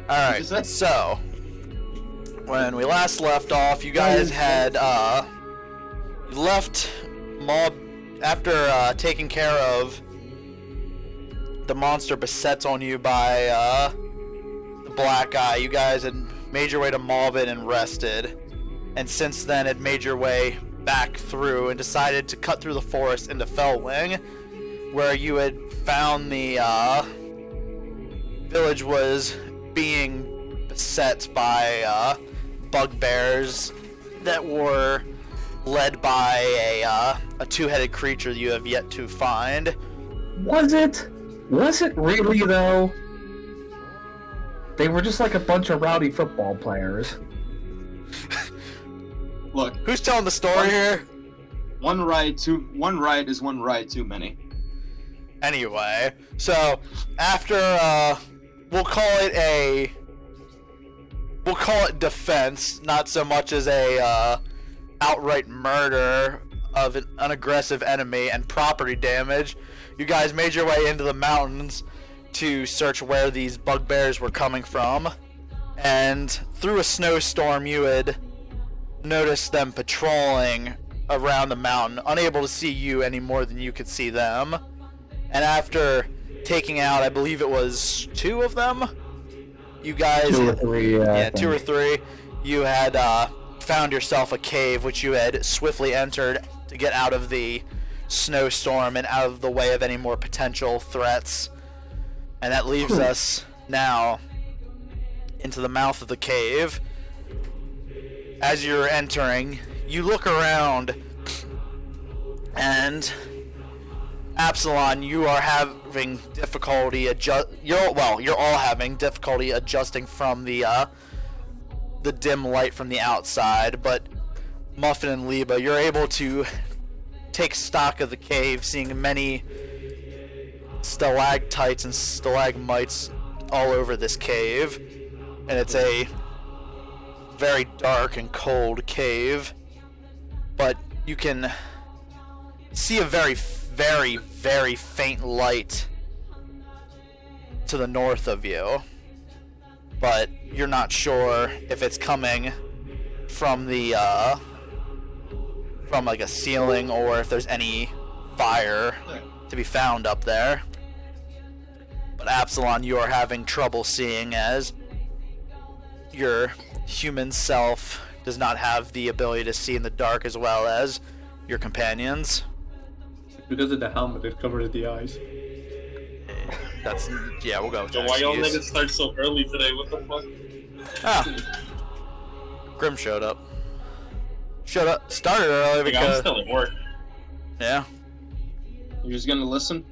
Alright, so when we last left off, you guys had left mob after taking care of the monster beset on you by the black eye. You guys had made your way to Mobbin and rested, and since then had made your way back through and decided to cut through the forest into Fellwing, where you had found the village was being beset by bugbears that were led by a two-headed creature that you have yet to find. Was it really though? They were just like a bunch of rowdy football players. Look, who's telling the story here? One right is one right too many. Anyway, so after we'll call it defense, not so much as a outright murder of an aggressive enemy and property damage, you guys made your way into the mountains to search where these bugbears were coming from, and through a snowstorm you had noticed them patrolling around the mountain, unable to see you any more than you could see them. And after taking out, I believe it was 2 of them, you guys... 2 or 3, yeah, 2 or 3. You had found yourself a cave, which you had swiftly entered to get out of the snowstorm and out of the way of any more potential threats. And that leaves us now into the mouth of the cave. As you're entering, you look around, and Apsilon, you are having difficulty you're all having difficulty adjusting from the dim light from the outside, but Muffin and Liebe, you're able to take stock of the cave, seeing many stalactites and stalagmites all over this cave, and it's a very dark and cold cave, but you can see a very, very, very faint light to the north of you, but you're not sure if it's coming from the from like a ceiling or if there's any fire to be found up there. But Apsilon, you are having trouble seeing, as your human self does not have the ability to see in the dark as well as your companions. Because of the helmet, it covers the eyes. We'll go with that. Why y'all niggas start so early today? What the fuck? Grimm showed up. Started early because... I'm still at work. Yeah. You're just gonna listen?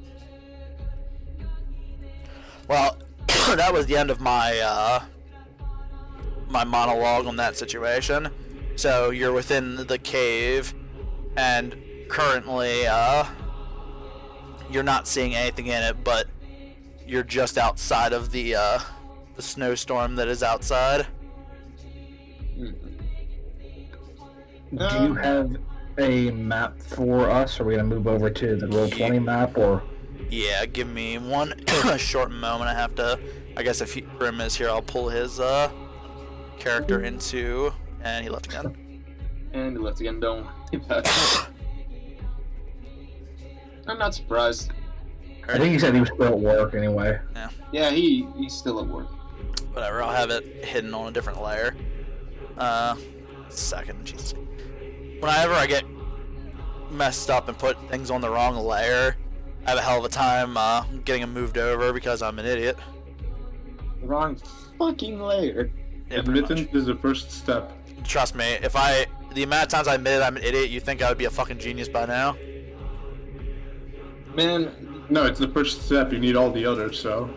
Well, that was the end of my my monologue on that situation. So you're within the cave, and currently you're not seeing anything in it, but you're just outside of the snowstorm that is outside. Do you have a map for us? Are we gonna move over to the Roll20 map, or? Yeah, give me one short moment. I guess if Grimm is here, I'll pull his character into, and he left again. And he left again, don't worry about it. I'm not surprised. I think he said he was still at work anyway. Yeah, he's still at work. Whatever, I'll have it hidden on a different layer. Second, Jesus. Whenever I get messed up and put things on the wrong layer, I have a hell of a time getting them moved over because I'm an idiot. The wrong fucking layer. Yeah, admittance is the first step. Trust me, the amount of times I admitted I'm an idiot, you think I would be a fucking genius by now? Man. No, it's the first step. You need all the others, so.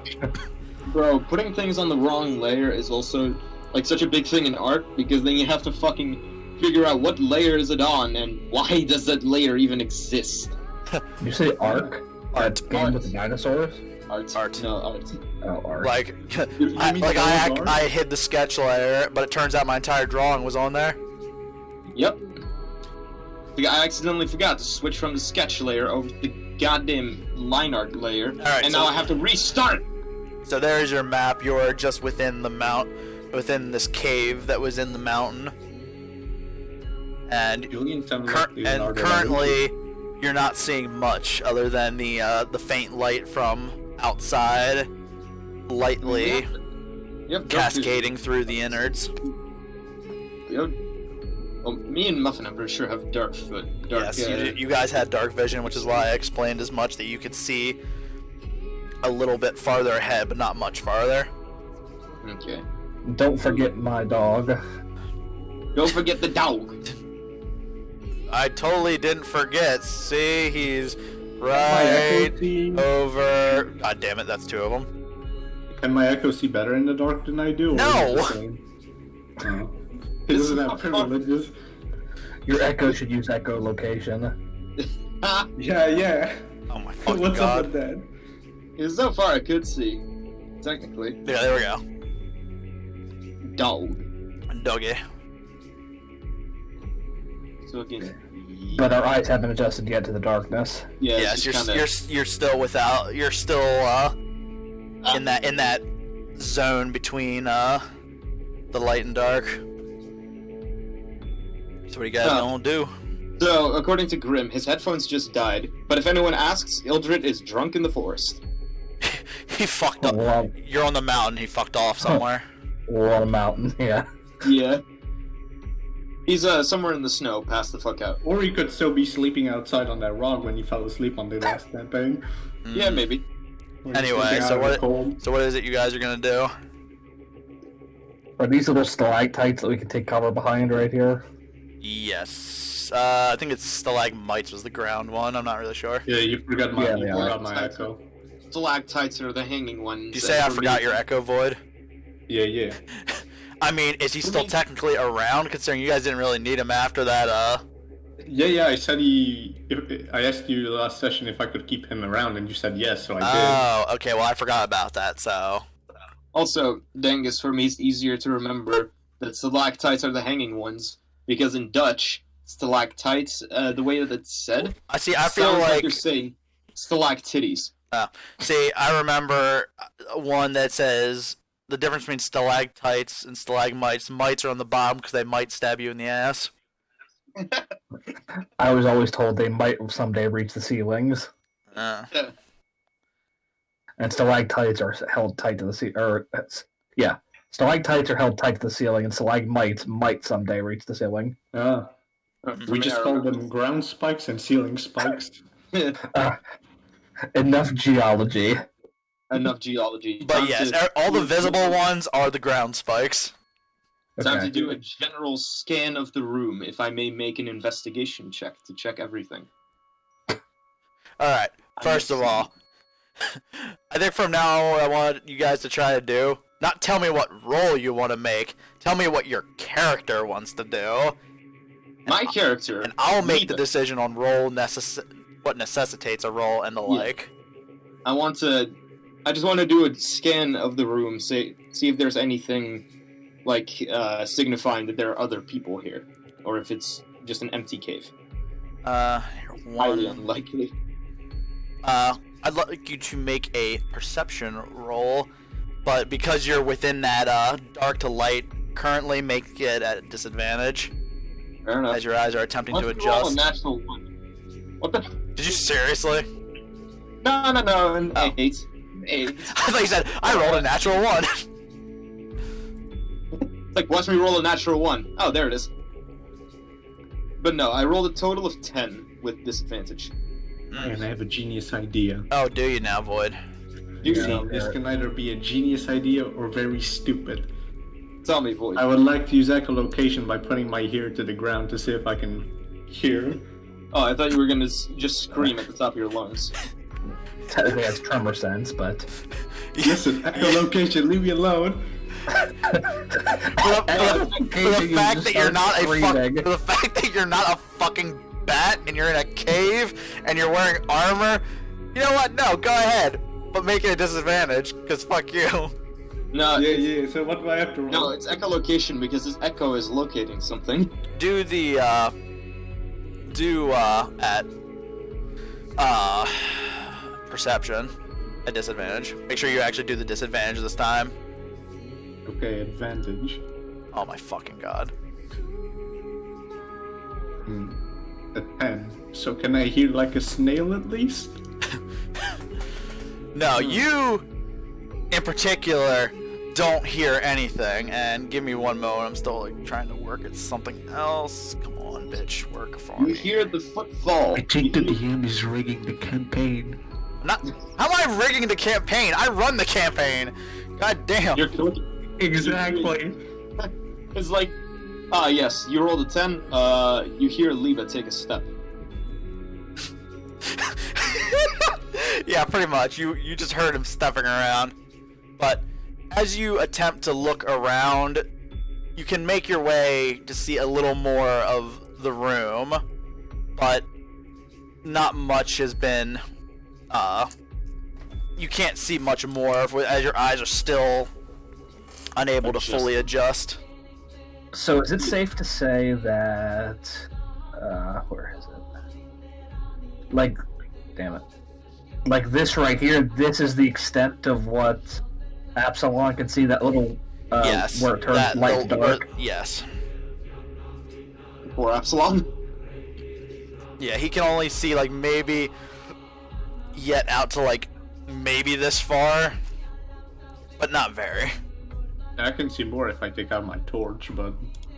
Bro, putting things on the wrong layer is also like such a big thing in art, because then you have to fucking figure out what layer is it on and why does that layer even exist. You say Ark? Art. Game with the dinosaurs? Art. No, art. Oh, Ark. I hid the sketch layer, but it turns out my entire drawing was on there. Yep. I accidentally forgot to switch from the sketch layer over to the goddamn line art layer, and now I have to restart. So there's your map. You're just within the within this cave that was in the mountain. And Julian sounded like Leonardo da currently, you're not seeing much other than the faint light from outside, lightly cascading through the innards. Well, me and Muffin, I'm pretty sure, have dark. Yes, you guys had dark vision, which is why I explained as much that you could see a little bit farther ahead, but not much farther. Okay. Don't forget my dog. Don't forget the dog. I totally didn't forget. See, he's My right Echo see... over. God damn it, that's two of them. Can my Echo see better in the dark than I do? Or No! is it the same? Oh. He doesn't have privileges. Your Echo should use echolocation. Yeah. Oh my fucking What's god. up with that? Because so far I could see. Technically. Yeah, there we go. Dog. Doggy. So again. But our eyes haven't adjusted yet to the darkness. Yeah, Yes, it's you're still without. You're still in that zone between the light and dark. So what do you guys gonna do? So, according to Grimm, his headphones just died. But if anyone asks, Ildrad is drunk in the forest. He fucked up. Well, You're on the mountain. He fucked off somewhere. we're on a mountain, yeah. Yeah. He's somewhere in the snow, passed the fuck out. Or he could still be sleeping outside on that rock when he fell asleep on the last campaign. Yeah, maybe. Or just Anyway, sleeping so out in the cold. what is it you guys are gonna do? Are these little stalactites that we can take cover behind right here? Yes. I think it's stalagmites was the ground one. I'm not really sure. Yeah, you forgot my, Yeah, you they forgot are. my Echo. Stalactites are the hanging ones. Did you say I forgot your Echo Void? Yeah. I mean, is he still technically around, considering you guys didn't really need him after that, Yeah, I said I asked you last session if I could keep him around, and you said yes, so I did. Oh, okay, well, I forgot about that, so... Also, Dangus, for me, it's easier to remember that stalactites are the hanging ones, because in Dutch, stalactites, the way that it's said, I feel sounds like... you're saying stalactites. See, I remember one that says the difference between stalactites and stalagmites. Mites are on the bottom because they might stab you in the ass. I was always told they might someday reach the ceilings. Uh, And stalactites are held tight to the ceiling. Stalactites are held tight to the ceiling, and stalagmites might someday reach the ceiling. Ah, For we me, just I call remember- them ground spikes and ceiling spikes. Enough geology. Enough geology. but Time yes, to- all the visible ones are the ground spikes. Time Okay. to do a general scan of the room, if I may make an investigation check to check everything. Alright, first of all, I think from now on what I want you guys to try to do, not tell me what role you want to make, tell me what your character wants to do, My character, and I'll make the Liebe. decision on what necessitates a role and the like. I just want to do a scan of the room, see if there's anything like signifying that there are other people here, or if it's just an empty cave. Highly unlikely. I'd like you to make a perception roll, but because you're within that dark to light, currently make it at disadvantage Fair enough. as your eyes are attempting to Let's roll a adjust. natural one. What the? Did you seriously? No, an Oh. 8. 8. I thought you said I rolled a natural one. Like, watch me roll a natural 1. Oh, there it is. But no, I rolled a total of 10 with disadvantage. And I have a genius idea. Oh, do you now, Void? You Yeah. see, This can either be a genius idea or very stupid. tell me, Void. I would like to use echolocation by putting my ear to the ground to see if I can hear. Oh, I thought you were gonna just scream at the top of your lungs. Technically, that's tremor sense, but Listen, echolocation, leave me alone. For the fact that you're not a fucking bat and you're in a cave and you're wearing armor, you know what? No, go ahead, but make it a disadvantage because fuck you. No, Yeah, so what do I have to roll? no, it's echolocation because this echo is locating something. Do the at perception. a disadvantage. Make sure you actually do the disadvantage this time. Okay, advantage. Oh my fucking god. A 10. So can I hear like a snail at least? No, you in particular don't hear anything. And give me one moment. I'm still like trying to work at something else. Come on, bitch, work for You me. hear the footfall. I think the DM is rigging the campaign. Not. How am I rigging the campaign? I run the campaign. God damn. You're clicking. Exactly. It's like, yes, you rolled a 10, you hear Liebe take a step. Yeah, pretty much. You just heard him stepping around. But as you attempt to look around, you can make your way to see a little more of the room, but not much has been, you can't see much more as your eyes are still unable to fully adjust. So is it safe to say that where is it? Like, damn it. Like this right here, this is the extent of what Apsilon can see, that little Yes. where it turns light to dark. Yes. Or Apsilon? Yeah, he can only see like maybe yet out to like maybe this far, but not very. I can see more if I take out my torch, but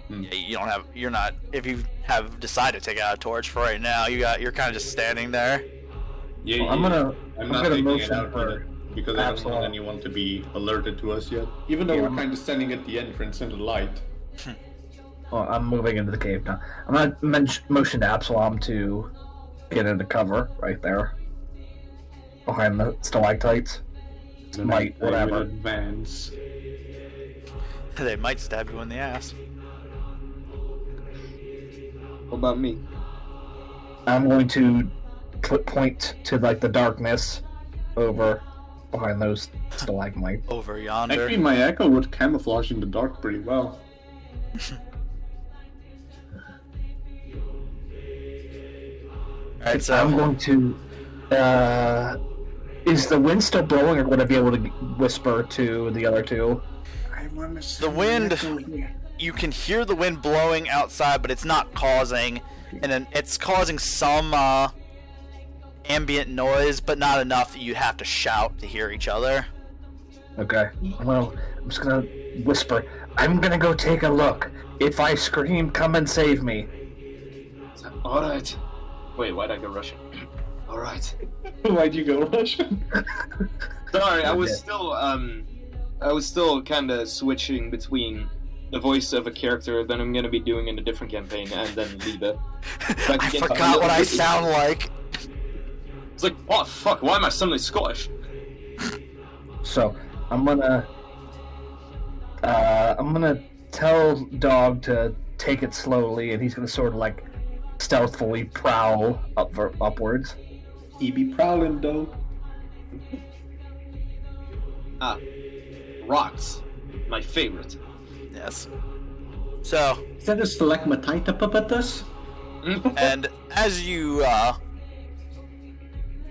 Yeah, you don't have. You're not. If you have decided to take out a torch for right now, you're kind of just standing there. yeah, Well, I'm gonna not taking it motion out for yet, because I don't want Apsilon. anyone to be alerted to us yet. Even though Yeah, we're kind of standing at the entrance in the light. Well, I'm moving into the cave now. I'm gonna motion to Apsilon to get into cover right there, behind the stalactites. Then Might, I will whatever. advance. They might stab you in the ass. What about me? I'm going to point to like the darkness over behind those stalagmites. Over yonder. Actually, my echo would camouflage in the dark pretty well. Alright, so I'm going to. Is the wind still blowing, or would I be able to whisper to the other two? the wind. You can hear the wind blowing outside, but it's not causing, and then it's causing some ambient noise, but not enough that you have to shout to hear each other. Okay. Well, I'm just gonna whisper. I'm gonna go take a look. If I scream, come and save me. Alright. Wait, why'd I go Russian? Alright. Why'd you go Russian? Sorry, I was still kind of switching between the voice of a character that I'm gonna be doing in a different campaign and then Liebe. I forgot what I sound like. It's like, oh fuck, why am I suddenly Scottish? So I'm gonna tell Dog to take it slowly, and he's gonna sort of like stealthily prowl upwards. He be prowling though. Rocks. My favorite. Yes. So, Is that a stalagmite puppetus? and as you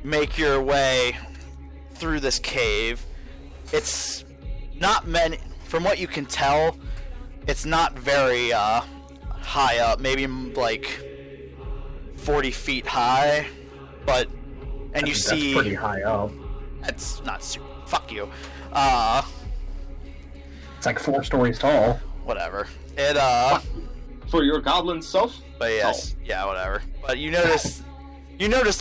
make your way through this cave, it's not many. From what you can tell, it's not very high up. Maybe like 40 feet high, but and you That's see pretty high up. it's not super. Fuck you. It's like 4 stories tall. Whatever. It For your goblin self? But yes, yeah, whatever. But you notice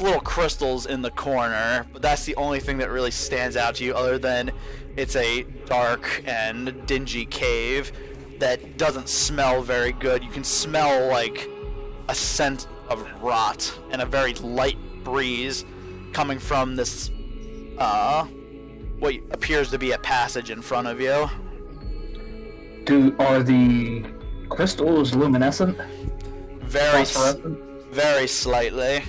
little crystals in the corner, but that's the only thing that really stands out to you, other than it's a dark and dingy cave that doesn't smell very good. You can smell like a scent of rot and a very light breeze coming from this what appears to be a passage in front of you. Are the crystals luminescent? Phosphorescent? Very slightly.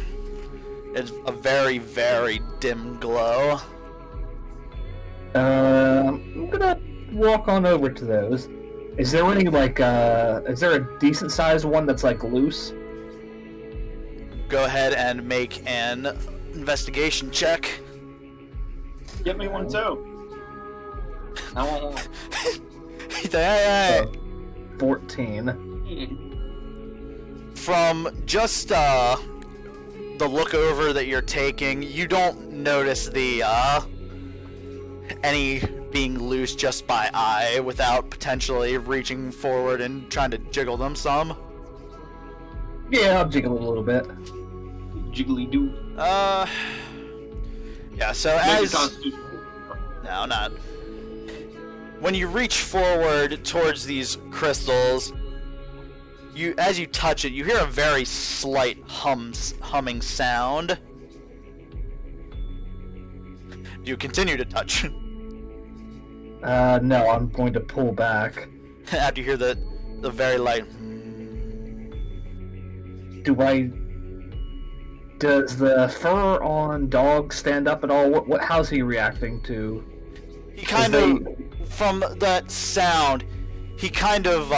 It's a very, very dim glow. I'm gonna walk on over to those. Is there any like is there a decent sized one that's like loose? Go ahead and make an investigation check. Get me one too. I want one. Hey. 14. From just the look over that you're taking, you don't notice the any being loose just by eye without potentially reaching forward and trying to jiggle them some. Yeah, I'll jiggle it a little bit. Jiggly doo. Yeah, so No, not. When you reach forward towards these crystals, as you touch it, you hear a very slight humming sound. You continue to touch. No, I'm going to pull back. After you hear the very light. Does the fur on dog stand up at all? How's he reacting to? He kind of, from that sound, he kind of,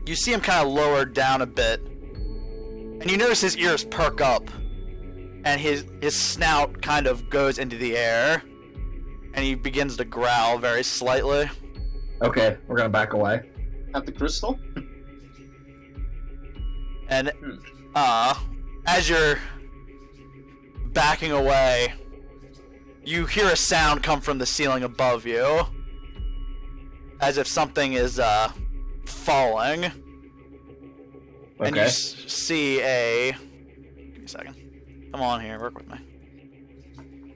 you see him kind of lowered down a bit, and you notice his ears perk up, and his snout kind of goes into the air, and he begins to growl very slightly. Okay, we're gonna back away. At the crystal? And, as you're backing away, you hear a sound come from the ceiling above you, as if something is, falling. Okay. And you see a... Give me a second. Come on here, work with me.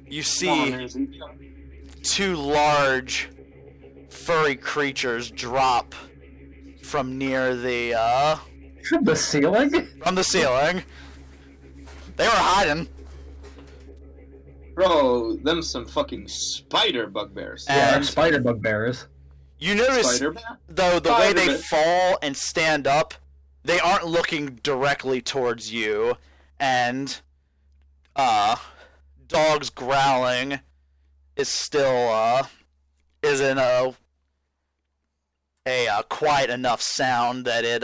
You see two large, furry creatures drop from near the, From the ceiling? From the ceiling. They were hiding. Bro, them some fucking spider bugbears. Yeah, And spider bugbears. you notice, Spider-Man? though, the way they Spider-Man. fall and stand up, they aren't looking directly towards you, and dog's growling is still isn't a quiet enough sound that it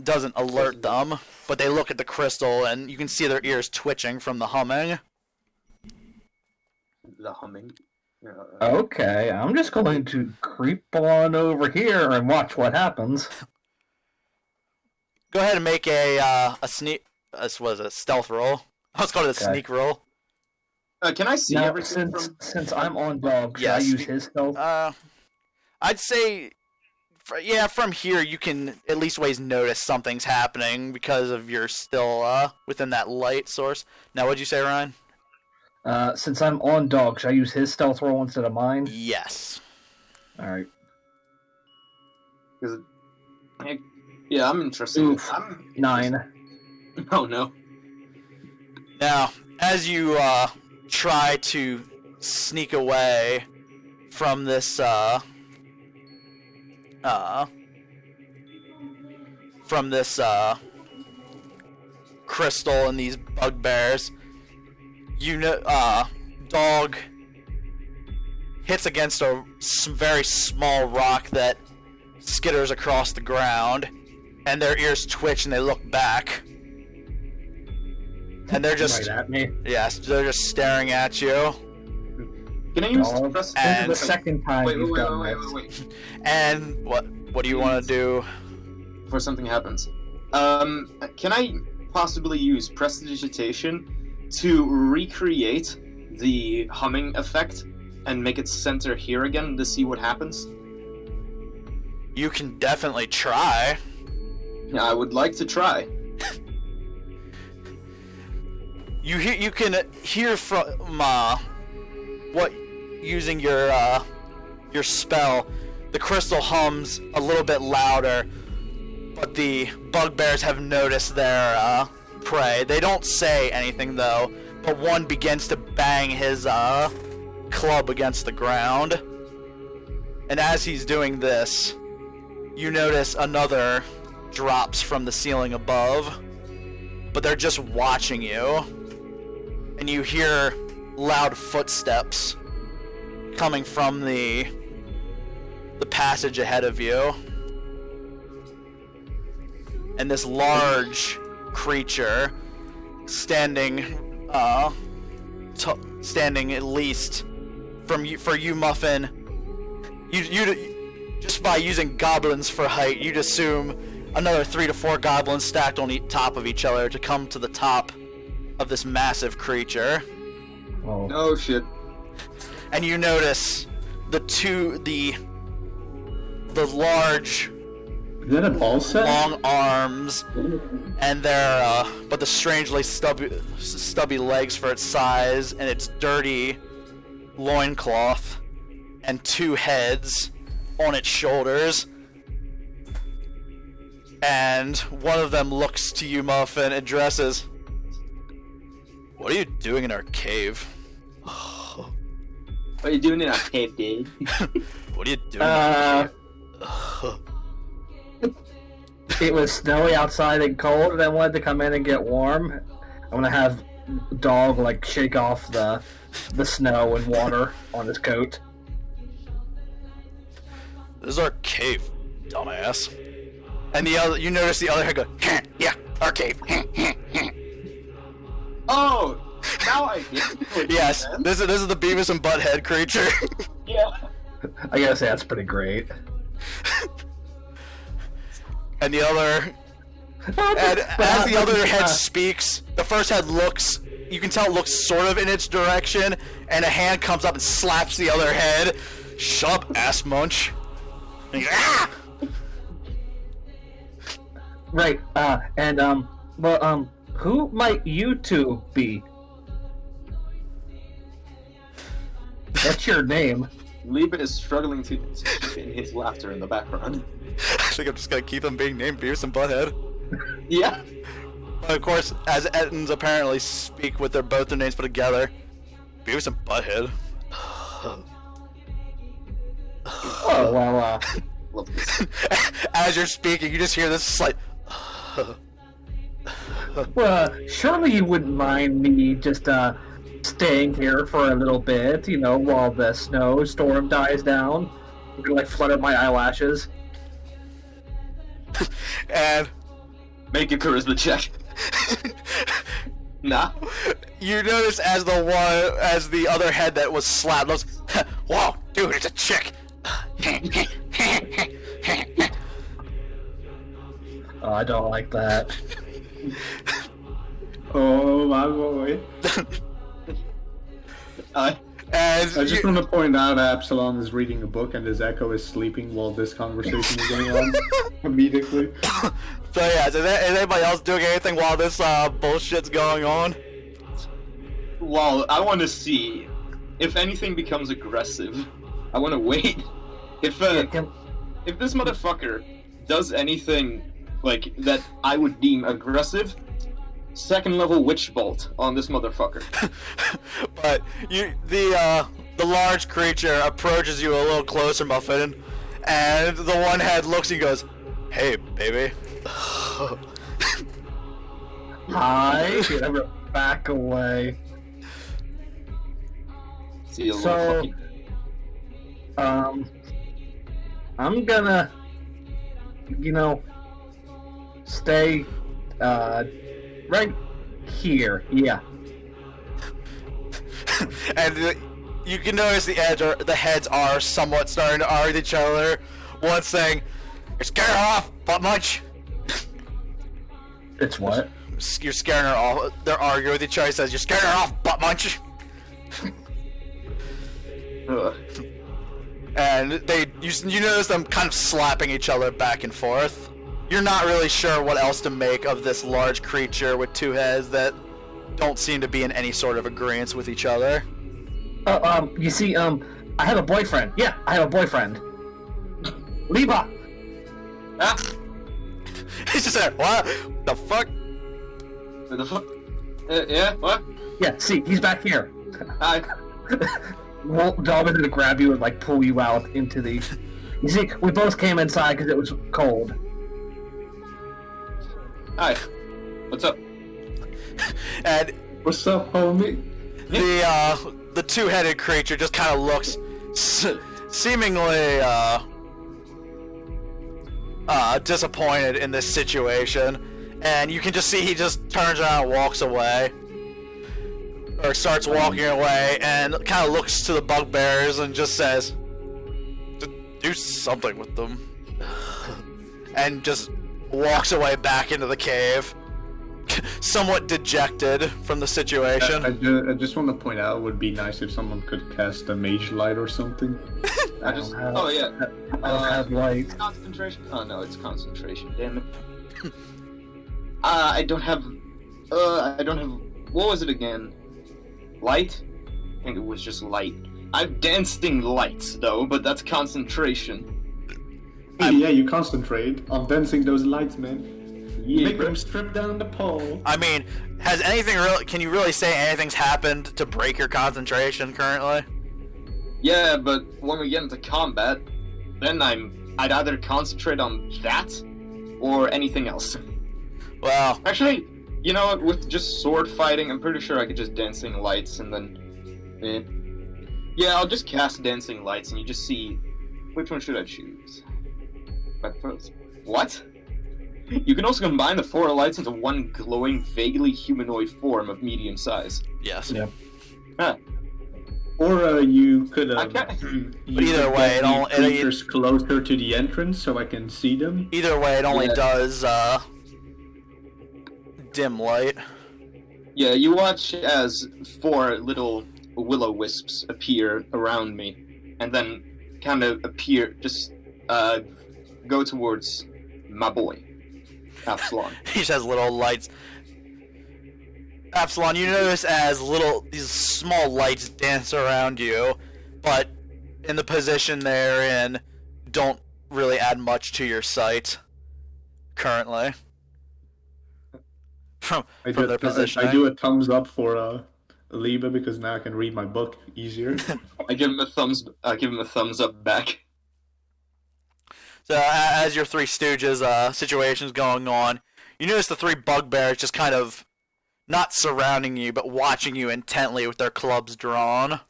doesn't alert them, but they look at the crystal and you can see their ears twitching from the humming. The humming. Okay, I'm just going to creep on over here and watch what happens. Go ahead and make a sneak. This was a stealth roll. Let's call it a Okay. sneak roll. Can I see Now, everything since I'm on dog, should Yes. I use his stealth? I'd say, from here you can at least ways notice something's happening because of you're still within that light source. Now, what'd you say, Ryan? Since I'm on dog, should I use his stealth roll instead of mine? Yes. Alright. Yeah, I'm interested. Oof. I'm 9. Oh no. Now, as you try to sneak away from this crystal and these bugbears, you know, dog hits against a very small rock that skitters across the ground, and their ears twitch and they look back. And they're just, Right at me. yes, they're just staring at you. Can I use Dog. press? This is And- the second time Wait, you've wait, done wait, this. wait, wait. And what do you want to do? Before something happens. Can I possibly use prestidigitation to recreate the humming effect and make it center here again to see what happens? You can definitely try. Yeah, I would like to try. You can hear from what using your spell. The crystal hums a little bit louder, but the bugbears have noticed their prey. They don't say anything though, but one begins to bang his club against the ground. And as he's doing this, you notice another drops from the ceiling above, but they're just watching you. And you hear loud footsteps coming from the passage ahead of you. And this large creature standing, standing at least for you, Muffin. You just by using goblins for height, you'd assume another 3 to 4 goblins stacked on top of each other to come to the top of this massive creature. Oh. Oh shit. And you notice the large, Is that a ball set? long arms, and their but the strangely stubby legs for its size, and its dirty loincloth, and 2 heads on its shoulders. And one of them looks to you, Muffin, and addresses, "What are you doing in our cave?" What are you doing in our cave, dude? What are you doing in our cave? It was snowy outside and cold, and I wanted to come in and get warm. I'm gonna have dog like shake off the snow and water on his coat. This is our cave, dumbass. And you notice the other head go, "Yeah, our cave." Oh, now I get it. Yes, this is the Beavis and Butthead creature. Yeah. I gotta say that's pretty great. And the other, and as the other head speaks, the first head looks. You can tell it looks sort of in its direction, and a hand comes up and slaps the other head. "Shut up, ass munch!" And he's, "Ah!" Right. Who might you two be? What's your name? Liebe is struggling to in his laughter in the background. I think I'm just gonna keep them being named Beavis and Butthead. Yeah. But of course, as Ettins apparently speak with both their names put together, Beavis and Butthead. Oh well. Love this. As you're speaking, you just hear this slight. Well, surely you wouldn't mind me just staying here for a little bit, you know, while the snowstorm dies down. I'm gonna like flutter my eyelashes. And Make a charisma check. Nah. you notice as the other head that was slapped looks, "Whoa, dude, it's a chick." Oh, I don't like that. Oh my boy. And I just want to point out Apsilon is reading a book and his echo is sleeping while this conversation is going on. Immediately. So yeah, is anybody else doing anything while this bullshit's going on? Well, I want to see if anything becomes aggressive. I want to wait. If this motherfucker does anything like that, I would deem aggressive. 2nd level witch bolt on this motherfucker. But the large creature approaches you a little closer, Muffin, and the one head looks and goes, "Hey, baby." Hi. I'm gonna back away. See you, So, little fucking... I'm gonna, stay, right here. Yeah. And you can notice the heads are somewhat starting to argue with each other. One saying, "You're scaring her off, butt munch." It's what? You're scaring her off. They're arguing with each other. He says, "You're scaring her off, butt munch." Ugh. And you notice them kind of slapping each other back and forth. You're not really sure what else to make of this large creature with 2 heads that don't seem to be in any sort of agreement with each other. You see, I have a boyfriend. Yeah, I have a boyfriend. Liebe! Ah! He's just there. What the fuck? What the fuck? Yeah, what? Yeah, see, he's back here. Hi. Well, dog is gonna grab you and like pull you out into the. You see, we both came inside because it was cold. Hi. What's up? And What's up, homie? the 2-headed creature just kind of looks seemingly disappointed in this situation, And you can just see he just turns around and walks away. Or starts walking away and kind of looks to the bugbears and just says, do something with them. And just walks away back into the cave. Somewhat dejected from the situation. I just want to point out, it would be nice if someone could cast a mage light or something. I don't have light. Concentration. Oh no, it's concentration. Damn it. I don't have. What was it again? Light? I think it was just light. I've dancing lights though, but that's concentration. Yeah, you concentrate on dancing those lights, man. Yeah, Make them strip down the pole. I mean, can you really say anything's happened to break your concentration currently? Yeah, but when we get into combat, then I'd either concentrate on that or anything else. Well, Actually, you know what? With just sword fighting, I'm pretty sure I could just dancing lights and then. Yeah, I'll just cast dancing lights and you just see which one should I choose. But first, what? You can also combine the 4 lights into one glowing, vaguely humanoid form of medium size. yes. Yep. Huh. Or you could. I can't- But either way, creatures closer to the entrance so I can see them. Either way, it only Yeah. does dim light. Yeah, you watch as 4 little will-o-wisps appear around me, and then kind of appear, just go towards my boy, Apsilon. He just has little lights. Apsilon, you notice as these small lights dance around you, but in the position they're in, don't really add much to your sight currently. From their position. I do a thumbs up for Liebe because now I can read my book easier. I give him a thumbs up back. So as your 3 stooges situation's going on, you notice the 3 bugbears just kind of not surrounding you, but watching you intently with their clubs drawn.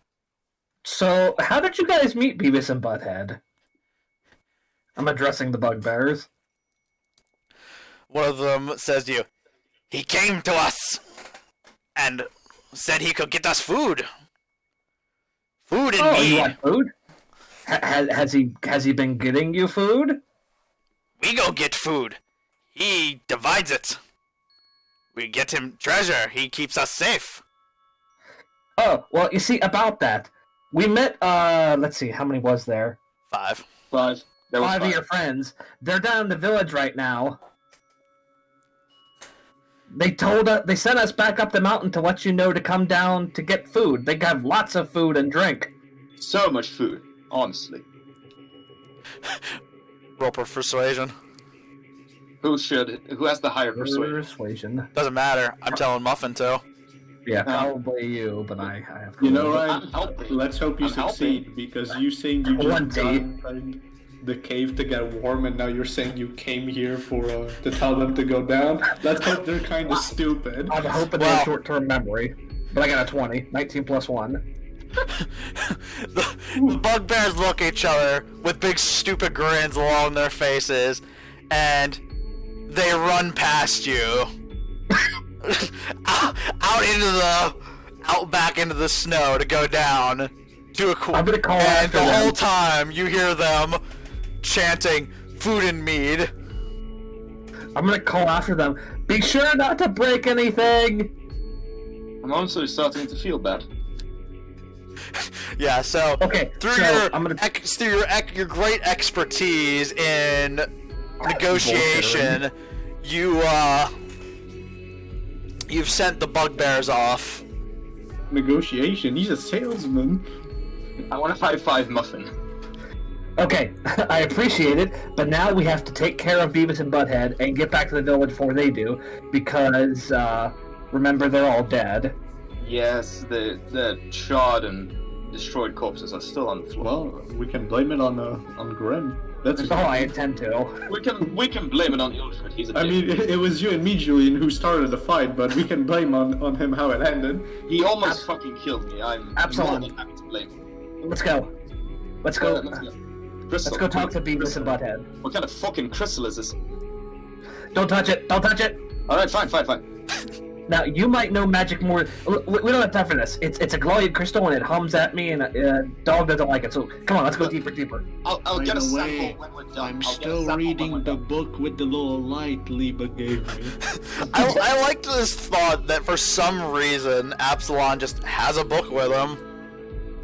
So, how did you guys meet Beavis and Butthead? I'm addressing the bugbears. One of them says to you, "He came to us and said he could get us food. Food and Oh, mead. you want food? Has he been getting you food? We go get food. He divides it. We get him treasure. He keeps us safe." Oh, well, you see, about that, we met, let's see, how many was there? 5. 5. There was 5 of 5. your friends. They're down in the village right now. They sent us back up the mountain to let you know to come down to get food. They have lots of food and drink. So much food, honestly. Roll for persuasion. Who has the higher persuasion? Persuasion. Doesn't matter. I'm telling Muffin to. Yeah, probably you, but I have. You know, I'm Ryan, helping. let's hope you I'm succeed, helping. because you saying you just One got day. inside the cave to get warm, and now you're saying you came here for to tell them to go down. Let's hope they're kind of stupid. I'm hoping they have short-term memory, but I got a 20. 19 plus 1. The bugbears look at each other with big stupid grins along their faces, and they run past you. out back into the snow to go down to a I'm gonna call and after the them. whole time you hear them chanting food and mead. I'm gonna call after them. Be sure not to break anything! I'm honestly starting to feel bad. Yeah, so Okay, through so I'm gonna... your great expertise in negotiation, you've sent the bugbears off. Negotiation. He's a salesman. I want to high-five Muffin. Okay, I appreciate it, but now we have to take care of Beavis and Butthead and get back to the village before they do, because, remember, they're all dead. Yes, the charred and destroyed corpses are still on the floor. Well, we can blame it on Grimm. That's. Oh, I intend to. We can blame it on Ildrad. He's a I mean, it was you and me, Julian, who started the fight, but we can blame on him how it ended. he almost fucking killed me. I'm Absilon. more than happy to blame him. Let's go. Let's go. Let's go. Let's go talk to Beavis and Butthead. What kind of fucking crystal is this? Don't touch it! Don't touch it! Alright, fine. Now, you might know magic more. We don't have time for this. It's a glowing crystal and it hums at me, and dog doesn't like it. So come on, let's go deeper. I'll By get a the sample way, when we're done. I'm I'll get a still sample when reading we're the done. book with the little light Liebe gave me. I liked this thought that for some reason Apsilon just has a book with him.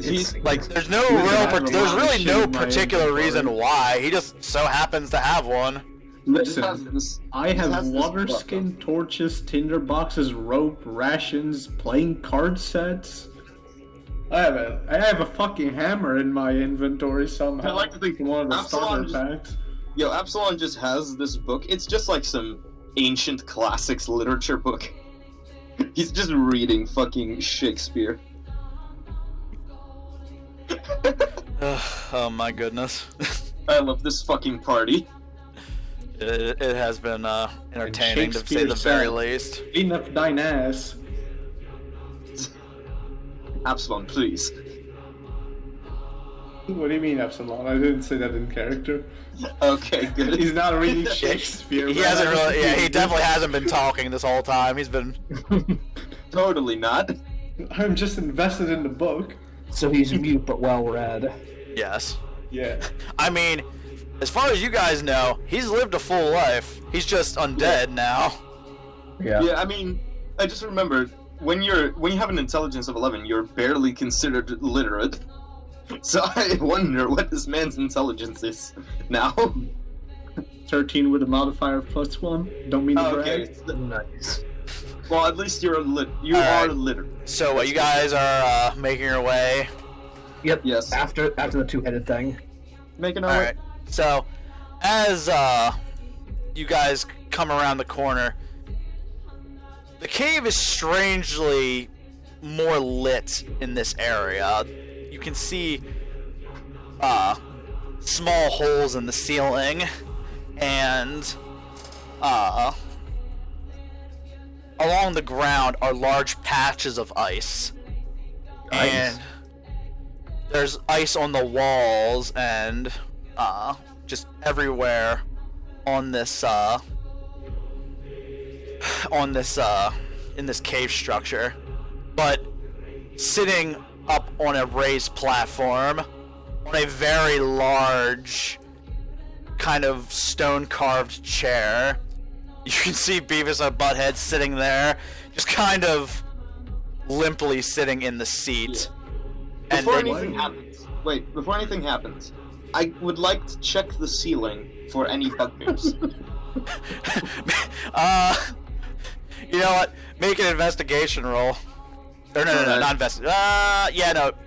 He's Like, there's no Listen, I real, have a there's lot of really shit no in my particular inventory. reason why. He just so happens to have one. Listen, I He have has this water book, skin, torches, tinder boxes, rope, rations, playing card sets. I have a fucking hammer in my inventory somehow. I like to think from one of the Absalom starter packs. Yo, Apsilon just has this book. It's just like some ancient classics literature book. He's just reading fucking Shakespeare. Oh my goodness. I love this fucking party. It has been entertaining to say Shakespeare the very said, least. "Clean up thine ass." Absalon, please. What do you mean, Epsilon? I didn't say that in character. Okay, good. He's not reading Shakespeare. He man. hasn't really, yeah, he definitely hasn't been talking this whole time. He's been, Totally not. I'm just invested in the book. So he's mute but well read. yes. Yeah. I mean, as far as you guys know, he's lived a full life. He's just undead now. Yeah, I mean, I just remembered when you have an intelligence of 11, you're barely considered literate. So I wonder what this man's intelligence is now. 13 with a modifier of +1. Don't mean to Okay. brag. Nice. Well, at least you Alright. are literate. So you guys are making your way. Yep. Yes. After the two-headed thing. Making our All way. right. So as you guys come around the corner, the cave is strangely more lit in this area. You can see small holes in the ceiling, and along the ground are large patches of ice. And there's ice on the walls and just everywhere on this in this cave structure. But sitting up on a raised platform on a very large kind of stone carved chair, you can see Beavis and Butthead sitting there, just kind of limply sitting in the seat. And Before then, anything happens, I would like to check the ceiling for any bugbears. you know what? Make an investigation roll. Or no, Alright. not investigation.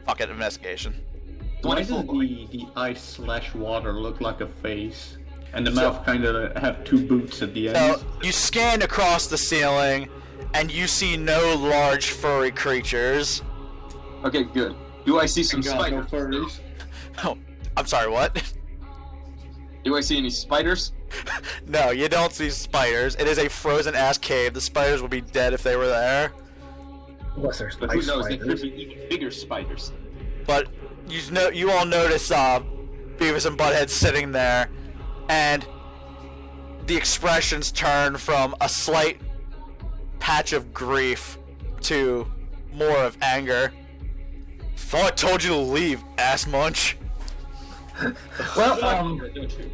Fuck it, investigation. Why does 24. the ice/water look like a face? And the mouth kind of have two boots at the So end. you scan across the ceiling, and you see no large furry creatures. Okay, good. Do I see some God, no spiders? furries. Oh, I'm sorry, what? Do I see any spiders? No, you don't see spiders. It is a frozen-ass cave. The spiders would be dead if they were there. Unless there's But who ice knows? They could spiders. be even bigger spiders. But you all notice Beavis and Butthead sitting there, and the expressions turn from a slight patch of grief to more of anger. Thought I told you to leave, ass munch. Well, Don't you?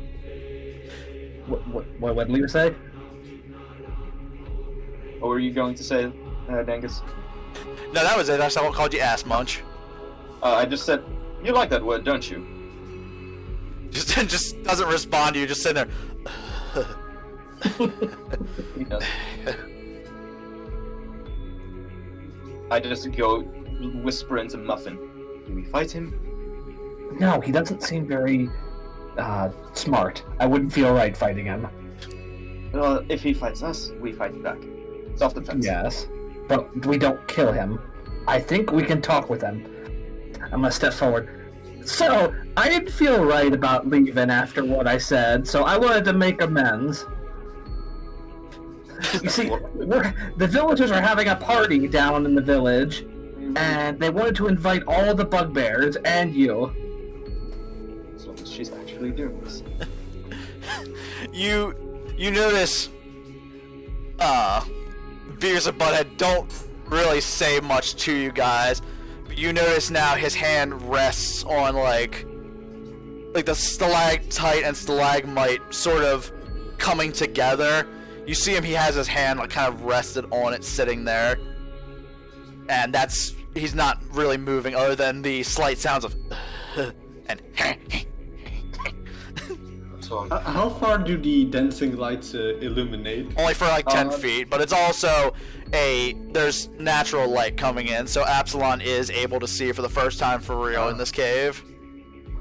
what did Liebe say? What were you going to say, Dangus? No, that was it. I called you ass munch. I just said, you like that word, don't you? Just doesn't respond to you. Just sitting there. He does. I just go whisper into Muffin. Do we fight him? No, he doesn't seem very smart. I wouldn't feel right fighting him. Well, if he fights us, we fight back. Self-defense. Yes, but we don't kill him. I think we can talk with him. I'm gonna step forward. So, I didn't feel right about leaving after what I said, so I wanted to make amends. You see, the villagers are having a party down in the village, and they wanted to invite all the bugbears and you. So she's actually doing this. You notice Beers and Butthead don't really say much to you guys, but you notice now his hand rests on like the stalactite and stalagmite sort of coming together. You see him, he has his hand like kind of rested on it, sitting there, and he's not really moving other than the slight sounds of and How far do the dancing lights illuminate? only for like 10 feet, but it's also there's natural light coming in, so Apsilon is able to see for the first time for real in this cave.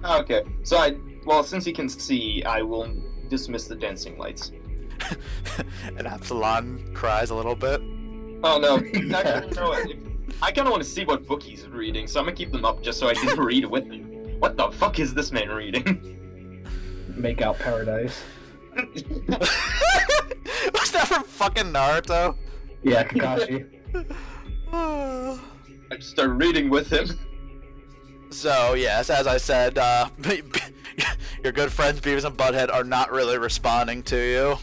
Okay, so since he can see, I will dismiss the dancing lights. And Apsilon cries a little bit. Oh no, actually, you know what? I kind of want to see what book he's reading, so I'm gonna keep them up just so I can read with him. What the fuck is this man reading? Make out paradise. Was that from fucking Naruto? Yeah, Kakashi. I just start reading with him. So, yes, as I said, your good friends Beavis and Butthead are not really responding to you.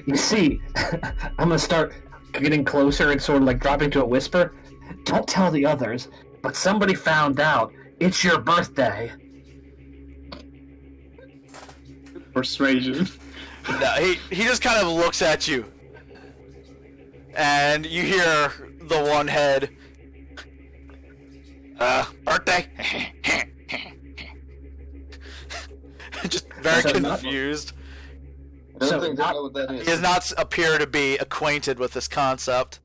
You see, I'm gonna start getting closer and sort of like dropping to a whisper. Don't tell the others, but somebody found out. It's your birthday. Persuasion. No, he just kind of looks at you. And you hear the one head. Birthday? Just very confused. I don't think I know what that He is. does not appear to be acquainted with this concept.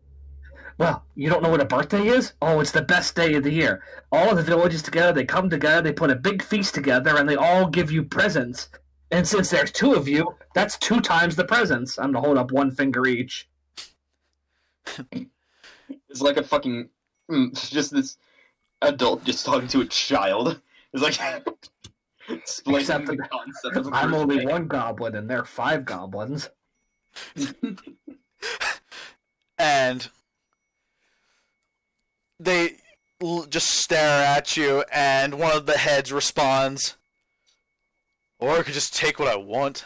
Well, you don't know what a birthday is? Oh, it's the best day of the year. All of the villages together, they come together, they put a big feast together, and they all give you presents. And since there's 2 of you, that's 2 times the presents. I'm gonna hold up 1 finger each. It's like a fucking just this adult just talking to a child. It's like explaining Except the that concept of a I'm only birthday. 1 goblin, and they're 5 goblins. And they just stare at you, and one of the heads responds, "Or I could just take what I want."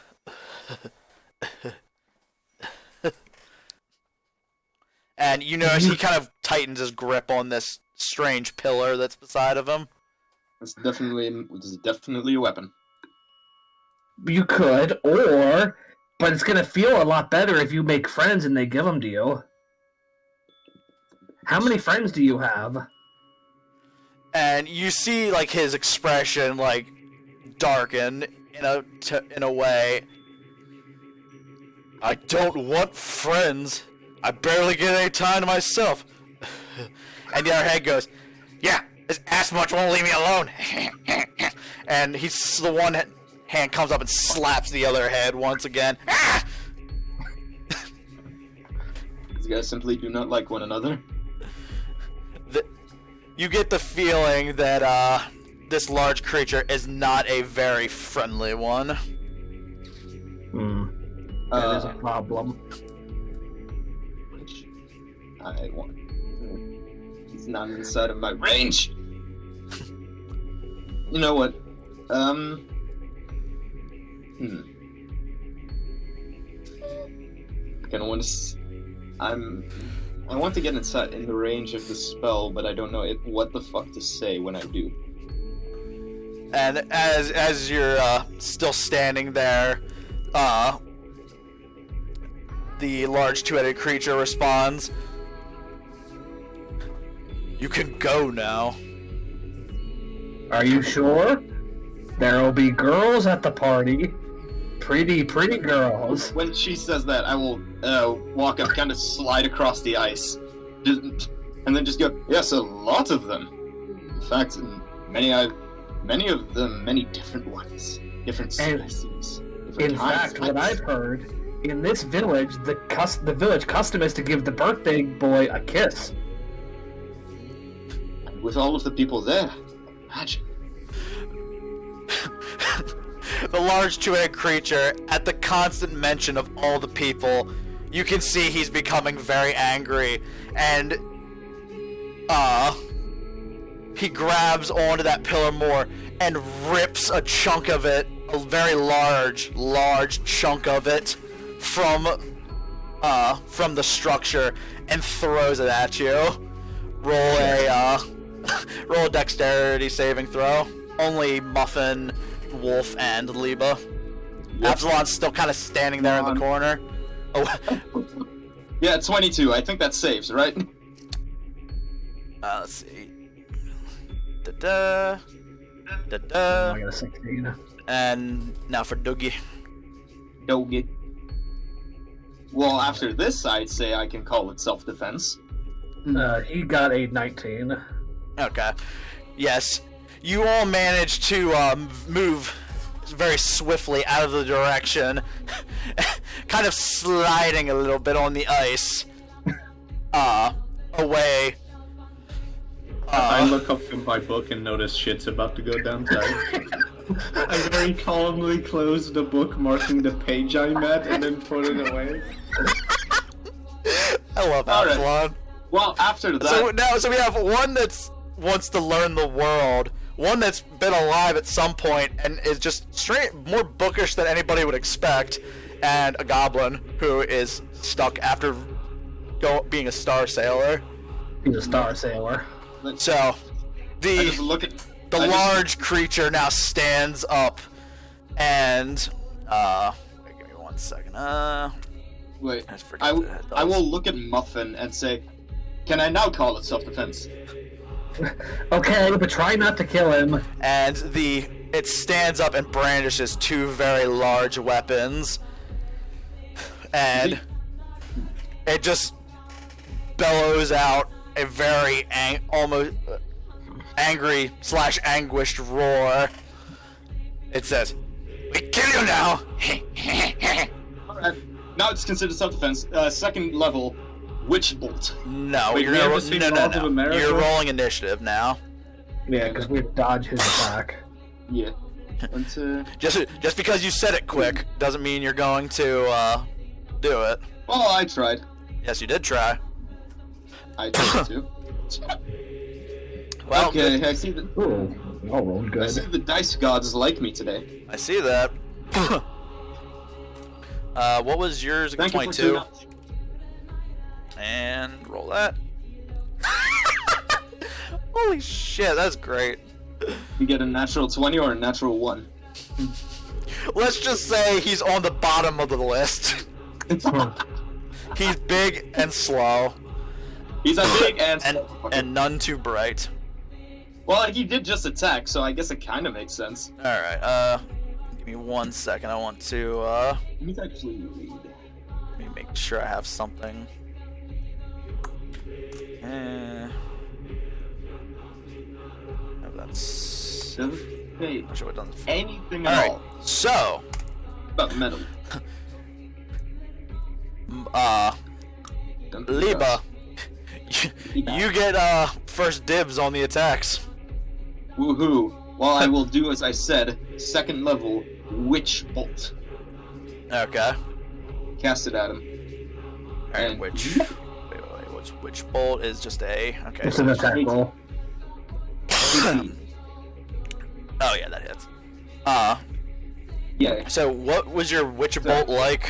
And you notice he kind of tightens his grip on this strange pillar that's beside of him. This is definitely a weapon. You could, but it's gonna feel a lot better if you make friends and they give them to you. How many friends do you have? And you see like his expression like darken in a way. I don't want friends. I barely get any time to myself. And the other head goes, "Yeah, this ass much won't leave me alone." And the one hand comes up and slaps the other head once again. These guys simply do not like one another. You get the feeling that this large creature is not a very friendly one. That is a problem. Which I want. He's not inside of my range. You know what? Kinda want to. I want to get inside in the range of the spell, but I don't know what the fuck to say when I do. And as you're still standing there, the large 2-headed creature responds, "You can go now." Are you sure? There'll be girls at the party. Pretty girls. When she says that, I will walk up, kind of slide across the ice, and then just go, "Yes, a lot of them. In fact, many of them, many different ones, different species." In fact, what I've heard, in this village, the village custom is to give the birthday boy a kiss. With all of the people there, imagine. The large 2-headed creature, at the constant mention of all the people, you can see he's becoming very angry, and he grabs onto that pillar more and rips a chunk of it, a very large chunk of it, from from the structure and throws it at you. Roll a roll a dexterity saving throw. Only Muffin, Wolf, and Liebe. Apsilon's still kind of standing there in the corner. Oh. Yeah, 22. I think that saves, right? Let's see. Da-da. Da-da. I got a 16. And now for Dougie. Doge. Well, after this, I'd say I can call it self-defense. He got a 19. Okay. Yes. You all managed to move very swiftly out of the direction, kind of sliding a little bit on the ice, away. I look up from my book and notice shit's about to go down tight. I very calmly close the book, marking the page I'm at, and then put it away. I love Apsilon. Right. Well, after that... So we have one that's wants to learn the world, one that's been alive at some point and is just straight more bookish than anybody would expect, and a goblin who is stuck after being a star sailor. He's a star sailor. So, the large creature now stands up, and give me 1 second. Wait, I will look at Muffin and say, "Can I now call it self-defense?" Okay, but try not to kill him. And it stands up and brandishes two very large weapons, and it just bellows out a very almost angry / anguished roar. It says, "We kill you now!" Alright, now it's considered self-defense. Second level, Witch Bolt. No, Wait, you're You're rolling initiative now. Yeah, because we dodge his attack. Yeah. Just because you said it quick doesn't mean you're going to do it. Well, I tried. Yes, you did try. I tried to. Well, okay, I see that. Ooh, all rolled good. I see the dice gods like me today. I see that. What was yours? Thank 22. You for and roll that. Holy shit, that's great. You get a natural 20 or a natural 1. Let's just say he's on the bottom of the list. He's big and slow. He's a big and none too bright. Well, he did just attack, so I guess it kind of makes sense. All right. Give me 1 second. I want to. Let me actually read. Let me make sure I have something. That's. Hey, I should have done anything at all. So. About metal. Liebe, you get first dibs on the attacks. Woohoo! Well, I will do as I said. Second level, Witch Bolt. Okay. Cast it at him. Alright, Witch Bolt is just a. Okay. It's an attack roll. Oh yeah, that hits. Yeah. So what was your Witch Bolt like?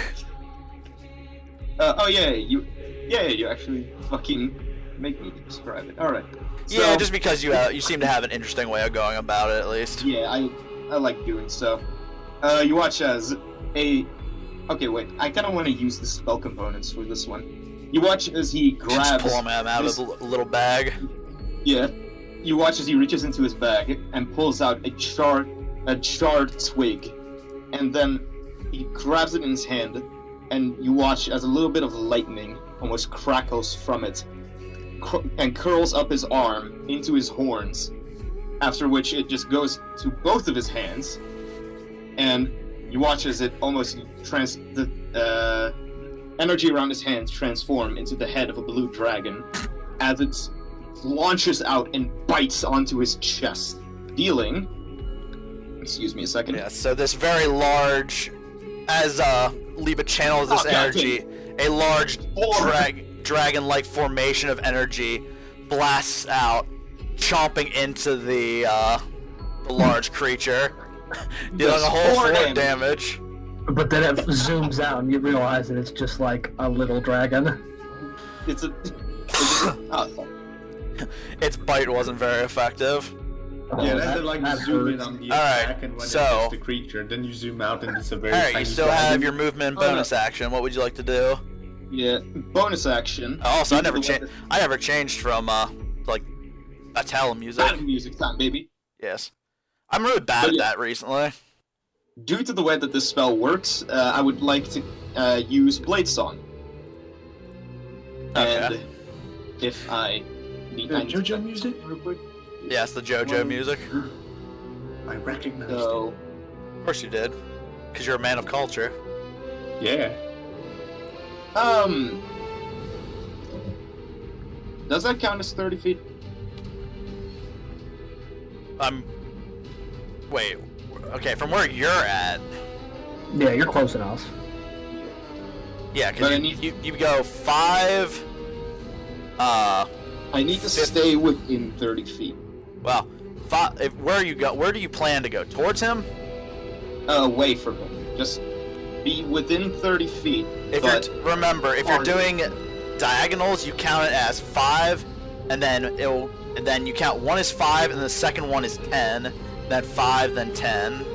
You actually fucking make me describe it. All right. So, yeah, just because you seem to have an interesting way of going about it, at least. Yeah, I like doing so. You watch as a. Okay, wait. I kind of want to use the spell components for this one. You watch as he grabs. Just pull him out of a little bag. Yeah. You watch as he reaches into his bag and pulls out a charred twig, and then he grabs it in his hand, and you watch as a little bit of lightning almost crackles from it, and curls up his arm into his horns, after which it just goes to both of his hands, and you watch as it almost the energy around his hands transform into the head of a blue dragon, as it launches out and bites onto his chest, dealing... Excuse me a second. Yeah, so this very large, as Liebe channels this energy, a large dragon-like formation of energy blasts out, chomping into the large creature, dealing a whole 4 damage. But then it zooms out and you realize that it's just like a little dragon. It's a. Its bite wasn't very effective. Yeah, that's like that zoom in hurts. on the Alright, attack, and when so- it hits the creature, then you zoom out and it's a very Alright, tiny you still dragon. have your movement and bonus action. What would you like to do? Yeah. Bonus action. Also, I never changed from like Battle music. Battle music time, baby. Yes, I'm really bad at yeah. that recently. Due to the way that this spell works, I would like to use Blade Song. Okay. And if I need The JoJo music? real quick. Yes, the JoJo music. I recognize it. So, Of course you did, because you're a man of culture. Yeah. does that count as 30 feet? Wait. Okay, from where you're at. Yeah, you're close enough. Yeah, But I because need- you go 5. I need to stay within 30 feet. Well, where do you plan to go? Towards him? Away from him. Just be within 30 feet. If but remember, if you're doing diagonals, you count it as 5, and then you count one is 5, and the second one is 10, then 5, then 10.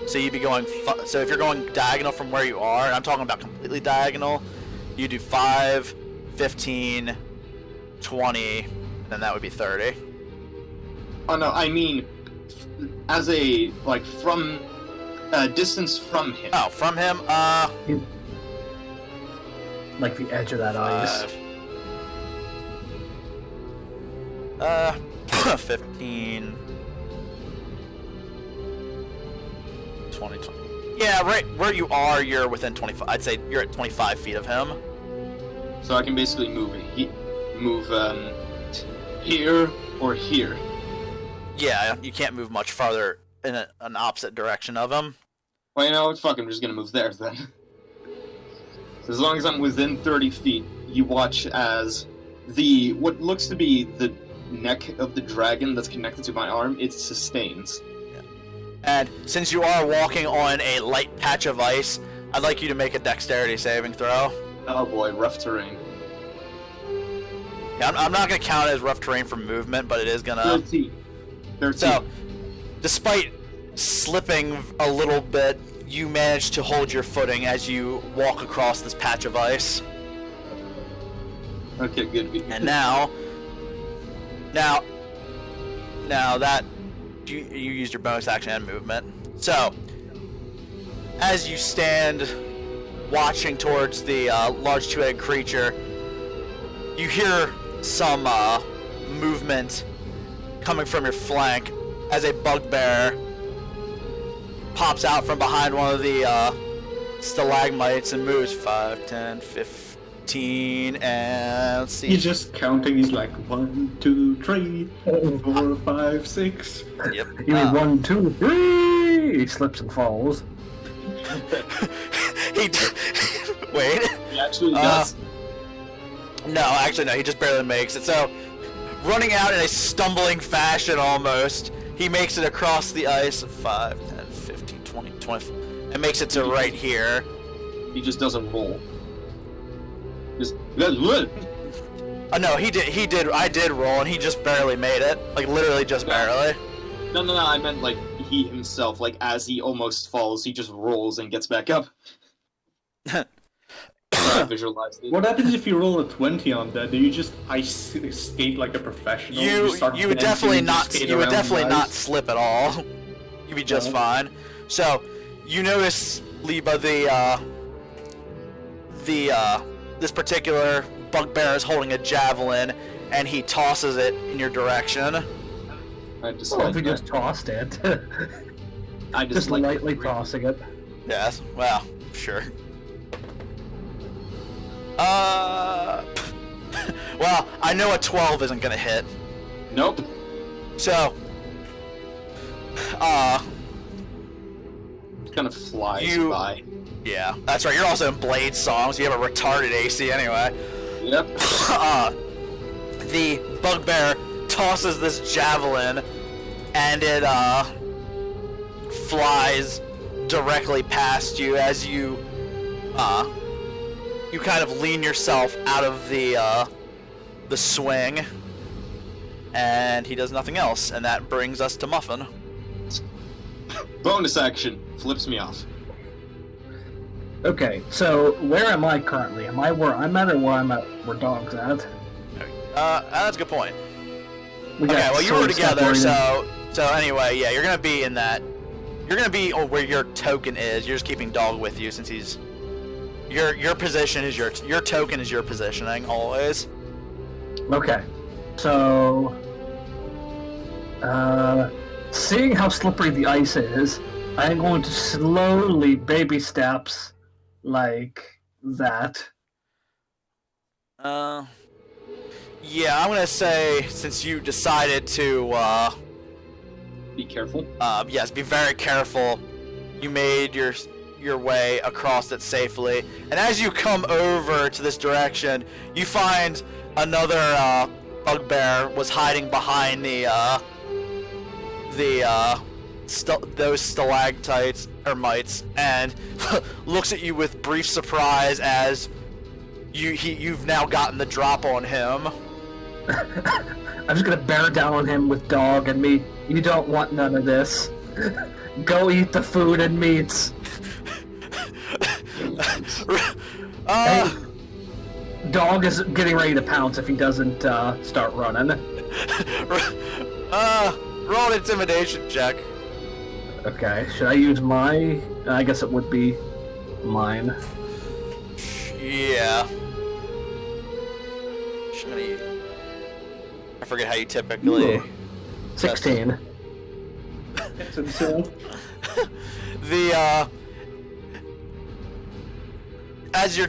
So you'd be going. So if you're going diagonal from where you are, and I'm talking about completely diagonal, you do 5, 15, 20, then that would be 30. Oh no, I mean, as a from distance from him. Oh, from him, Like the edge of that ice. 15, 20. Yeah, right where you are, you're within 25. I'd say you're at 25 feet of him. So I can basically move here or here. Yeah, you can't move much farther in an opposite direction of him. Well, you know what? Fuck, I'm just gonna move there then. So as long as I'm within 30 feet, you watch as what looks to be the neck of the dragon that's connected to my arm, it sustains. And since you are walking on a light patch of ice, I'd like you to make a dexterity saving throw. Oh boy, rough terrain. Yeah, I'm not going to count it as rough terrain for movement, but it is going to... 13. So, despite slipping a little bit, you manage to hold your footing as you walk across this patch of ice. Okay, good. And now that you used your bonus action and movement. So, as you stand watching towards the large two-headed creature, you hear some movement coming from your flank as a bugbear pops out from behind one of the stalagmites and moves 5, 10, 15, and let's see. He's just counting. He's like 1, 2, 3, 4, 5, 6. Yep. You mean 1, 2, 3? He slips and falls. Wait. He actually does. No, actually, no. He just barely makes it. So, running out in a stumbling fashion almost, he makes it across the ice. 5, 10, 15, 20, 20, and makes it to right here. He just doesn't roll. Just... No, he did. I did roll, and he just barely made it. Like, literally just barely. No, I meant like he himself, like as he almost falls, he just rolls and gets back up. I visualized it. What happens if you roll a 20 on that? Do you just ice skate like a professional? You would definitely not. You would definitely not Nice? slip at all. You'd be just fine. So, you notice, Liebe, this particular bugbear is holding a javelin, and he tosses it in your direction. I just Well, like if we that. just tossed it. I just like lightly tossing it. Yes. Well, sure. Well, I know a 12 isn't gonna hit. Nope. So, It kind of flies You- by. yeah, that's right. You're also in Blade Song, so you have a retarded AC anyway. Yep. The bugbear tosses this javelin, and it flies directly past you as you you kind of lean yourself out of the swing, and he does nothing else, and that brings us to Muffin. Bonus action flips me off. Okay, so where am I currently? Am I where I'm at, or where I'm at? Where Dog's at? That's a good point. We Okay, got well you were swords together, separated. so anyway, yeah, you're gonna be in that. You're gonna be where your token is. You're just keeping Dog with you since he's your position is your token is your positioning always. Okay, so seeing how slippery the ice is, I'm going to slowly, baby steps, like that. Yeah, I'm gonna say since you decided to Be careful. yes, be very careful. You made your way across it safely, and as you come over to this direction, you find another bugbear was hiding behind those stalactites or mites, and looks at you with brief surprise as you've now gotten the drop on him. I'm just gonna bear down on him with Dog and me. You don't want none of this. Go eat the food and meats. Hey, Dog is getting ready to pounce if he doesn't start running. Roll an intimidation check. Okay, should I use my... I guess it would be mine. Yeah. I forget how you typically... Ooh. 16. It's himself. As you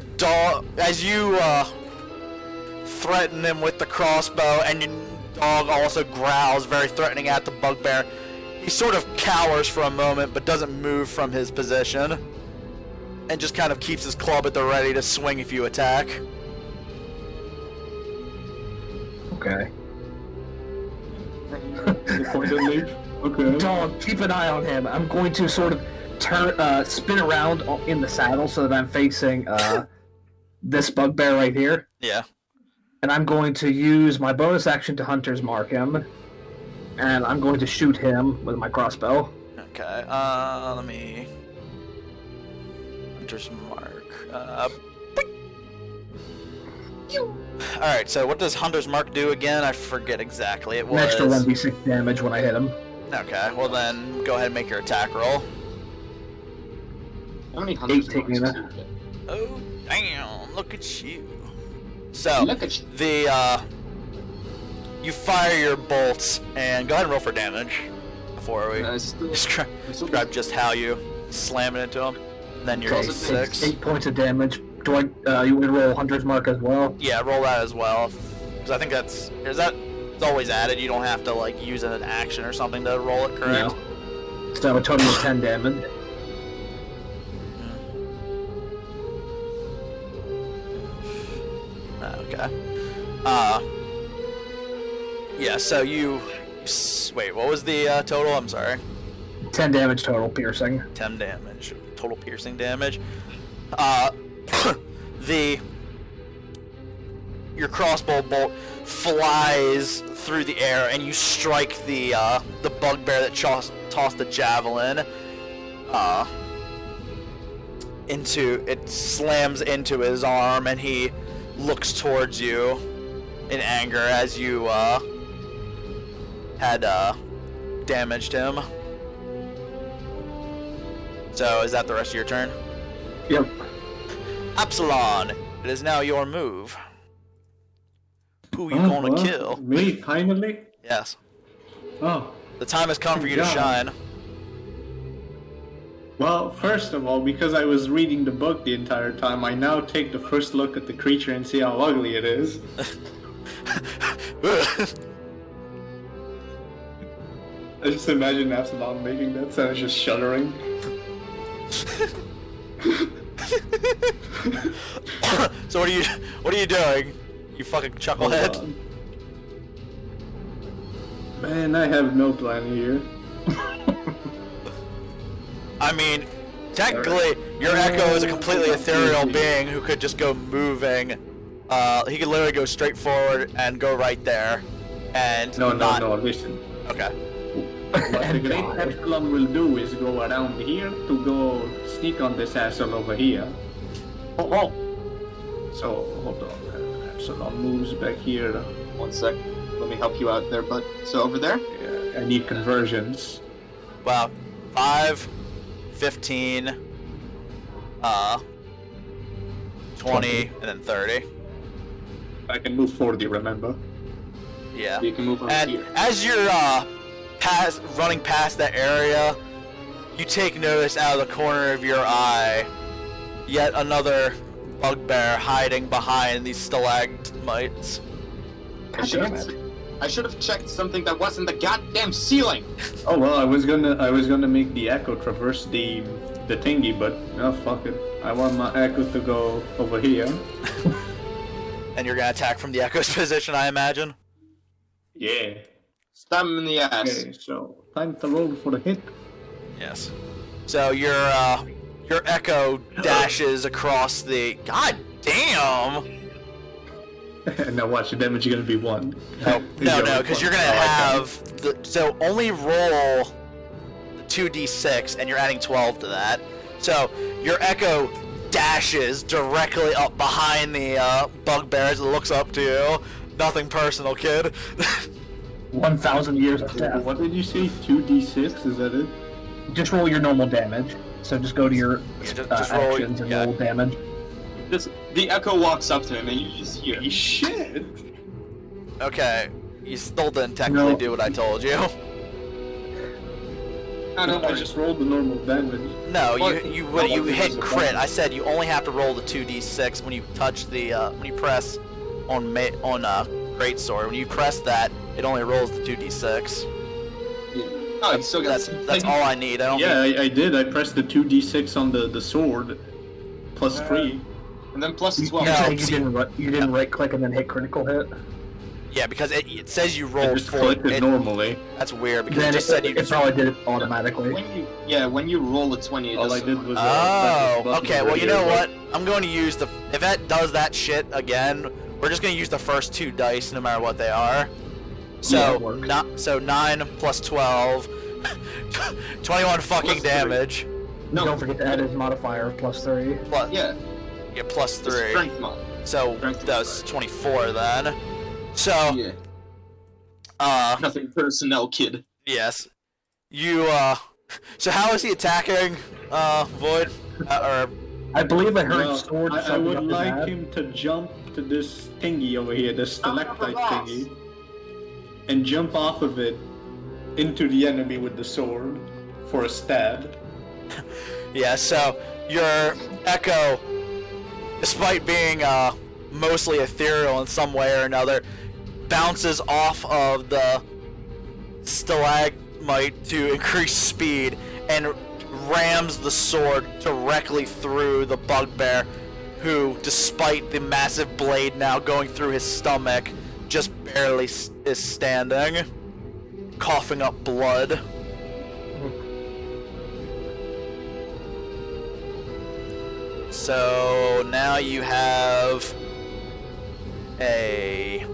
threaten him with the crossbow, and your Dog also growls very threatening at the bugbear, he sort of cowers for a moment, but doesn't move from his position, and just kind of keeps his club at the ready to swing if you attack. Okay. Reportedly. Okay. Dog, keep an eye on him. I'm going to sort of spin around in the saddle so that I'm facing this bugbear right here. Yeah. And I'm going to use my bonus action to Hunter's Mark him. And I'm going to shoot him with my crossbow. Okay, let me... Hunter's Mark, Alright, so what does Hunter's Mark do again? I forget exactly. It was... An extra 1d6 damage when I hit him. Okay, well then, go ahead and make your attack roll. How many hunters 8 taking that. Oh, damn, look at you. So, Look at you. you fire your bolts, and go ahead and roll for damage before we describe just how you slam it into him. And then your 6. 8 points of damage. Do I? You would roll Hunter's Mark as well? Yeah, roll that as well. Because I think it's always added. You don't have to like use an action or something to roll it, correct? No. So I have a total of 10 damage. Okay. Yeah, so wait, what was the total? I'm sorry. 10 damage total, piercing. 10 damage. Total piercing damage. Your crossbow bolt flies through the air, and you strike the bugbear that tossed the javelin. It slams into his arm, and he looks towards you in anger as you had damaged him. So is that the rest of your turn? Yep. Apsilon, it is now your move. Who you gonna kill? Me, finally? Yes. Oh. The time has come for you to Yeah. shine. Well, first of all, because I was reading the book the entire time, I now take the first look at the creature and see how ugly it is. I just imagine Apsilon making that sound, just shuddering. So what are you doing? You fucking chucklehead. Hold on. Man, I have no plan here. I mean, Technically, your Echo is a completely ethereal being who could just go moving. He could literally go straight forward and go right there. And No, listen. Okay. What the great Apsilon will do is go around here to go sneak on this asshole over here. Oh. So, hold on. Apsilon moves back here. 1 sec. Let me help you out there, bud. So over there? Yeah, I need conversions. Wow. 5, 15, 20, and then 30. I can move 40, remember? Yeah. You can move over And here. as you're running past that area, you take notice out of the corner of your eye yet another bugbear hiding behind these stalagmites. I should have checked something that wasn't the goddamn ceiling. Oh well, I was gonna make the Echo traverse the thingy, but no, fuck it. I want my Echo to go over here. And you're gonna attack from the Echo's position, I imagine? Yeah. Stab him in the ass. Okay, so time to roll for the hit. Yes. So your Echo dashes across the... God damn! And now watch, the damage is gonna be 1. No, because you're gonna have... So only roll 2d6, and you're adding 12 to that. So your Echo dashes directly up behind the bugbear as it looks up to you. Nothing personal, kid. 1,000 years of death. What did you say? 2d6? Is that it? Just roll your normal damage. So just go to your just roll, actions and yeah. roll damage. The Echo walks up to him and you just hear. Shit! Okay, you still didn't technically do what I told you. Don't I worry. just rolled the normal damage. No, What? you hit crit. I said you only have to roll the 2d6 when you touch the when you press on greatsword. When you press that, it only rolls the 2d6. Oh, you still got That's all I need. I don't. Yeah, need... I did. I pressed the 2d6 on the sword. Plus 3. And then plus You, 12. you, No, say you didn't right click and then hit critical hit. Yeah, because it says you I rolled just 4. clicked it normally. That's weird because Then it just said you it just. probably did it automatically. When you roll a 20, it All I does did was... Oh, press this okay. button Well, right you know here, what? I'm going to use the. If that does that shit again, we're just going to use the first 2 dice, no matter what they are. Yeah, it So works. 9 plus 12, 21 fucking Plus 3. damage. No. Don't forget to add his modifier of +3. Plus, Yeah, yeah, plus the 3. strength mod. So Strength that's mod. 24 then. So Yeah. Nothing personnel, kid. yes, you So how is he attacking? Void or I believe I heard Well, sword. I something would up his like ass. him to jump to this thingy over here, this stalactite thingy, and jump off of it into the enemy with the sword for a stab. yeah. So your Echo, despite being mostly ethereal in some way or another, bounces off of the stalagmite to increase speed and rams the sword directly through the bugbear, who, despite the massive blade now going through his stomach, just barely is standing, coughing up blood. So now you have a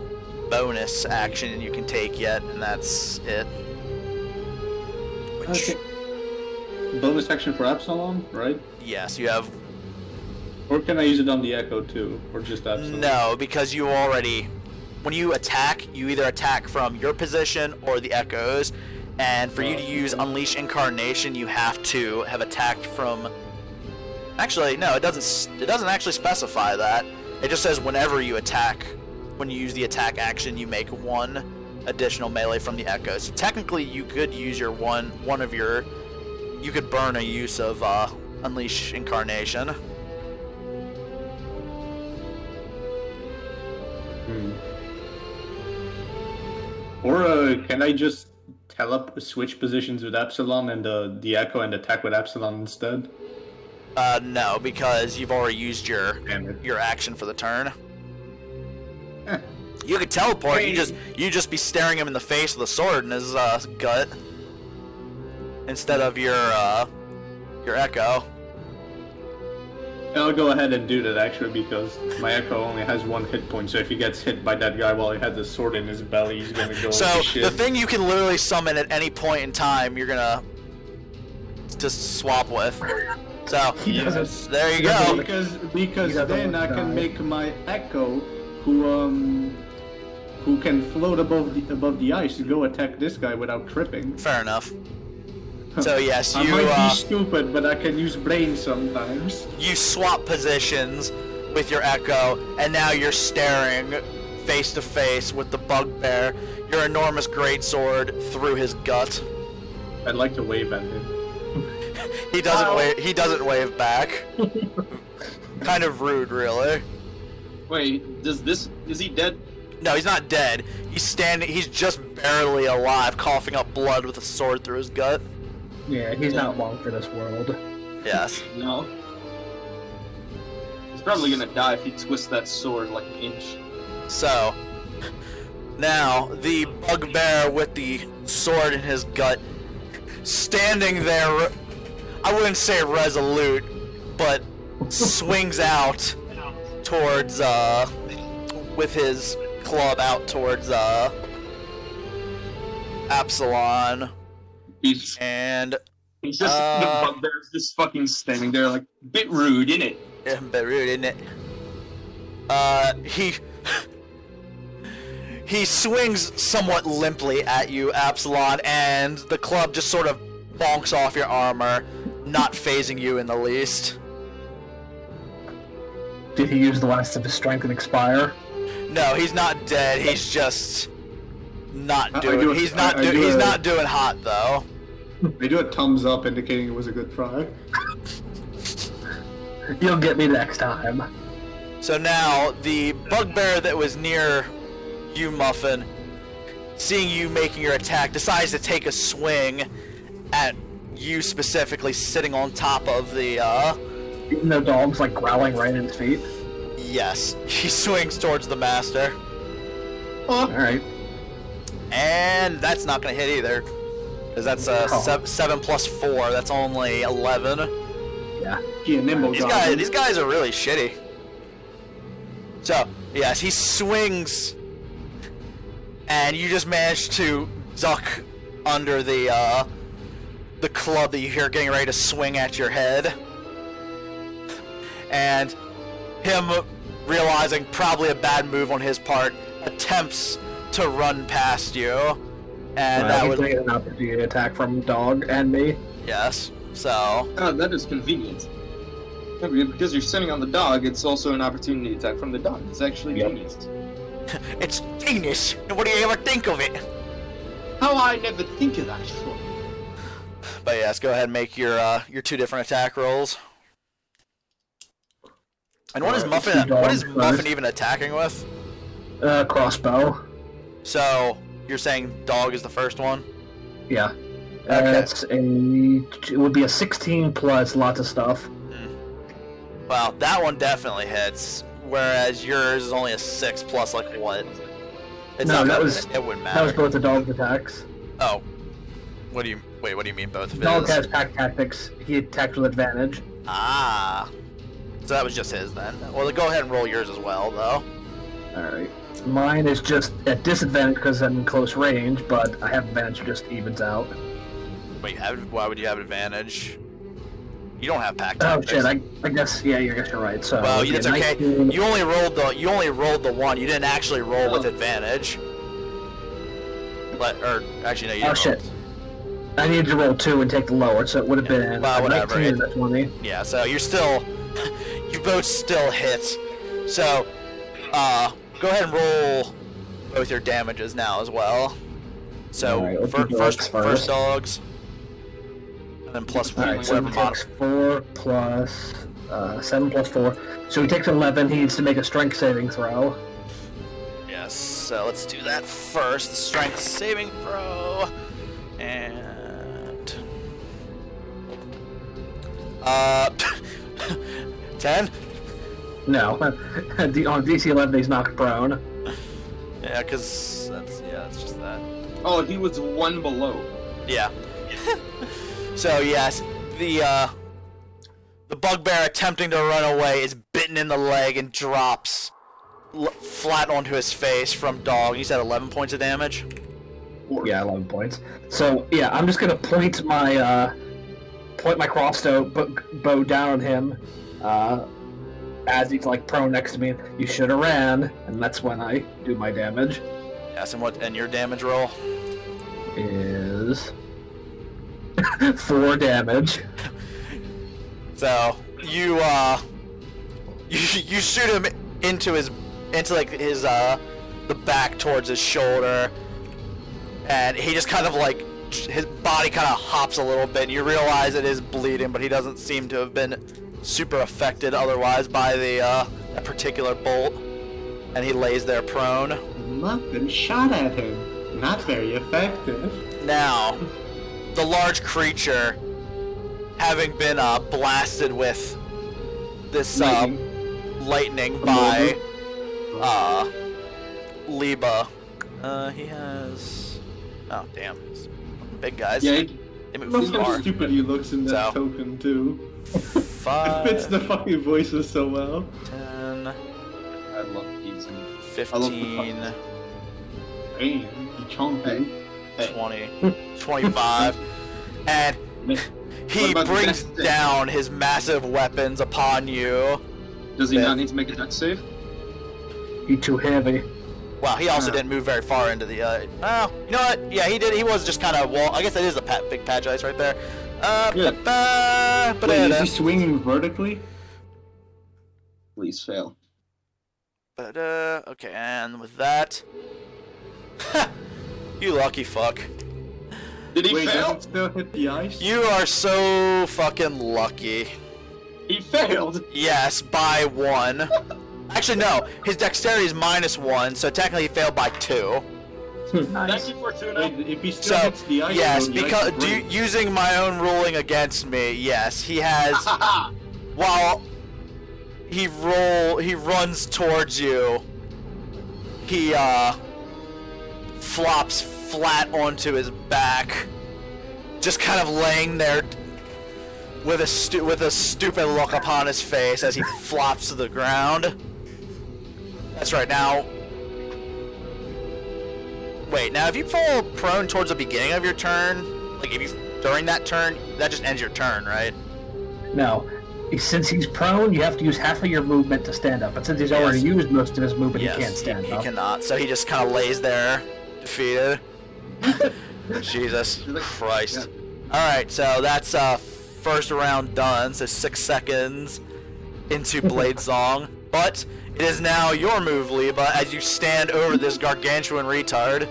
bonus action you can take yet, and that's it. Which, Bonus action for Apsilon, right? yes, you have. Or can I use it on the Echo too, or just Apsilon? No, because you already. When you attack, you either attack from your position or the Echoes, and for you to use Unleash Incarnation, you have to have attacked from. Actually, no, it doesn't. It doesn't actually specify that. It just says whenever you attack, when you use the attack action, you make 1 additional melee from the Echoes. So technically, you could use your one of your. You could burn a use of Unleash Incarnation. Or can I just switch positions with Apsilon and the Echo and attack with Apsilon instead? No, because you've already used your Damn it. action for the turn. You could teleport. Hey. You just be staring him in the face with a sword in his gut instead of your Echo. I'll go ahead and do that actually because my Echo only has 1 hit point, so if he gets hit by that guy while he has a sword in his belly, he's gonna go So to shit. the thing you can literally summon at any point in time, you're gonna just swap with. So Yes. there you go. Because He doesn't then I want to can die. make my Echo, who can float above the ice, go attack this guy without tripping. Fair enough. So yes, I you might be stupid, but I can use brain sometimes. you swap positions with your Echo, and now you're staring face to face with the bugbear, your enormous greatsword through his gut. I'd like to wave at him. He doesn't wave. He doesn't wave back. Kind of rude, really. Wait, is he dead? No, he's not dead. He's standing. He's just barely alive, coughing up blood with a sword through his gut. Yeah, he's not long for this world. Yes. No. He's probably gonna die if he twists that sword like an inch. So now the bugbear with the sword in his gut, standing there. I wouldn't say resolute, but swings out towards with his club out towards Apsilon, and He's just the bugbear's just fucking standing there like bit rude, innit? yeah, a bit rude, isn't it? He swings somewhat limply at you, Apsilon, and the club just sort of bonks off your armor, not phasing you in the least. Did he use the last of his strength and expire? No, he's not dead. He's just not I doing. do- He's not I doing. do He's a- not doing hot though. I do a thumbs up indicating it was a good try. You'll get me next time. So now the bugbear that was near you, Muffin, seeing you making your attack, decides to take a swing at you specifically, sitting on top of the. Even though dog's like growling right at his feet. Yes, he swings towards the master, Alright. and that's not gonna hit either, because that's Oh. 7 plus 4. That's only 11. Yeah. Yeah, nimble goblin. These guys are really shitty. So, yes, he swings, and you just manage to duck under the club that you hear getting ready to swing at your head. And him, realizing probably a bad move on his part, attempts to run past you. And that He's would, gonna get an opportunity attack from dog and me. yes, so... Oh, that is convenient. Yeah, because you're sitting on the dog, it's also an opportunity attack from the dog. It's actually Yep. genius. It's genius! What do you ever think of it? How I never think of that before. But yes, go ahead and make your 2 different attack rolls. And what is Alright, Muffin? two What is dogs Muffin first. even attacking with? Crossbow. So you're saying dog is the first one? Yeah. Okay. It would be a 16 plus lots of stuff. Well, that one definitely hits. Whereas yours is only a 6 plus like what? It's No, not that gonna- was- it wouldn't That was matter. both the dog's attacks. Oh, what do you mean both of Dog his? has pack tactics. He attacked with advantage. Ah, so that was just his then. Well, go ahead and roll yours as well, though. Alright. Mine is just at disadvantage because I'm in close range, but I have advantage, just evens out. Wait, why would you have advantage? You don't have pack Oh tactics. shit, I guess, yeah, I guess you're right. So, Well, it'd be that's a okay. 19 You only rolled the one. You didn't actually roll with advantage. Actually, no, you didn't. Oh shit. I needed to roll 2 and take the lower, so it would have been Well, whatever. 19 and a 20. Yeah, so you're still, you both still hit. So, go ahead and roll both your damages now as well. So, Alright, we'll do dogs first first. dogs, and then plus Alright, so whatever he mod. takes 4 plus 7 plus 4. So he takes 11, he needs to make a strength saving throw. Yes, so let's do that first. The strength saving throw. And 10? No. On DC 11 he's knocked prone. Yeah, cause that's just that. Oh, he was 1 below. Yeah. So yes, The bugbear attempting to run away is bitten in the leg and drops flat onto his face from dog. He's at 11 points of damage. Yeah, 11 points. So yeah, I'm just gonna point my crossbow down on him, as he's like prone next to me. You should have ran, and that's when I do my damage. Yes, and your damage roll is 4 damage. So you shoot him into the back towards his shoulder, and he just kind of like his body kind of hops a little bit, and you realize it is bleeding, but he doesn't seem to have been super affected otherwise by that particular bolt, and he lays there prone. Muffin shot at him. Not very effective. Now, the large creature, having been blasted with this lightning by Liebe, he has... Oh, damn. Big guys. Yeah, they move look how far. stupid he looks in that token, too. 5, It fits the fucking voices so well. 10, I love pizza. 15, Hey, he chonky. 20, 25, and he brings down his massive weapons upon you. Does he not need to make a dex save? He's too heavy. Wow, he also didn't move very far into the, well, you know what? Yeah, he did. He was just kind of I guess that is a big patch ice right there. Wait, is he swinging vertically? Please fail. Okay, and with that... You lucky fuck. Did he Wait, fail? does it still hit the ice? You are so fucking lucky. He failed! Yes, by 1. Actually, no. His dexterity is -1, so technically he failed by 2. Thank you, Fortuna. Wait, if he still So, hits the ice, yes, though, the because ice will break. using my own ruling against me, yes, he has... While he runs towards you, he, flops flat onto his back, just kind of laying there with a stupid look upon his face as he flops to the ground. That's right. Now, wait. Now, if you fall prone towards the beginning of your turn, like if you during that turn, that just ends your turn, right? No. Since he's prone, you have to use half of your movement to stand up. But since he's already used most of his movement, Yes, he can't stand he up. cannot. So he just kind of lays there, defeated. Jesus Christ. Alright, so that's first round done, so 6 seconds into Blade Song. But it is now your move, Liebe, as you stand over this gargantuan retard.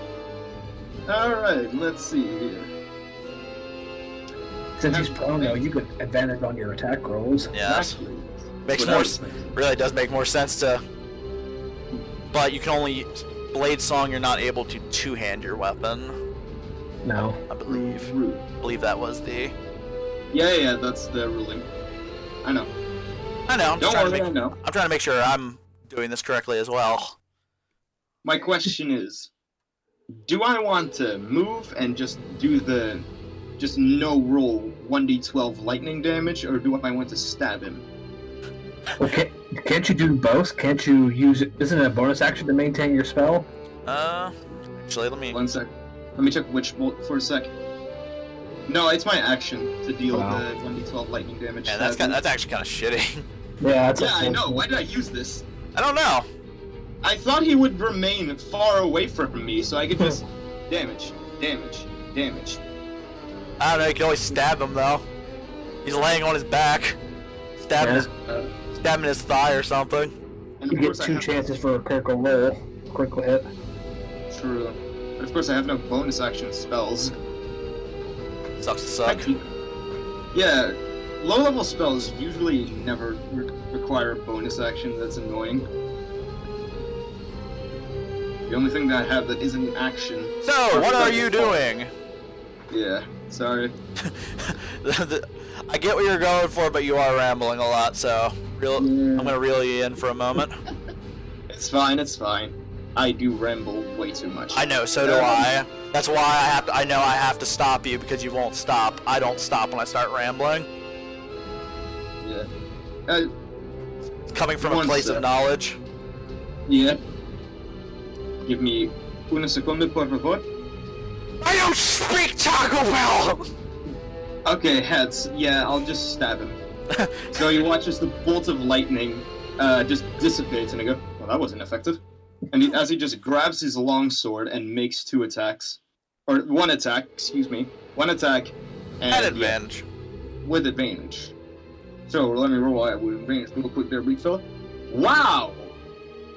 Alright, let's see here. Since he's prone, though, you get advantage on your attack rolls. Yes. Exactly. Makes What more else? really does make more sense to, but you can only Blade Song, you're not able to two-hand your weapon, No. I believe. Rude. I believe that was the... Yeah, that's the ruling. I know. I know, I'm just Don't trying worry, to I know. I'm trying to make sure I'm doing this correctly as well. My question is, do I want to move and just do the no roll 1d12 lightning damage, or do I want to stab him? Okay, can't you do both? Can't you use it? Isn't it a bonus action to maintain your spell? Actually, let me... 1 sec. Let me check which bolt for a sec. No, it's my action to deal Wow. the 1d12 lightning damage. Yeah, that's actually kind of shitty. Yeah, that's Yeah, I know. Why did I use this? I don't know. I thought he would remain far away from me, so I could just damage. I don't know, you can always stab him, though. He's laying on his back. Stabbing his thigh or something. And You of get course I 2 have chances for a critical roll. Critical hit. True. But of course I have no bonus action spells. Sucks to suck. Yeah, low-level spells usually never require a bonus action. That's annoying. The only thing that I have that isn't action. So, what are you doing? Yeah, sorry. I get what you're going for, but you are rambling a lot, so I'm gonna reel you in for a moment. It's fine. I do ramble way too much. I know, so do I. That's why I know I have to stop you, because you won't stop. I don't stop when I start rambling. Yeah. Coming from a One place sec. of knowledge. Yeah. Give me una seconda, por favor. I don't speak Taco Bell! Okay, heads. Yeah, I'll just stab him. So he watches the bolt of lightning just dissipates, and I go, well, that wasn't effective. And as he just grabs his longsword and makes 2 attacks. Or 1 attack, excuse me. 1 attack. And, At advantage. Yeah, with advantage. So let me roll out with advantage real quick there, big fella. Wow!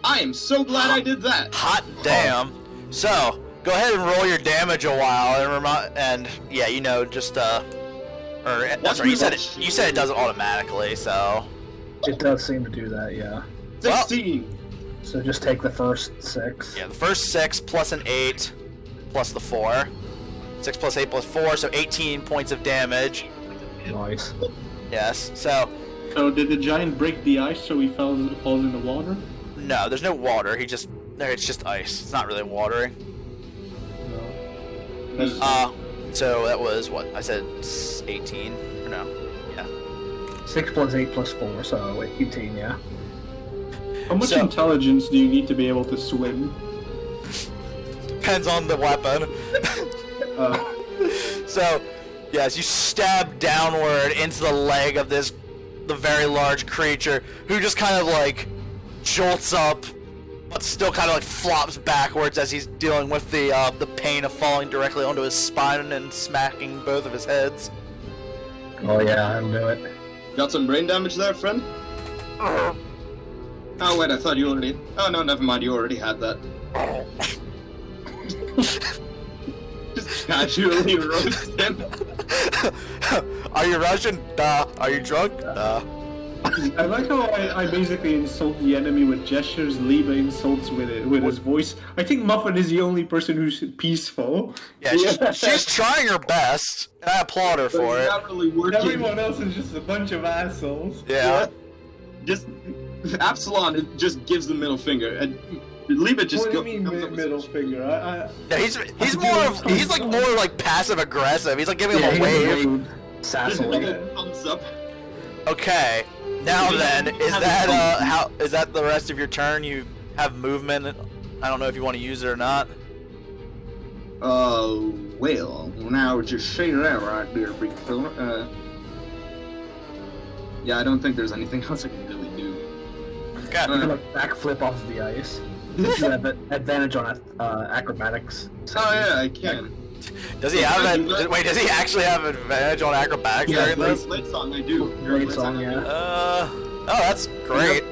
I am so glad I did that! Hot damn. So, go ahead and roll your damage a while, and yeah, you know, just, that's right, you said it does it automatically, so. It does seem to do that, yeah. 16! So just take the first 6. Yeah, the first 6 plus an 8 plus the 4. 6 plus 8 plus 4, so 18 points of damage. Nice. Yes, so. So did the giant break the ice so he falls in the water? No, there's no water, it's just ice. It's not really watery. No. So that was what? I said 18, or no? Yeah. 6 plus 8 plus 4, so 18, yeah. How much So- intelligence do you need to be able to swim? Depends on the weapon. So, yes, you stab downward into the leg of the very large creature, who just kind of like jolts up, but still kind of like flops backwards as he's dealing with the pain of falling directly onto his spine and smacking both of his heads. Oh yeah, I knew it. Got some brain damage there, friend? Oh wait, I thought you already... Oh no, never mind, you already had that. Just casually roast him. Are you Russian? Duh. Are you drunk? Duh. I like how I basically insult the enemy with gestures, Liebe insults with his voice. I think Muffin is the only person who's peaceful. Yeah, she's trying her best, and I applaud her for It's it. not really working. Everyone else is just a bunch of assholes. Yeah. Just... Absilon just gives the middle finger, and Liebe just What do go... you mean middle finger? Yeah, he's more passive aggressive. He's like giving him a he's wave. rude, Just sassily. like a thumbs up. Okay. Now then, is that the rest of your turn? You have movement. I don't know if you want to use it or not. Well, now just say that right there, big fella. Yeah, I don't think there's anything else I can really do. Okay. You're gonna backflip off the ice. You have advantage on acrobatics. Oh yeah, I can. Does he have it? Wait, does he actually have advantage on acrobatics Yeah, during this? Blade song, I do. Great song, yeah. Oh, that's great.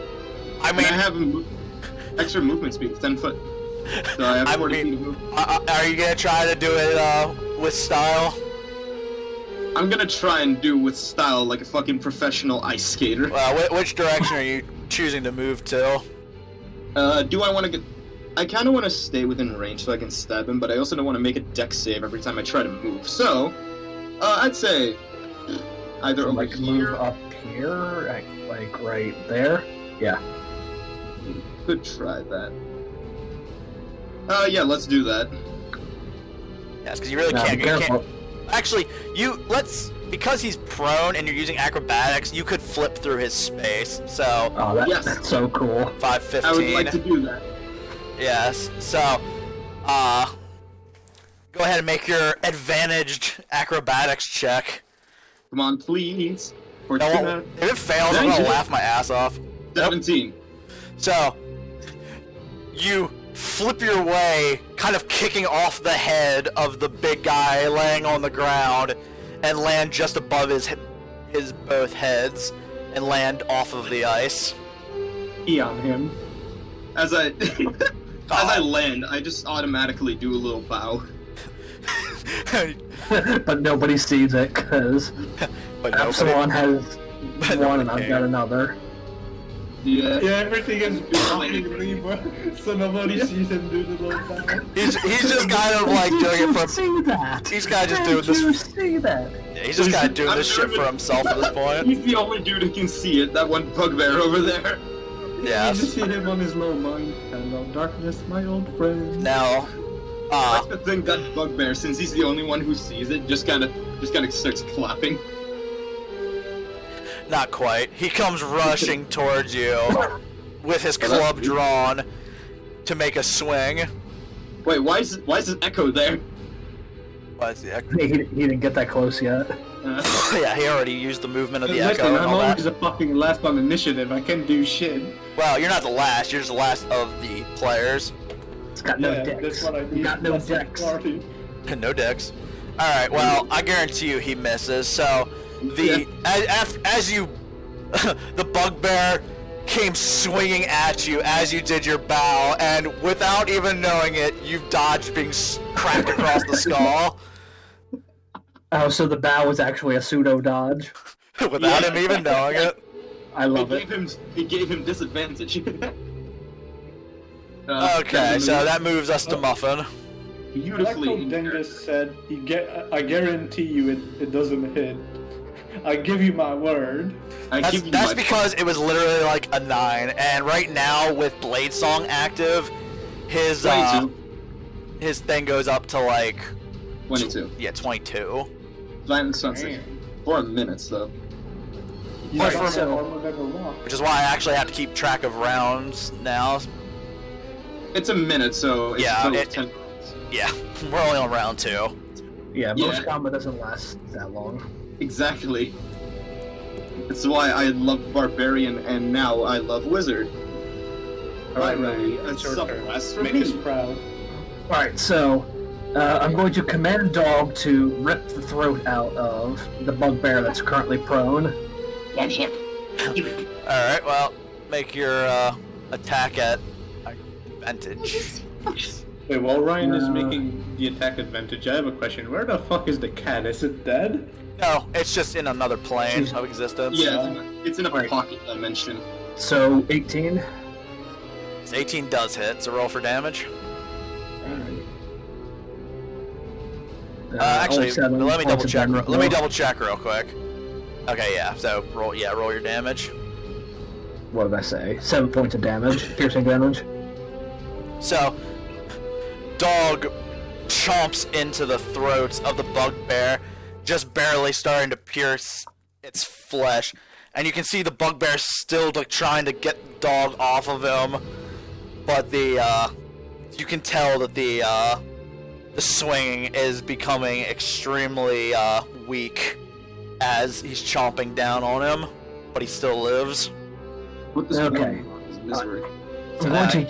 I And mean, I have extra movement speed, 10 foot. So I have 40 feet of movement. are you gonna try to do it with style? I'm gonna try and do with style like a fucking professional ice skater. Which direction are you choosing to move to? Do I want to get... I kind of want to stay within range so I can stab him, but I also don't want to make a dex save every time I try to move. So, I'd say either over Like here... move up here, like right there. Yeah. Could try that. Yeah, let's do that. Yes, because you really Now, can't. be You can't. careful. Actually, because he's prone and you're using acrobatics, you could flip through his space. So Oh, Yes. that's so cool. 5:15. I would like to do that. Yes. So, go ahead and make your advantaged acrobatics check. Come on, please. No, if it fails, I'm gonna laugh my ass off. 17. So, you flip your way, kind of kicking off the head of the big guy laying on the ground, and land just above his both heads, and land off of the ice. Pee on him. As I land, I just automatically do a little bow. But nobody sees it because But Apsilon has but one and nobody I've got cares. another. Yeah. Yeah, everything is behind Liebe, so nobody sees him do the little bow. He's just kind of like doing it Did you for. see that? He's kind of just doing Did you this. see that? Yeah, he's just kind of doing I'm this sure shit for that- himself at this point. He's the only dude who can see it, that one bugbear over there. You Yes. just see him on his low mind. Hello, darkness, my old friend. Now, I like to think that bugbear, since he's the only one who sees it, just kind of starts clapping. Not quite. He comes rushing towards you with his club drawn to make a swing. Wait, why is this echo there? Why is the echo? He didn't get that close yet. Yeah, he already used the movement of the Listen, echo and I'm all always that. a fucking last on initiative. I can't do shit. Well, you're not the last. You're just the last of the players. It's got no Yeah, decks. that's what I do. You got no That's the decks. party. No dicks. All right. Well, I guarantee you he misses. So as you the bugbear came swinging at you as you did your bow, and without even knowing it, you've dodged being cracked across the skull Oh, so the bow was actually a pseudo dodge. without him even knowing it. I love it. It gave him disadvantage. Okay, so that moves us to Muffin. I like how Beautifully. Dangus said, I guarantee you it doesn't hit. I give you my word. That's because it was literally like a 9, and right now with Blade Song active, his 22. his thing goes up to like 22. yeah 22. Violent Sunset. 4 minutes though. You Right, got so- that armor never walk. Which is why I actually have to keep track of rounds now. It's a minute, so it's Yeah, total it- 10 minutes. Yeah, we're only on round 2. Yeah, most Yeah. combat doesn't last that long. Exactly. That's why I love Barbarian and now I love Wizard. Alright, Finally, Ray, it's a your turn. subclass for Make me. us proud. Alright, so I'm going to command Dog to rip the throat out of the bugbear that's currently prone. Get him. Alright, well, make your attack at advantage. Wait, while Ryan is No. making the attack advantage, I have a question. Where the fuck is the cat? Is it dead? No, it's just in another plane of existence. Yeah, it's in a Right. pocket dimension. So 18. So 18 does hit, so roll for damage. Actually, only 7 let me double points of check. damage Let me roll. double check real quick. Okay, yeah. So roll your damage. What did I say? 7 points of damage, piercing damage. So, Dog chomps into the throats of the bugbear, just barely starting to pierce its flesh, and you can see the bugbear still like trying to get Dog off of him, but you can tell that the swinging is becoming extremely weak as he's chomping down on him, but he still lives. What this Okay. is misery. I'm going to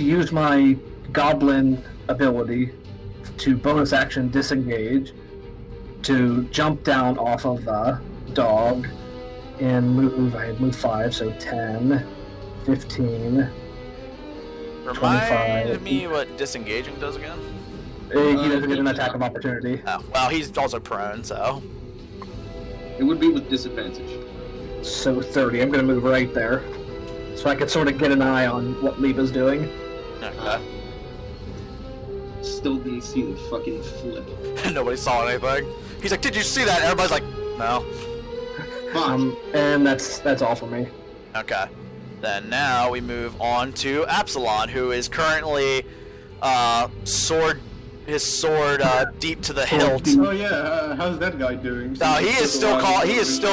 use my goblin ability to bonus action disengage to jump down off of the Dog and move. I had moved 5, so 10, 15. Remind 25. me what disengaging does again? He doesn't get an attack of opportunity. Oh, well, he's also prone, so. It would be with disadvantage. So 30. I'm going to move right there, so I can sort of get an eye on what Liebe's doing. Okay. Still didn't see the fucking flip. Nobody saw anything. He's like, "Did you see that?" Everybody's like, "No." Fuck. And that's all for me. Okay. Then now we move on to Apsilon, who is currently his sword deep to the hilt. Oh yeah, how's that guy doing? No, he is still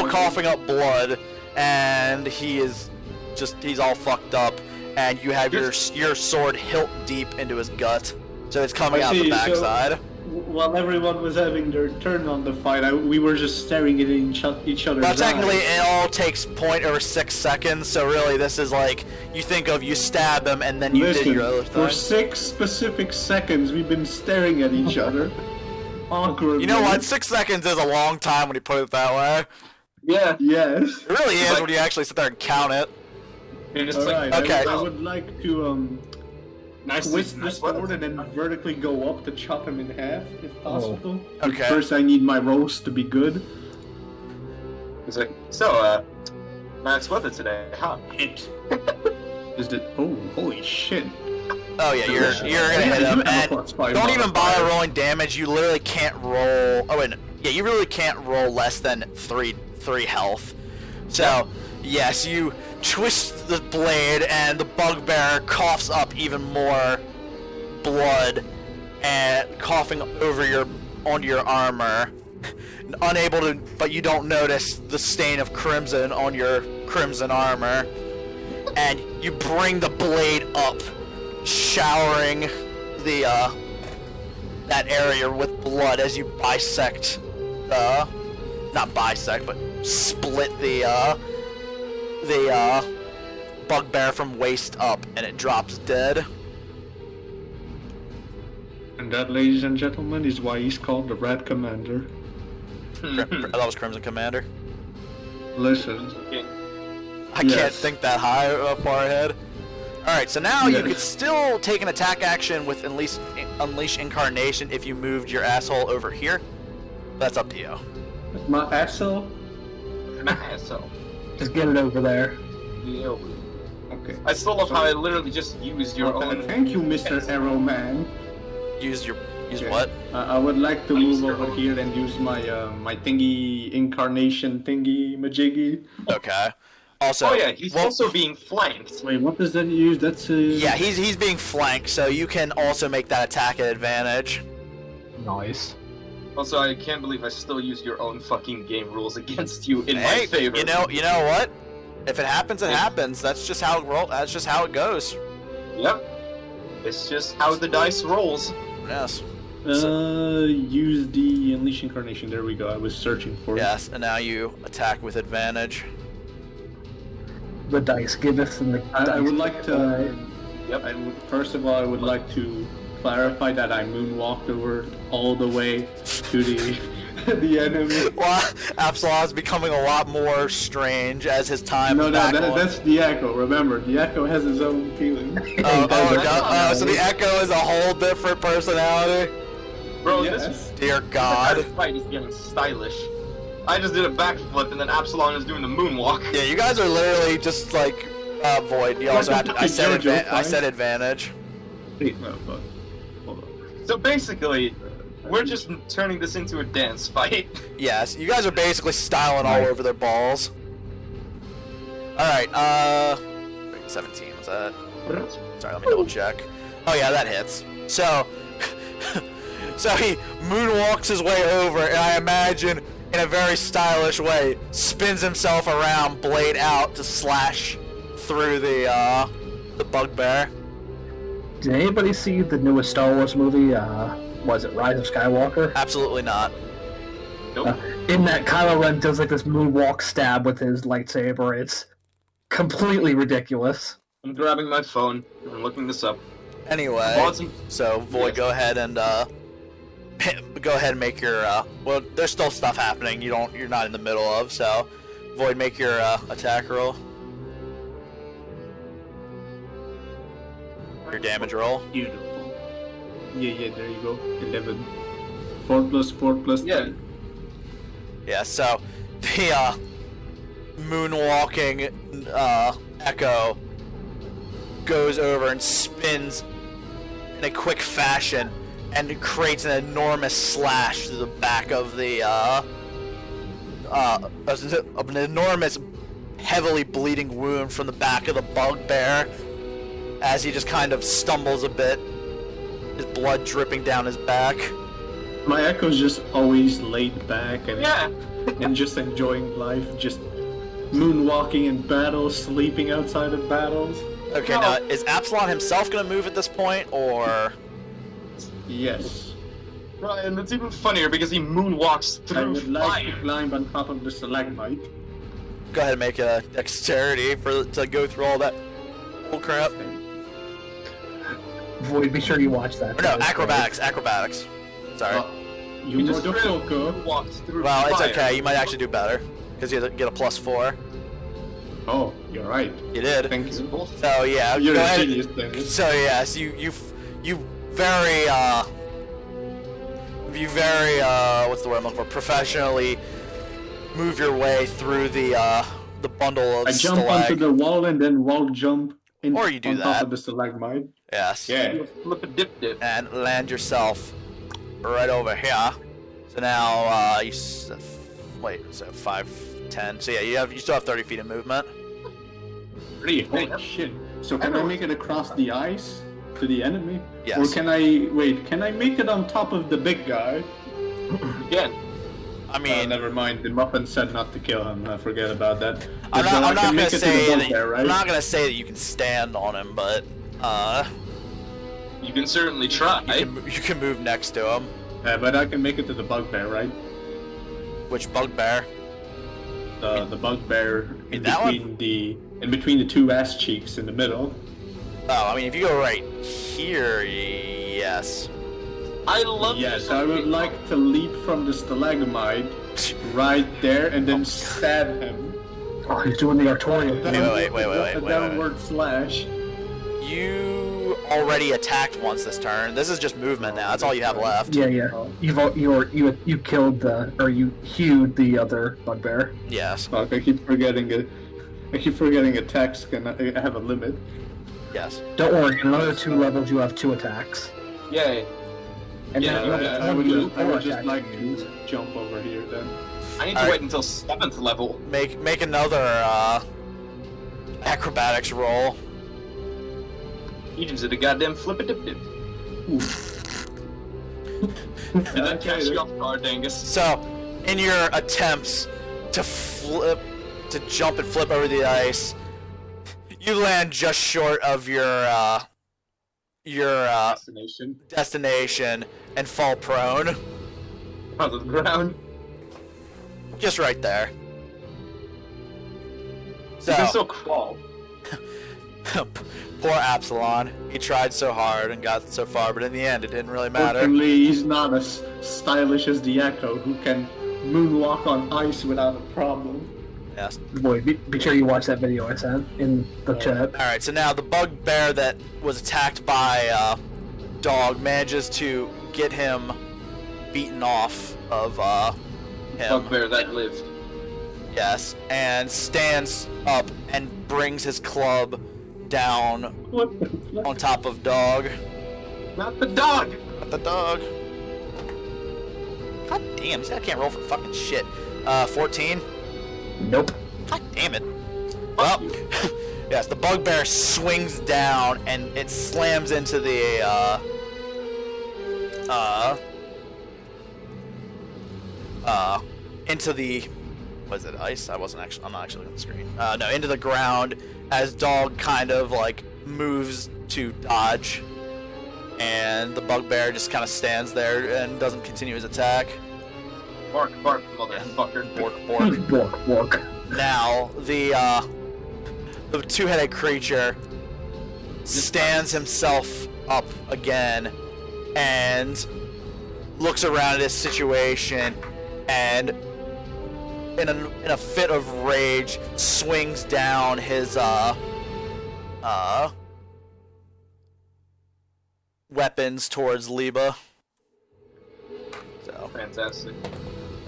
coughing up blood, and he's all fucked up. And you have your sword hilt deep into his gut, so it's coming I out the see, so- backside. While everyone was having their turn on the fight, we were just staring at each other's Well, technically, eyes. it all takes 0.06 seconds, so really, this is like, you think of, you stab him, and then you Listen, did your other for thing. 6 specific seconds, we've been staring at each other. Awkwardly. You know what? 6 seconds is a long time when you put it that way. Yeah. Yes. It really is when you actually sit there and count it. And it's Alright, like, okay. I would like to twist the nice sword weapon. and then vertically go up to chop him in half, if possible. But Okay. First, I need my roast to be good. It's like, so, nice weather today, huh? Hit. Is it? Oh, holy shit! Oh yeah, you're gonna hit him, and don't even bother rolling damage. You literally can't roll. Oh wait, no. Yeah, you really can't roll less than three health. So yes, you twist the blade, and the bugbear coughs up even more blood, and coughing onto your armor, unable to, but you don't notice the stain of crimson on your crimson armor, and you bring the blade up, showering the that area with blood as you bisect, not bisect, but split the bugbear from waist up, and it drops dead. And that, ladies and gentlemen, is why he's called the Red Commander. That was Crimson Commander. Listen. I can't think that far ahead. Alright, so now you could still take an attack action with Unleash Incarnation if you moved your asshole over here. That's up to you. My asshole? My asshole. Just get it over there. Yeah. Okay. I still love how I literally just used your own. Thank you, Mr. Arrow Man. Use what? I would like to move over here and use my my thingy incarnation thingy majiggy. Okay. Also, Oh yeah, he's also being flanked. Wait, what does that use? That's yeah, he's being flanked, so you can also make that attack at advantage. Nice. Also, I can't believe I still used your own fucking game rules against you in my favor. You know what? If it happens, it happens. That's just how it That's just how it goes. Yep. It's just how the dice rolls. Yes. Use the Unleash Incarnation. There we go. I was searching for it. Yes, and now you attack with advantage. The dice giveth and the dice. I would like to. Yep. First of all, I would like to clarify that I moonwalked over all the way to the the enemy. Well, Apsilon's becoming a lot more strange as his time. That's the Echo. Remember, the Echo has his own feelings. So the Echo is a whole different personality. Bro, Yes. this Dear God. fight is getting stylish. I just did a backflip and then Apsilon is doing the moonwalk. Yeah, you guys are literally just like Void. You also have to. I said advantage. Wait, no, but hold on. So basically, we're just turning this into a dance fight. Yes, you guys are basically styling all over their balls. Alright, 17, was that? Sorry, let me double check. Oh yeah, that hits. So, so he moonwalks his way over, and I imagine, in a very stylish way, spins himself around, blade out, to slash through the bugbear. Did anybody see the newest Star Wars movie? Was it Rise of Skywalker? Absolutely not. Nope. In that, Kylo Ren does like this moonwalk stab with his lightsaber. It's completely ridiculous. I'm grabbing my phone. I'm looking this up. Anyway, Awesome. so Void, go ahead and make your well, there's still stuff happening you're not in the middle of, so Void, make your attack roll. Your damage roll. Beautiful. Yeah, there you go. 11. 4 plus 4 plus 10. Yeah, so the moonwalking Echo goes over and spins in a quick fashion and creates an enormous slash through the back of the an enormous, heavily bleeding wound from the back of the bugbear as he just kind of stumbles a bit, his blood dripping down his back. My Echo's just always laid back and Yeah. and just enjoying life, just moonwalking in battles, sleeping outside of battles. Okay, No. now, is Apsilon himself gonna move at this point, or... Yes. Right, and it's even funnier because he moonwalks I through would like to fire. climb on top of the stalagmite. Go ahead and make a dexterity to go through all that bullcrap. Void, be sure you watch that. Or no, acrobatics. Sorry. You He just motherfucker. walks through Well, it's fire. okay. You might actually do better because you get a +4. Oh, you're right. You did. Thank you. So yeah, You're go a ahead. genius, Dangus. So yes, you very what's the word I'm looking for? Professionally move your way through the bundle of I jump onto the wall and then wall jump Or you do on that. top of the stalagmite. Yes. Yeah. Flip a dip. And land yourself right over here. So now so 5, 10. So yeah, you still have 30 feet of movement. Really? Holy shit. So can I make it across the ice to the enemy? Yes. Or can I make it on top of the big guy? Again. I mean, never mind. The Muffin said not to kill him. I forget about that. I'm not gonna say that. Right? I'm not gonna say that you can stand on him, but You can certainly try. you can move next to him. Yeah, but I can make it to the bugbear, right? Which bugbear? The bugbear in that between the two ass cheeks in the middle. Oh, I mean, if you go right here, yes. I love Yes, I would like to leap from the stalagmite right there and then stab him. Oh, he's doing the Artorial. Wait. A downward slash. You already attacked once this turn. This is just movement now. That's all you have left. Yeah. You killed you hewed the other bugbear. Yes. Fuck, I keep forgetting attacks can have a limit. Yes. Don't worry, in another 2 levels you have 2 attacks. Yay. And Yeah, then I would just attacks like you use. to jump over here then. I need to wait until 7th level. Make another acrobatics roll. You just did a goddamn flip-a-dip-dip. Did that catch you off guard, Dangus? So, in your attempts to jump and flip over the ice, you land just short of your destination and fall prone. Onto the ground. Just right there. You can still crawl. Poor Apsilon. He tried so hard and got so far, but in the end, it didn't really matter. Fortunately, he's not as stylish as the Echo, who can moonwalk on ice without a problem. Yes. Boy, be sure you watch that video I sent in the chat. Alright, so now the bugbear that was attacked by Dog manages to get him beaten off of him. Bugbear that lived. Yes, and stands up and brings his club down What the fuck? on top of Dog. Not the dog! Not the dog. God damn, see, I can't roll for fucking shit. 14? Nope. God damn it. Well, yes, the bugbear swings down and it slams into the, was it ice? I'm not actually looking at the screen. No, into the ground as Dog kind of, like, moves to dodge. And the bugbear just kind of stands there and doesn't continue his attack. Bark, motherfucker. Bork. Bork. Now, the two-headed creature stands himself up again and looks around at his situation and in a fit of rage swings down his weapons towards Liebe. So, Fantastic.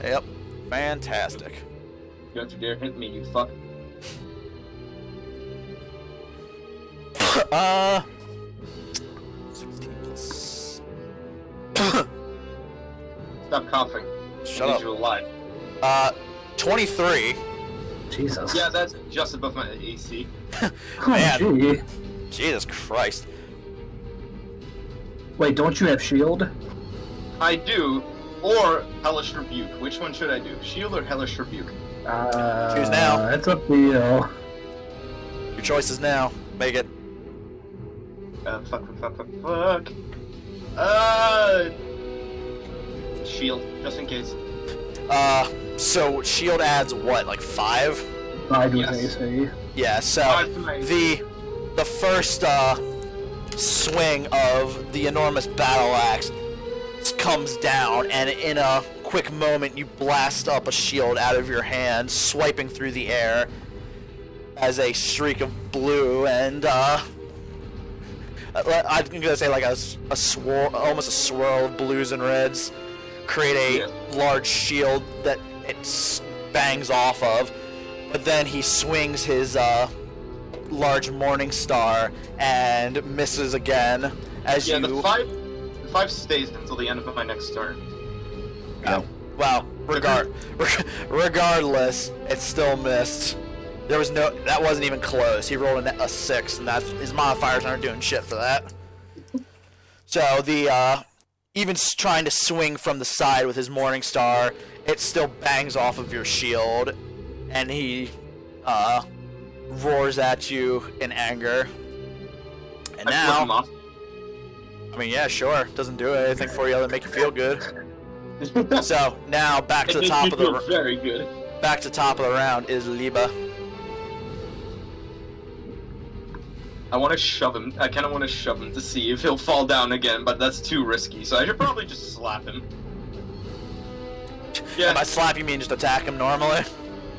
yep, fantastic. Don't you dare hit me, you fuck. 16 plus. Stop coughing. Shut I up. need you alive. 23. Jesus. Yeah, that's just above my AC. Oh, Man. gee. Jesus Christ. Wait, don't you have shield? I do, or Hellish Rebuke. Which one should I do? Shield or Hellish Rebuke? Choose now. It's up to you. Your choice is now. Make it. Fuck. Shield, just in case. So shield adds what, like 5? I do Yes. AC. Yeah, so 5 to my AC. the first swing of the enormous battle axe comes down, and in a quick moment you blast up a shield out of your hand, swiping through the air as a streak of blue and I'm gonna say like almost a swirl of blues and reds create a large shield that it bangs off of, but then he swings his large morning star and misses again as Yeah, you. the 5 stays until the end of my next turn. Oh, well, regardless, it still missed. That wasn't even close. He rolled a 6, and his modifiers aren't doing shit for that. So even trying to swing from the side with his morning star, it still bangs off of your shield, and he roars at you in anger. And I flip him now, off. I mean, yeah, sure, doesn't do anything for you other than make you feel good. So now back to It the makes top me of feel the very good. back to top of the round is Liebe. I want to shove him. I kind of want to shove him to see if he'll fall down again, but that's too risky. So I should probably just slap him. Yeah. And by slap you mean just attack him normally?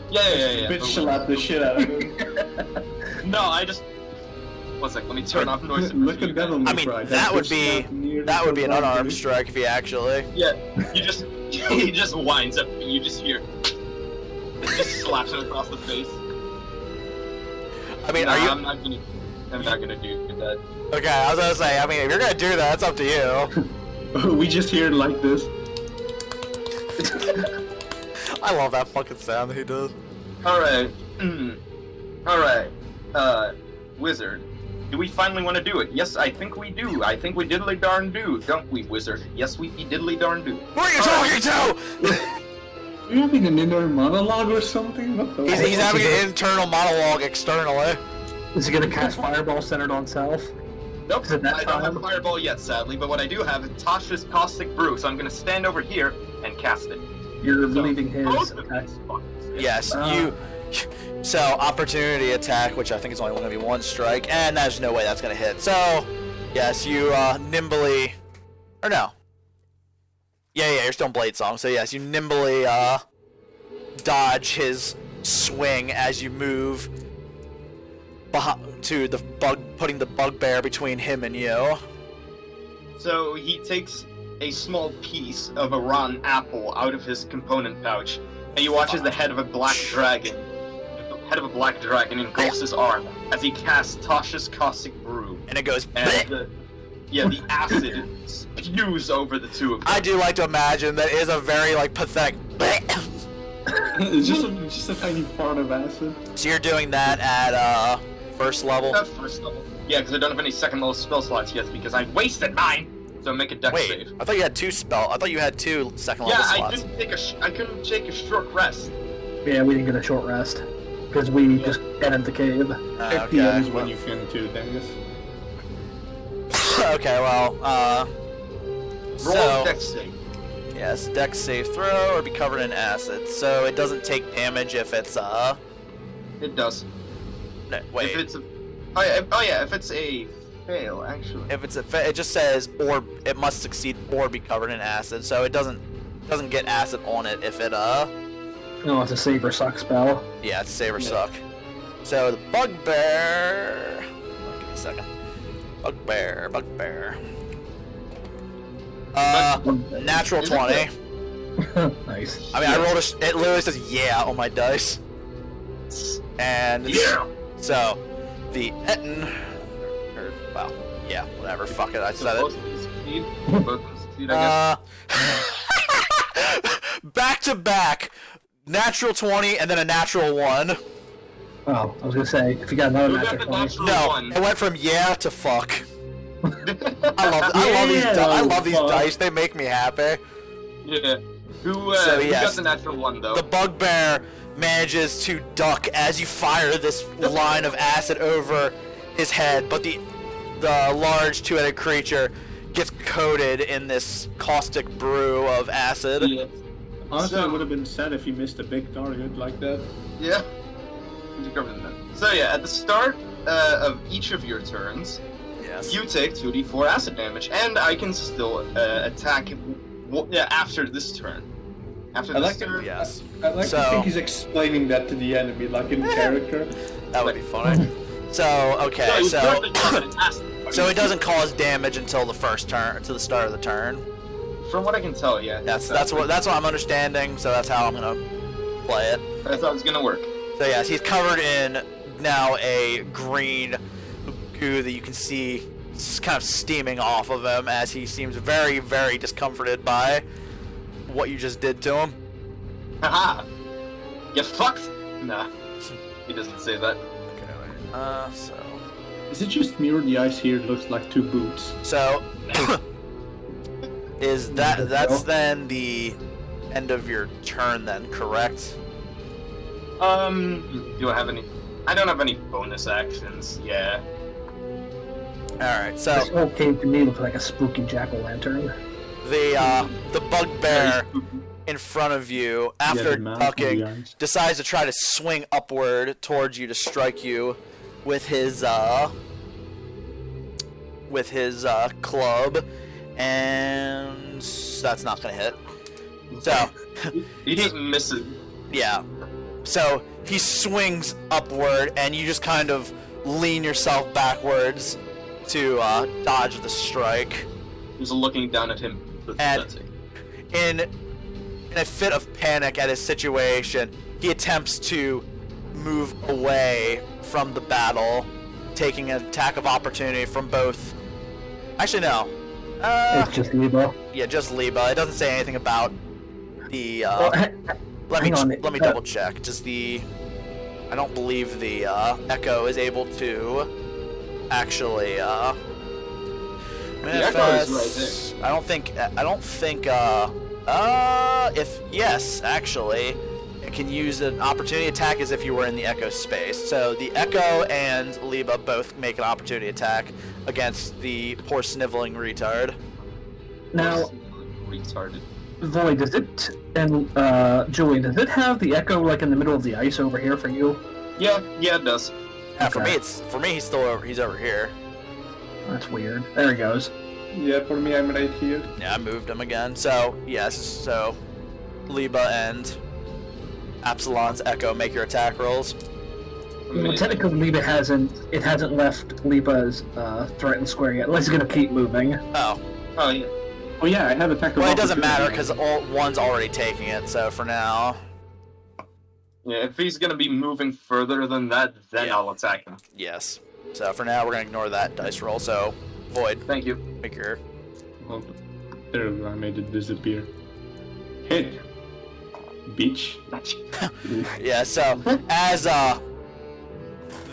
Yeah. Bitch slap the shit out of him. No, I just. One sec. Let me turn off noise. Look at Devil May I mean, Cry. that would be an unarmed strike. strike if he actually. Yeah, you just he just winds up. You just hear. It just slaps him across the face. I mean, No, are you? I'm not gonna do that. Okay, I was gonna say. I mean, if you're gonna do that, it's up to you. We just hear it like this. I love that fucking sound that he does. All right. All right. Wizard. Do we finally want to do it? Yes, I think we do. I think we diddly darn do, don't we, Wizard? Yes, we diddly darn do. Who are you talking to? Are you having an inner monologue or something? What the He's having an internal monologue externally. Is he gonna cast Fireball centered on self? Nope, Is it that I don't have a time? fireball yet, sadly, but what I do have is Tasha's Caustic Brew, so I'm gonna stand over here and cast it. You're So, leaving his both of attack. these fuckers. Yes, Uh. you. So opportunity attack, which I think is only going to be one strike, and there's no way that's going to hit. So, yes, you nimbly, or no. Yeah, you're still in Blade Song. So yes, you nimbly dodge his swing as you move to the putting the bugbear between him and you. So he takes a small piece of a rotten apple out of his component pouch, and he watches the head of a black dragon. The head of a black dragon engulfs his arm as he casts Tasha's Caustic Brew. And it goes. And Bleh. the acid spews over the two of them. I do like to imagine that is a very pathetic. Bleh. It's just a tiny fart of acid. So you're doing that at first level. That first level. Yeah, because I don't have any second level spell slots yet because I wasted mine. So make a dex Wait, save. I thought you had two spell. I thought you had two second Yeah, level I slots. didn't take I couldn't take a short rest. Yeah, we didn't get a short rest because we just entered the cave. FPM is when you can too, Dangus. Okay, well, Roll so a dex save. yes, dex save throw or be covered in acid. So it doesn't take damage if it's It does. no, wait. If it's a, if it's a fail, actually. If it's it just says or it must succeed or be covered in acid. So it doesn't get acid on it if it No, it's a save or suck spell. yeah, it's save or suck. So the bugbear. Give me a second. Bugbear. Natural Is it 20. Nice. I mean, I rolled it literally says yeah on my dice. And Yeah. so the Etten, well, yeah, whatever, fuck it, I said Both it. of them succeed. Both of them succeed, I guess. Back to back, natural 20 and then a natural 1. Oh, I was gonna say if you got another Who got natural the 20. natural No, one? it went from yeah to fuck. I love these fuck. dice. They make me happy. Yeah. Who So, who yes. got the natural one though? The bugbear manages to duck as you fire this line of acid over his head, but the large two-headed creature gets coated in this caustic brew of acid. Yeah. Honestly, So- it would have been sad if you missed a big target like that. Yeah. You covered in that. So yeah, at the start of each of your turns, Yes. you take 2d4 acid damage, and I can still attack after this turn. After I this like it. turn, Yes. I like So- to think he's explaining that to the enemy, like in character. That would be funny. So, okay, you so don't have an acid. so it doesn't cause damage until the first turn, to the start of the turn. From what I can tell, yeah. That's what I'm understanding. So that's how I'm gonna play it. That's how it's gonna work. So yes, he's covered in now a green goo that you can see kind of steaming off of him as he seems very, very discomforted by what you just did to him. Haha! You fucked? Nah. He doesn't say that. Okay, wait. So Is it just me or the ice here looks like two boots? is that's then the end of your turn then, correct? Do I have any? I don't have any bonus actions. Yeah. Alright, so This whole cave to me looks like a spooky jack-o'-lantern. the bugbear in front of you, after the mouth and the ducking, eyes. decides to try to swing upward towards you to strike you with his club, and that's not gonna hit. So He just misses. yeah, so he swings upward, and you just kind of lean yourself backwards to dodge the strike. Just looking down at him. And in a fit of panic at his situation, he attempts to move away from the battle, taking an attack of opportunity from both. Actually, no. It's just Liebe. Yeah, just Liebe. It doesn't say anything about the. Let hang on, me double check. Does the? I don't believe the Echo is able to actually. The Echo is right there. I don't think. If yes, actually, it can use an opportunity attack as if you were in the Echo space. So the Echo and Liebe both make an opportunity attack against the poor sniveling retard. Now, Retarded. Volley, does it, and Julian, does it have the Echo like in the middle of the ice over here for you? Yeah, it does. Yeah, for Okay. me he's still over. He's over here. That's weird. There he goes. Yeah, for me, I'm right here. Yeah, I moved him again. So yes, so Liebe and Apsilon's Echo make your attack rolls. Well, technically, Liebe hasn't left Liebe's threatened square yet. Unless he's gonna keep moving. Oh, Oh yeah. Oh yeah, I have attack of well, it doesn't opportunity. matter because one's already taking it. So for now, Yeah, if he's gonna be moving further than that, then Yeah. I'll attack him. yes. So for now, we're gonna ignore that dice roll. So Void, Thank you. make your. Oh, there, I made it disappear. Hit. Bitch. Yeah. So as No,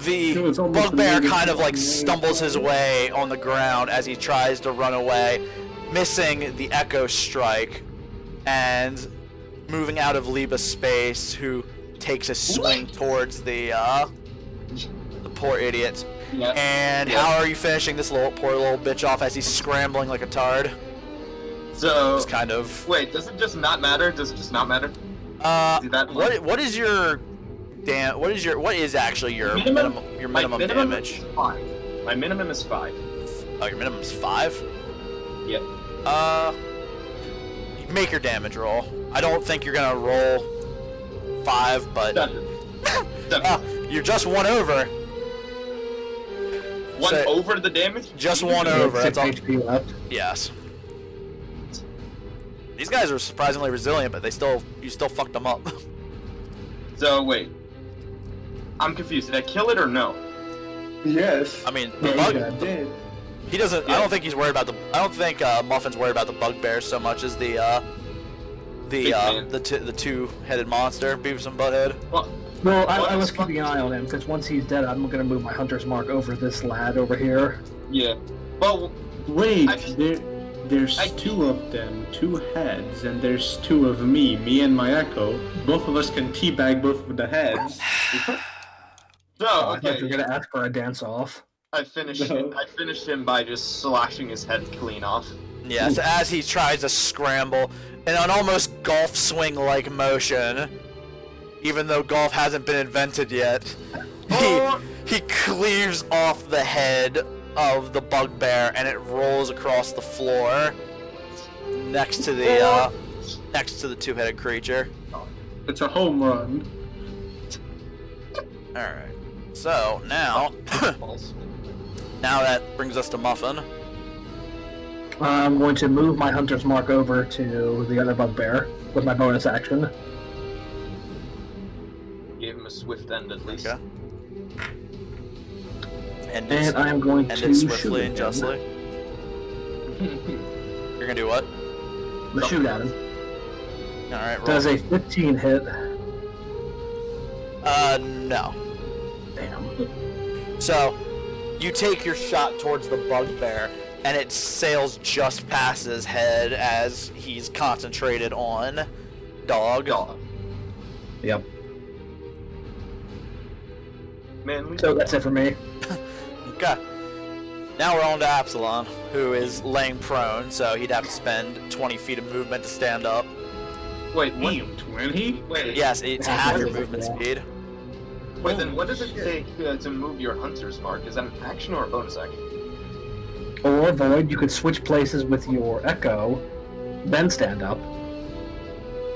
the it's almost bugbear amazing. kind of like stumbles his way on the ground as he tries to run away, missing the Echo strike, and moving out of Liebe's space, who takes a swing towards the poor idiot. Yeah. And Yeah. how are you finishing this poor little bitch off as he's scrambling like a tard? So Just kind of. wait, does it just not matter? Does it just not matter? See that one? What is your what is actually your Minimum? minimum damage? Is 5. My minimum is 5. Oh, your minimum is 5. Yep. Make your damage roll. I don't think you're gonna roll 5, but you're just one over. One So- over the damage? Just one over. That's 6 all. HP left. Yes. These guys are surprisingly resilient, but you still fucked them up. So wait. I'm confused. Did I kill it or no? Yes. I mean, Yeah, the bug. I did. He doesn't. I Yeah. don't think he's worried about the. I don't think Muffin's worried about the bugbear so much as the man. the two-headed monster, Beavis and Butthead. Well, Well, What I was is keeping an eye on him because once he's dead, I'm gonna move my hunter's mark over this lad over here. yeah. Well, Wait, I- there's I- 2 of them, 2 heads, and there's 2 of me and my Echo. Both of us can teabag both of the heads. so I thought you were okay. gonna ask for a dance off. I finished No. him. I finished him by just slashing his head clean off. Yeah. So as he tries to scramble in an almost golf swing-like motion, even though golf hasn't been invented yet, he cleaves off the head of the bugbear and it rolls across the floor next to the two-headed creature. It's a home run. All right. So now, now that brings us to Muffin. I'm going to move my hunter's mark over to the other bugbear with my bonus action. Gave him a swift end at least. Okay. And And I am going end to it shoot swiftly at and him. justly. You're gonna do what? Shoot at him. All right. Roll. Does a 15 hit? No. Damn. So, you take your shot towards the bugbear, and it sails just past his head as he's concentrated on Dog. Yep. Manly. So that's it for me. Okay. Now we're on to Apsilon, who is laying prone, so he'd have to spend 20 feet of movement to stand up. Wait, what? Damn, 20? Wait. Yes, it's half your movement speed. Wait, then what does it take to move your Hunter's Mark? Is that an action or a bonus action? Or Void, you could switch places with your Echo, then stand up.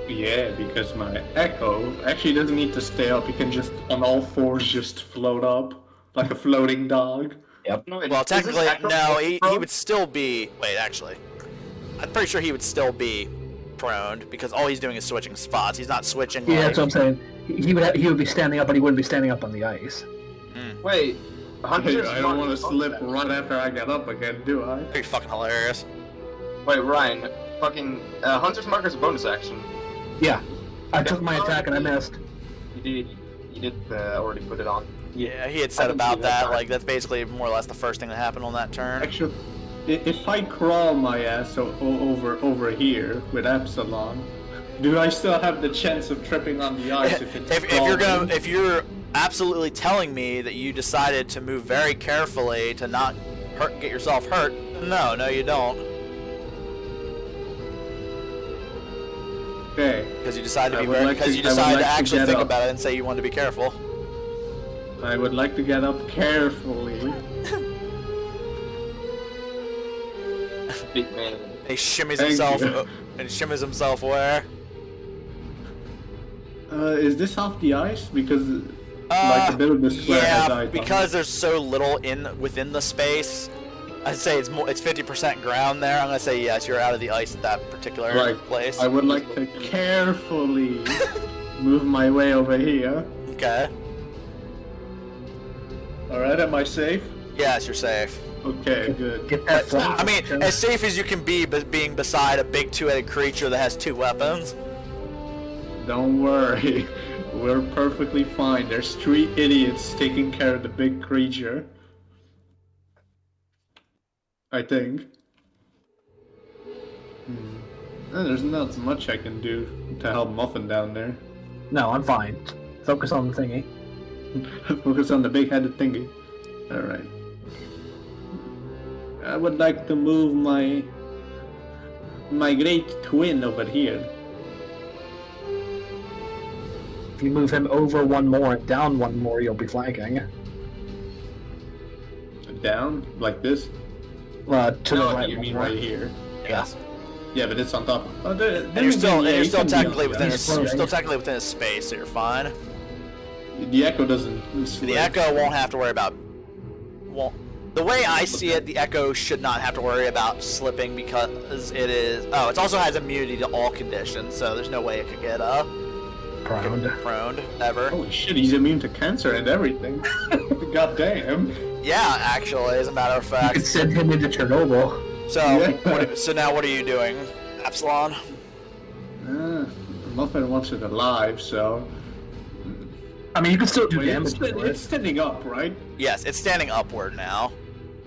Yeah, because my Echo actually doesn't need to stay up. He can just, on all fours, just float up. Like a floating dog. Yep. No, wait, Well, is this technically, Echo no, he prone? would still be... Wait, actually. I'm pretty sure he would still be prone, because all he's doing is switching spots. He's not switching, Yeah, like... that's what I'm saying. He would be standing up, but he wouldn't be standing up on the ice. Wait, Hunter's I don't Mark want to is slip bonus right after I get up again, do I? That'd be fucking hilarious. action. Wait, Ryan, fucking Hunter's Mark is a bonus action. Yeah. I took my attack and I missed. You did already put it on. Yeah, he had I said can about see that. that. Like, that's basically more or less the first thing that happened on that turn. Actually, if I crawl my ass over here with Apsilon, do I still have the chance of tripping on the ice if it's if you're absolutely telling me that you decided to move very carefully to not get yourself hurt, no, you don't. Okay. Because you decided to I be would very, like because to- you I would decided like to to actually get think up. about it and say you wanted to be careful. I would like to get up carefully. Big man. He shimmies Thank himself you. and shimmies himself where? Is this off the ice? Because like a bit of the square has yeah, ice on because it. there's so little within the space. I'd say it's 50% ground there. I'm gonna say yes, you're out of the ice at that particular Right. place. I would like to carefully move my way over here. Okay. Alright, am I safe? Yes, you're safe. Okay, good. Get that But, flank I mean, position. as safe as you can be, but being beside a big two-headed creature that has two weapons. Don't worry. We're perfectly fine. There's 3 idiots taking care of the big creature. I think. There's not much I can do to help Muffin down there. No, I'm fine. Focus on the thingy. Focus on the big-headed thingy. Alright. I would like to move my great twin over here. If you move him over one more and down one more, you'll be flanking. Down? Like this? To No, the right. you one mean more. right here. Yes. Yeah, but it's on top. And you're still technically within He's his, you're still floating. technically within his space, so you're fine. The echo doesn't slip. The Echo won't have to worry about. The way I see it, the Echo should not have to worry about slipping because it is. Oh, it also has immunity to all conditions, so there's no way it could get prone ever. Holy shit, he's immune to cancer and everything. God damn. Yeah, actually, as a matter of You fact. could send him into Chernobyl. So, Yeah. so now what are you doing, Apsilon? Muffin wants it alive, so. I mean, you can still do Wait, damage it's, to it's it. standing up, right? Yes, it's standing upward now.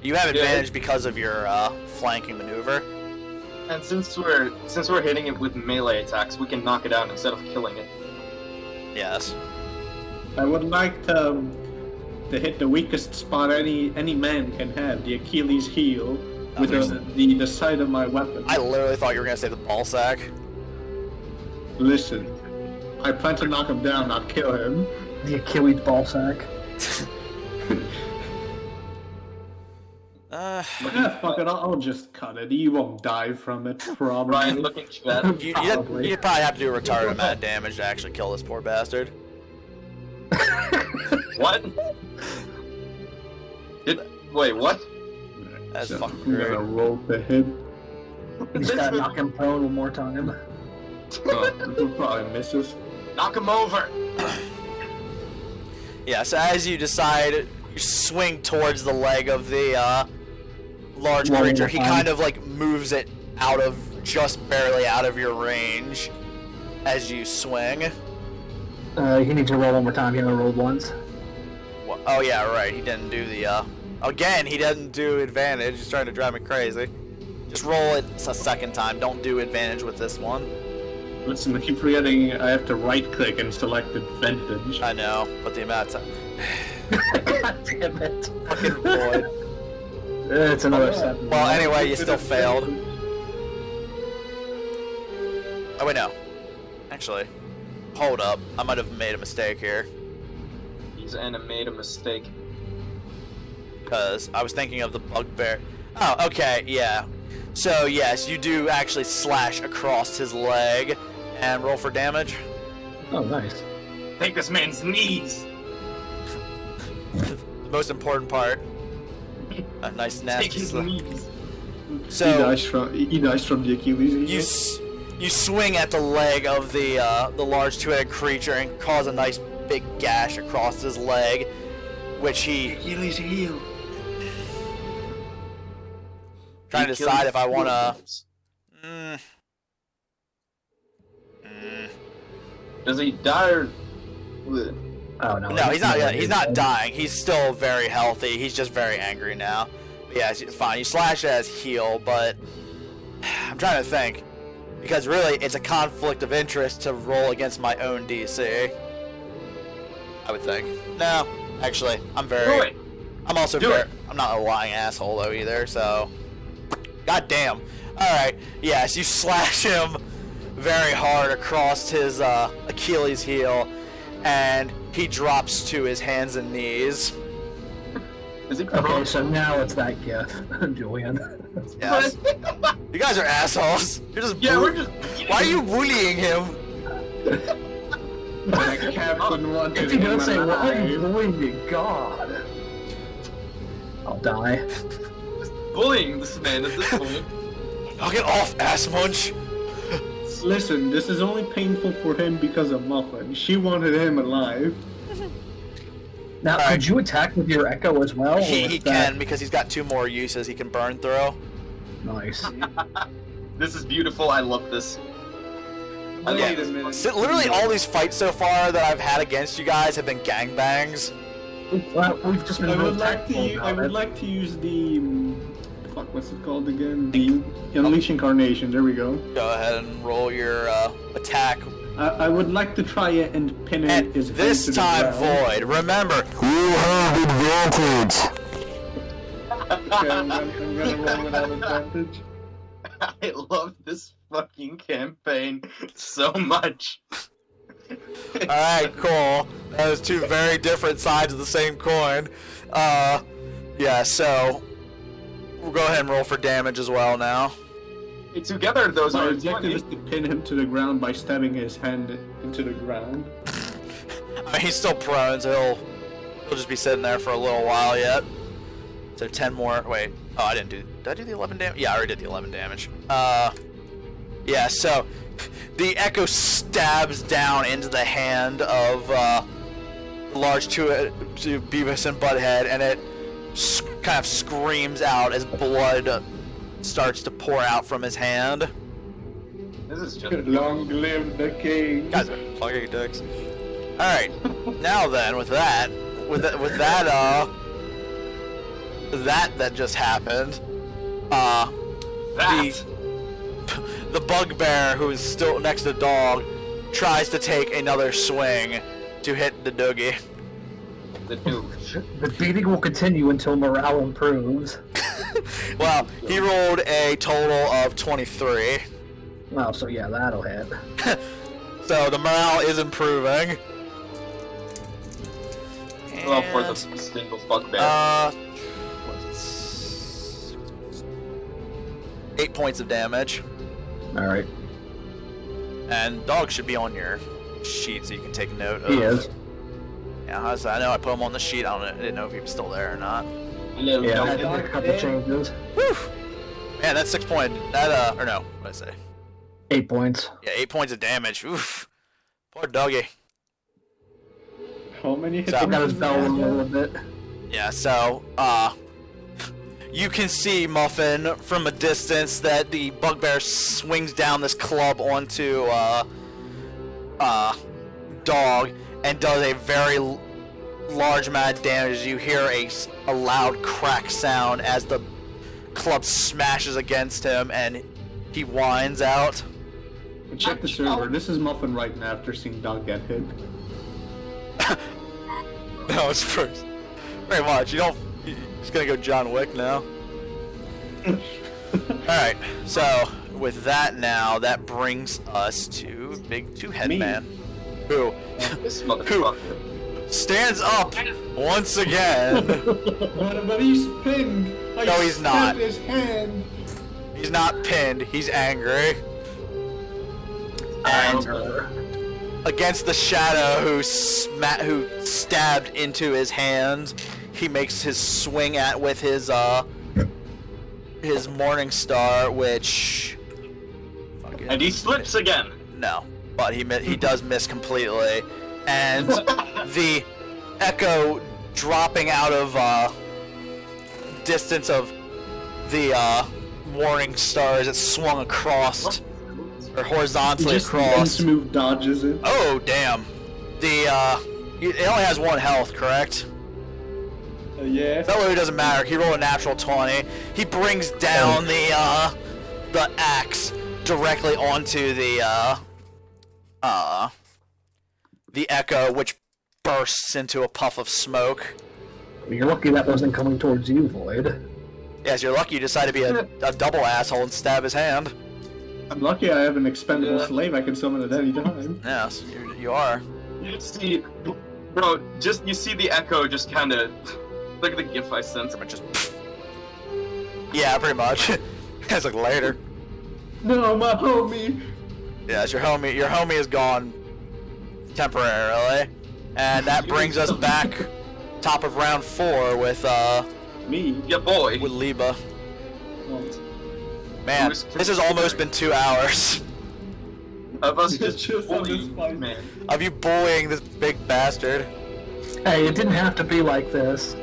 You have advantage because of your flanking maneuver. And since we're hitting it with melee attacks, we can knock it out instead of killing it. Yes. I would like to hit the weakest spot any man can have, the Achilles heel, with the side of my weapon. I literally thought you were gonna say the ball sack. Listen, I plan to knock him down, not kill him. The Achilles ball sack. Fuck it, I'll just cut it. He won't die from it, probably. Ryan, looking at that. You Probably. probably have to do a retarded amount of damage to actually kill this poor bastard. What? Wait, what? That's So, fucking I'm gonna great. roll to hit. You just gotta knock him prone one more time. Oh, it probably misses. Knock him over! Yeah, so as you decide, you swing towards the leg of the large One creature. more He time. kind of like moves it out of, just barely out of your range as you swing. He needs to roll one more time. He only rolled once. Oh yeah, right. He didn't do the. Again, he doesn't do advantage. He's trying to drive me crazy. Just roll it a second time. Don't do advantage with this one. Listen, I keep forgetting I have to right-click and select advantage. I know, but the amount of time. God damn it. Fucking Void. It's another 7. Well, anyway, you still failed. Oh, wait, no. Actually, hold up. I might have made a mistake here. He's made a mistake. Because I was thinking of the bugbear. Oh, okay, yeah. So, yes, you do actually slash across his leg. And roll for damage. Oh, nice. Take this man's knees! The most important part. A nice nasty Take his slap. knees! So, He dies from the Achilles heel. you swing at the leg of the large two-headed creature and cause a nice big gash across his leg, which he Achilles heel. trying to decide if I want to. Does he die or... Oh, no. No, he's not. He's not dying. He's still very healthy. He's just very angry now. But yeah, it's fine. You slash at his heel, but I'm trying to think because really, it's a conflict of interest to roll against my own DC. I would think. No, actually, I'm very. I'm also very. I'm not a lying asshole though either. So, god damn. All right. Yes, you slash him very hard across his Achilles heel, and he drops to his hands and knees. Is he Okay, so now it's that gift, Julian. Yes. You guys are assholes. You're just we're just... Why are you bullying him? Like Captain wanted If you don't him say, why are alive. you bullying me? God. I'll die. bullying this man at this point. Knock it off, ass munch. Listen, this is only painful for him because of Muffin. She wanted him alive. Now, Alright. could you attack with your Echo as well? or He is that- can because he's got 2 more uses he can burn through. Nice. This is beautiful. I love this. Wait a minute. So, literally all these fights so far that I've had against you guys have been gangbangs. Well, we've just been I real would like tactful to. I about would it. like to use the. Fuck, what's it called again? The Unleash Incarnation. There we go. Go ahead and roll your attack. I would like to try it and pin it. And his this head to the time, ground. Void, remember, you have advantage. Okay, I'm gonna roll without advantage. I love this fucking campaign so much. Alright, cool. Those 2 very different sides of the same coin. Yeah, so we'll go ahead and roll for damage as well now. Together, those My are objective is 20. to pin him to the ground by stabbing his hand into the ground. I mean, he's still prone, so he'll just be sitting there for a little while yet. So 10 more. Wait. Oh, I didn't do. Did I do the 11 damage? Yeah, I already did the 11 damage. Yeah. So the echo stabs down into the hand of large to Beavis and Butthead, and it kind of screams out as blood starts to pour out from his hand. This is just Long live the king. Guys are fucking dicks. All right, now then, with that just happened, the bugbear who is still next to the dog tries to take another swing to hit the doogie. the douche. The beating will continue until morale improves. Well, he rolled a total of 23. Wow, so yeah, that'll hit. So the morale is improving. Well, for the And, single bugbear. what's 8 points of damage. Alright. And dog should be on your sheet so you can take note of. He is. Yeah, I know I put him on the sheet. I didn't know if he was still there or not. Hello, Yeah, I dog. had a couple changes. Whew! Man, that's 6 point. That or no, what did I say? 8 points. Yeah, 8 points of damage. Oof. Poor doggy. How many hit So- I got his points bell is a that? little bit. Yeah, so, you can see, Muffin, from a distance that the bugbear swings down this club onto, Dog and does a very large amount of damage. You hear a loud crack sound as the club smashes against him and he whines out. Check the server. This is Muffin right now after seeing Dog get hit. No, it's first. Very much. You don't. He's gonna go John Wick now. Alright, so with that now, that brings us to Big Two-Head Man. Who stands up once again. But he's pinned. No, he's not. His hand. He's not pinned, he's angry. And against the shadow who stabbed into his hand, he makes his swing at with his Morning Star, which and he slips again. No, but he does miss completely, and the echo dropping out of distance of the Morning Star as it swung across or horizontally across. Smooth dodges it. Oh damn! It only has 1 health, correct? Yeah. That really doesn't matter. He rolled a natural 20. He brings down the axe directly onto the echo, which bursts into a puff of smoke. You're lucky that wasn't coming towards you, Void. Yes, you're lucky you decided to be a double asshole and stab his hand. I'm lucky I have an expendable slave I can summon at any time. Yes, you are. You see, bro, you see the echo just kind of, look at the gif I sent. Just, yeah, pretty much. It's like later. No, my homie. Yes, your homie is gone temporarily, and that brings us back top of round 4 with Me. Yeah, boy. with Liebe. Man, this has almost been 2 hours Of us Just on this bullying, fight. man. of you bullying this big bastard. Hey, it didn't have to be like this.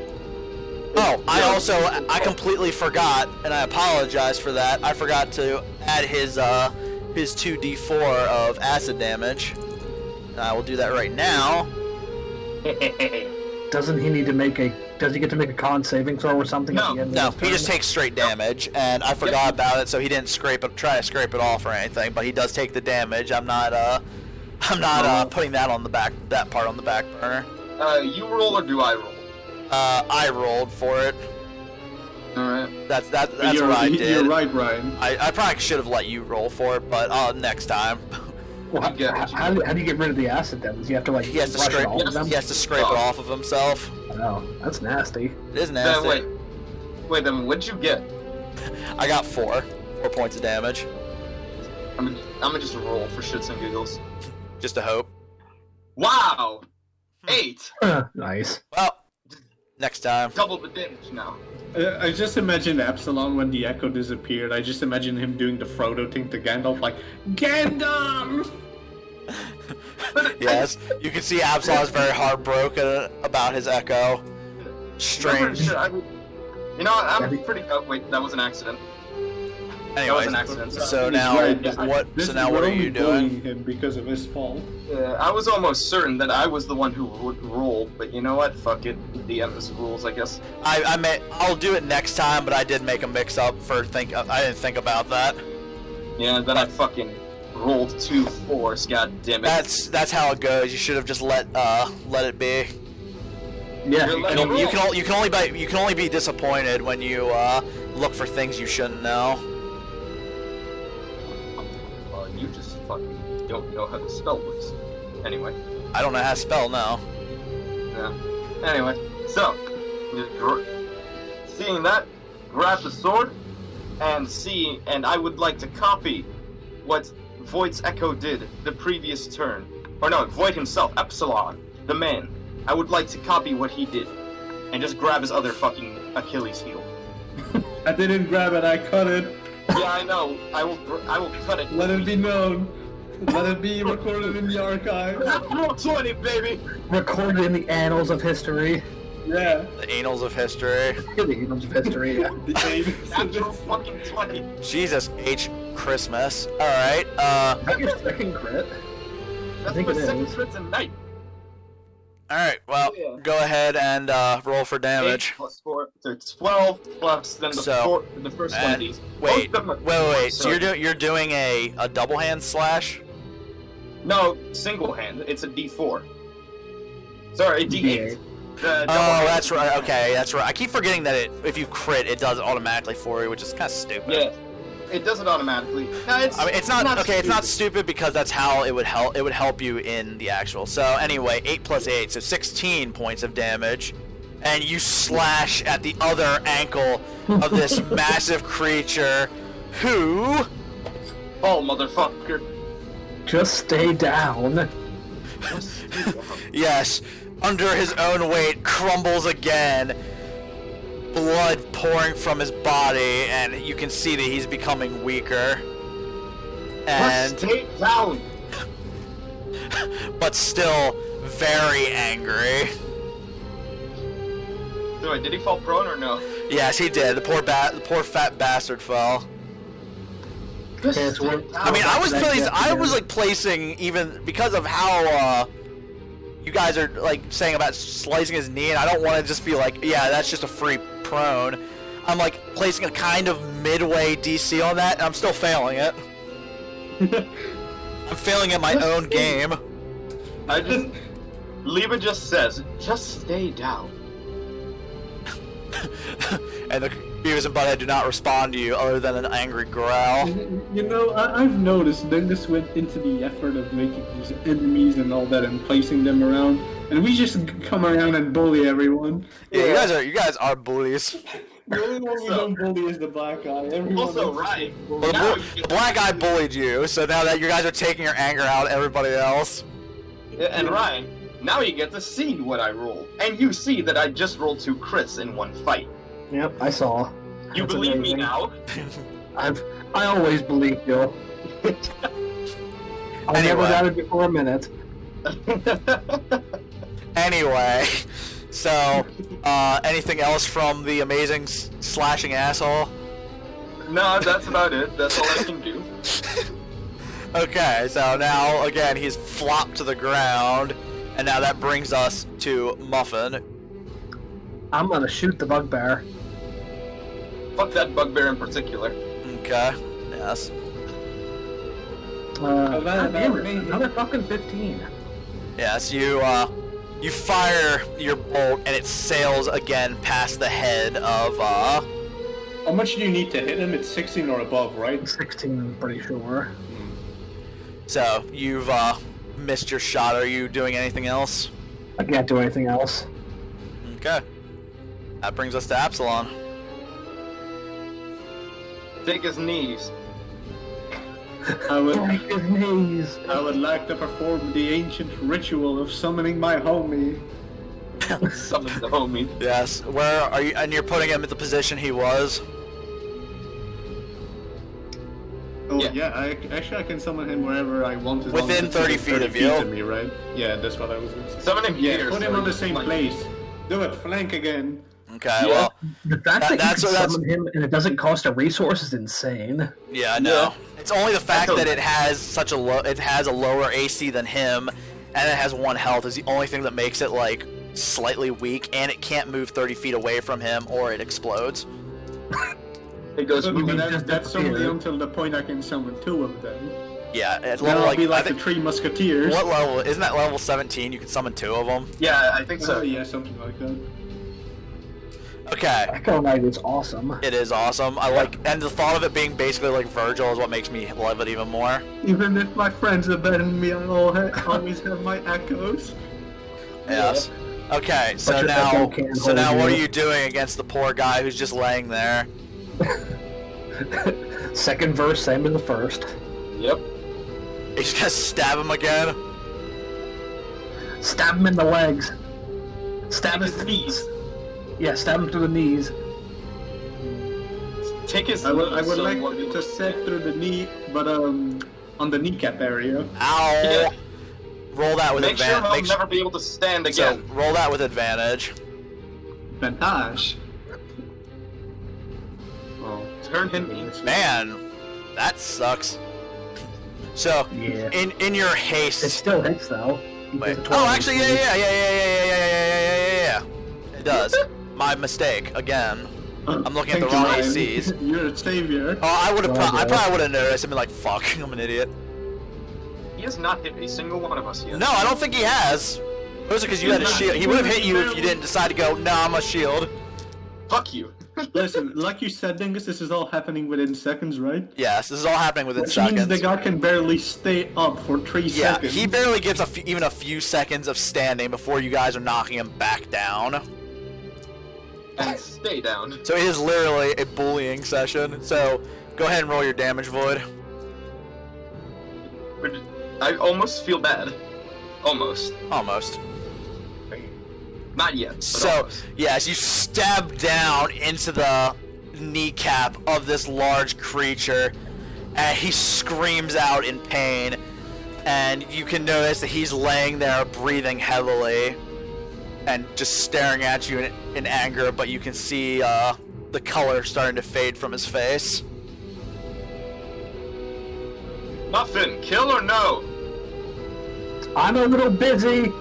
Oh, I completely forgot, and I apologize for that. I forgot to add his 2d4 of acid damage. I will do that right now. Doesn't he need to make does he get to make a con saving throw or something at the end No, of his he just turn? takes straight damage, and I forgot about it, so he didn't try to scrape it off or anything. But he does take the damage. I'm not putting that part on the back burner. You roll or do I roll? I rolled for it. Alright. That's what I did. You're right, Ryan. I probably should have let you roll for it, but next time. Well, how do you get rid of the acid then? Does he have to He has to brush it scrape. off of them? He has to scrape it off of himself. Oh, that's nasty. It is nasty. Wait, then what'd you get? I got 4 points of damage. I'm gonna just roll for shits and giggles. Just a hope. Wow! 8! Nice. Well, next time. Double the damage now. I just imagined Apsilon when the echo disappeared. I just imagined him doing the Frodo thing to Gandalf, like, Gandalf! Yes, you can see Absalom's very heartbroken about his echo. Strange. You know what, I'm pretty... Oh, wait, that was an accident. That was Anyways, an accident. so now what are you doing? Him because of his fault. I was almost certain that I was the one who would roll, but you know what? Fuck it. The endless rules, I guess. I'll do it next time, but I did make a mix-up I didn't think about that. Yeah, then I fucking rolled 2 4s. God damn it. That's how it goes. You should have just let it be. Yeah. You can only be disappointed when you look for things you shouldn't know. You just fucking don't know how the spell works. Anyway. I don't know how to spell now. Yeah. Anyway, so seeing that, grab the sword and I would like to copy what Void's Echo did the previous turn. Or no, Void himself, Apsilon, the man. I would like to copy what he did and just grab his other fucking Achilles heel. I didn't grab it, I cut it. Yeah, I know. I will cut it. Let it be known. Let it be recorded in the archives. Roll 20, baby! Recorded in the annals of history. Yeah. The annals of history. The annals of history, yeah. Natural fucking 20. Jesus H. Christmas. Alright, Is that your second crit? That's think my it second is. crit tonight. Alright, well, Yeah. go ahead and roll for damage. 8 plus 4, so it's 12 plus then the first one of and these. wait, Both of them are- wait. So sorry. you're doing a double hand slash? No, single hand. It's a D4. Sorry, a D8. The double Oh, hand. that's right. Okay, that's right. I keep forgetting that if you crit, it does it automatically for you, which is kind of stupid. Yeah, it does it automatically. No, it's. I mean, it's not okay. stupid. It's not stupid because that's how it would help. It would help you in the actual. So anyway, 8 plus 8, so 16 points of damage, and you slash at the other ankle of this massive creature, who, Oh, motherfucker. Just stay down. yes, under his own weight, crumbles again. Blood pouring from his body, and you can see that he's becoming weaker. And Stay down. but still very angry. So wait, did he fall prone or no? Yes, he did. The poor fat bastard fell. Just Okay, so stay we're- down. I mean, I was Yeah. like placing even because of how you guys are like saying about slicing his knee, and I don't want to just be like, yeah, that's just a free prone. I'm like placing a kind of midway DC on that, and I'm still failing it. I'm failing at my own game. I just. Liebe just says, just stay down. And the Beavis and Butthead do not respond to you other than an angry growl. You know, I've noticed Dangus went into the effort of making these enemies and all that and placing them around, and we just come around and bully everyone. Yeah, you guys are bullies. The only one we don't bully is the black guy. Everyone Also, else is right. Well, Now the, you the get- black guy bullied you, so now that you guys are taking your anger out at everybody else. Yeah, and Ryan, now you get to see what I roll. And you see that I just rolled 2 crits in one fight. Yep, I saw. You That's believe me amazing. now? I always believe you. I never Anyway. doubted you for a minute. Anyway, so, anything else from the amazing slashing asshole? No, that's about it. That's all I can do. Okay, so now, again, he's flopped to the ground, and now that brings us to Muffin. I'm gonna shoot the bugbear. Fuck that bugbear in particular. Okay, yes. God that damn it, me. another fucking 15. Yes, you fire your bolt, and it sails again past the head of, How much do you need to hit him? It's 16 or above, right? 16, I'm pretty sure. so you've, missed your shot. Are you doing anything else? I can't do anything else. Okay. That brings us to Apsilon. Take his knees. I would, Break his knees. I would like to perform the ancient ritual of summoning my homie. Summon the homie. Yes. Where are you? And you're putting him at the position he was. Oh Yeah. I can summon him wherever I want. As Within long as it's 30 within feet of you. of me, right? Yeah, that's what I was gonna say. Summon him Yeah, here. put so him on the he's same like- place. Do it, flank again. Okay. Yeah. Well. The fact that That's- you can that's- summon him and it doesn't cost a resource is insane. Yeah. I know. It's only the fact That's that okay. it has such a it has a lower AC than him, and it has 1 health is the only thing that makes it like slightly weak, and it can't move 30 feet away from him or it explodes. It goes. But just that's only disappear. until the point I can summon 2 of them. Yeah. At Then level I'll be I like the think, 3 musketeers. what level? Isn't that level 17? You can summon 2 of them. Yeah, I think so. Oh yeah, something like that. Okay. Echo Knight is awesome. It is awesome. I like, and the thought of it being basically like Virgil is what makes me love it even more. Even if my friends abandon me, I always have my echoes. Yes. Okay, so your now, echo can't hold what are you. you doing against the poor guy who's just laying there? Second verse, same as the first. Yep. You just gonna stab him again? Stab him in the legs. Stab Take his his knees. Yeah, stab him through the knees. Take his I would knees. so like what we- to set through the knee, but on the kneecap area. Ow! Yeah. Roll that with Make sure advantage. he'll never be able to stand So again. roll that with advantage. Vantage. Oh, Turn him into. Man, that sucks. So Yeah. in your It haste, still hits though. Wait. It's a Oh, 12 actually, yeah. It does. My mistake again. I'm looking at the Thank wrong you, Ryan. ACs. You're a savior. Oh, I would have. Well, I yeah. probably would have noticed. I'd be like, "Fuck, I'm an idiot." He has not hit a single one of us yet. No, I don't think he has. Mostly because you had a shield. He would have hit you if you didn't decide to go. Nah, I'm a shield. Fuck you. Listen, like you said, Dangus, this is all happening within seconds, right? Yes, this is all happening within Which seconds. means the guy can barely stay up for 3 Yeah, seconds. he barely gets even a few seconds of standing before you guys are knocking him back down. And stay down. So it is literally a bullying session. So go ahead and roll your damage, Void. I almost feel bad. Almost. Almost. Not yet. But So, almost. yes, you stab down into the kneecap of this large creature, and he screams out in pain. And you can notice that he's laying there breathing heavily and just staring at you in anger, but you can see the color starting to fade from his face. Muffin, kill or no? I'm a little busy.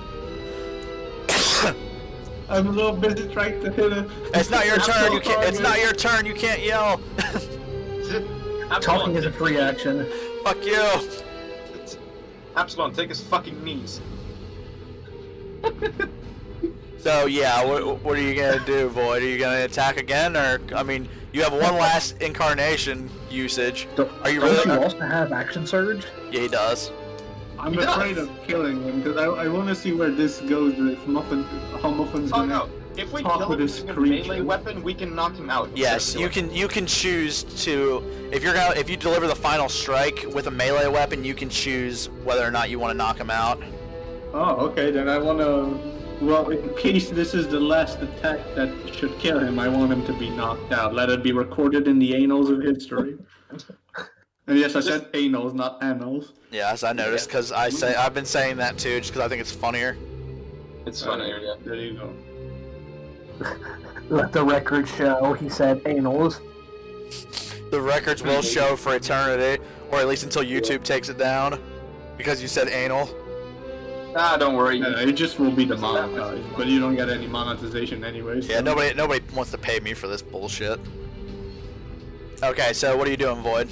I'm a little busy trying to hit a... It's not your turn. You can't. It's not your turn. You can't yell. Talking is a free action. Fuck you. Apsilon, take his fucking knees. So yeah, what are you gonna do, Void? Are you gonna attack again, or I mean, you have one last incarnation usage. Are you Don't really? you also have action surge? Yeah, he does. I'm He afraid does. of killing him, because I want to see where this goes, if Muffin, how Muffin's Oh gonna... no. If we talk kill with him this using a melee creature. weapon, we can knock him out. Yes, you can choose to if you deliver the final strike with a melee weapon, you can choose whether or not you want to knock him out. Oh, okay, then I want to... Well, in case this is the last attack that should kill him, I want him to be knocked out. Let it be recorded in the annals of history. And yes, I said annals, not annals. Yes, I noticed because I've been saying that too, just because I think it's funnier. It's funnier, yeah. There you go. Let the record show, he said anals. The records will show for eternity, or at least until YouTube takes it down, because you said anal. Ah, don't worry. It just will be demonetized, but you don't get any monetization anyways. Yeah, nobody wants to pay me for this bullshit. Okay, so what are you doing, Void?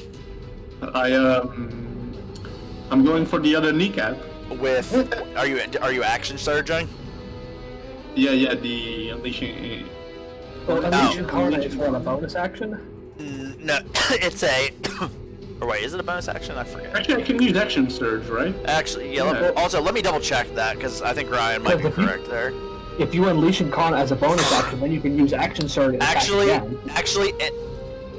I'm going for the other kneecap. With are you action surging? Yeah, the unleashing. Well, Unleash Incarnate is what, a bonus action? No, it's a. Or wait, is it a bonus action? I forget. Actually, I can use action surge, right? Actually, yeah. Yeah. Also, let me double check that because I think Ryan might be Because if you- correct there. If you Unleash Incarnate as a bonus action, then you can use action surge and attack again. Actually,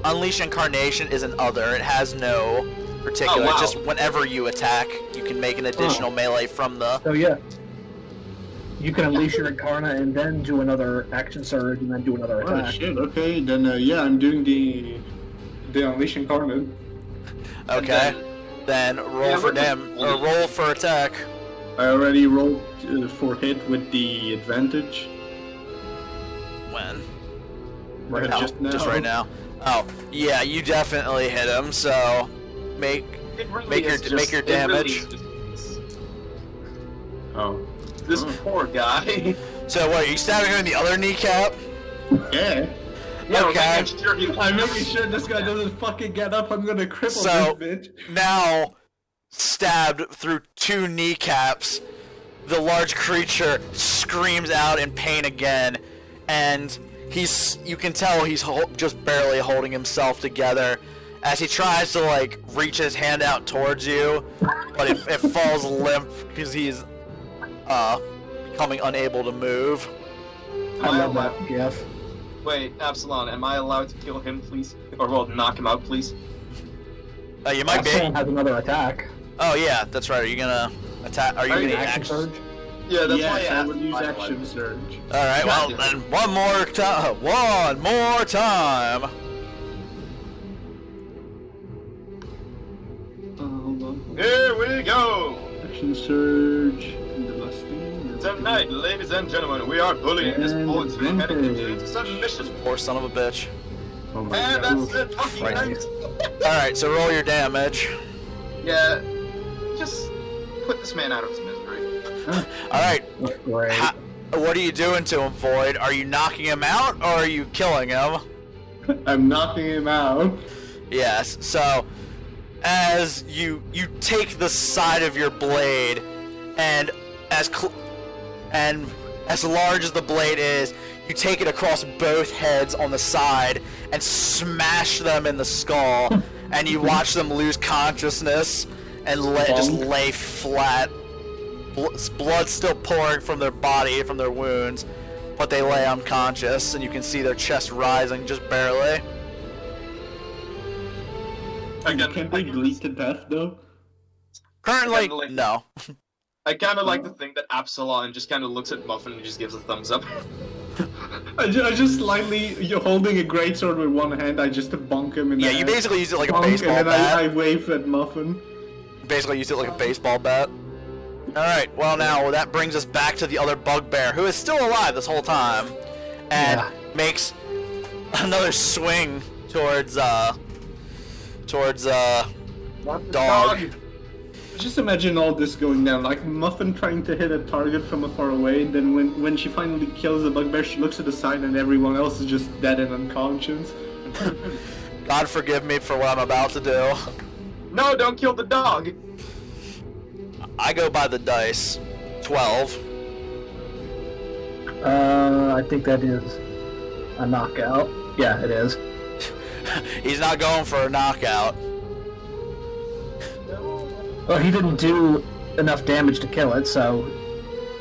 Unleash Incarnation is an other. It has no particular. Oh, wow. Just whenever you attack, you can make an additional melee from the. So yeah. You can Unleash your Incarnate and then do another action surge and then do another Oh attack. shit, okay, then yeah, I'm doing the unleash incarnate. Okay. Then roll Yeah, for we're just- roll for attack. I already rolled for hit with the advantage. When? Right No, just now. Just right now. Oh, yeah, you definitely hit him. So make It really Make your- is just, make your it really damage. is just- Oh. This poor guy. So what? Are you stabbing him in the other kneecap? Yeah. Yeah, we're Okay. making sure he I'm making sure this guy doesn't fucking get up. I'm gonna cripple So- this bitch. Now, stabbed through two kneecaps, the large creature screams out in pain again, and you can tell he's just barely holding himself together as he tries to like reach his hand out towards you, but it falls limp because he's becoming unable to move. I love that gif. Wait, Apsilon, am I allowed to kill him, please? Or, well, knock him out, please? You might be. Apsilon has another attack. Oh yeah, that's right. Are you gonna attack? Are you gonna Action act? surge. Yeah, that's why Yes, I I asked would use my action life. surge. All right. Well, Yeah. then one more time. One more time. Hold on. Here we go! Action surge. And the last thing. Tonight, ladies and gentlemen, we are bullying this And poor headed advantage. into submission. Poor son of a bitch. Oh my And god. that's it, fucking Right. night. All right. So roll your damage. Yeah, just put this man out of his misery. Alright, Great. what are you doing to him, Void? Are you knocking him out, or are you killing him? I'm knocking him out. Yes, so as you take the side of your blade, and as large as the blade is, you take it across both heads on the side and smash them in the skull, and you watch them lose consciousness and just lay flat. Blood still pouring from their body, from their wounds, but they lay unconscious, and you can see their chest rising just barely. Again, Can't they bleed to death though? Currently, no. I kind of like to think that Apsilon just kind of looks at Muffin and just gives a thumbs up. I just slightly, you're holding a greatsword with one hand, I just bonk him in the Yeah, you head. basically use it like a Bonk, baseball and then bat. I wave at Muffin. Basically use it like a baseball bat. Alright, well now that brings us back to the other bugbear, who is still alive this whole time, and makes another swing towards Dog. Just imagine all this going down, like Muffin trying to hit a target from afar away, then when she finally kills the bugbear, she looks to the side and everyone else is just dead and unconscious. God forgive me for what I'm about to do. No, don't kill the dog. I go by the dice. 12. I think that is a knockout. Yeah, it is. He's not going for a knockout. Well, he didn't do enough damage to kill it, so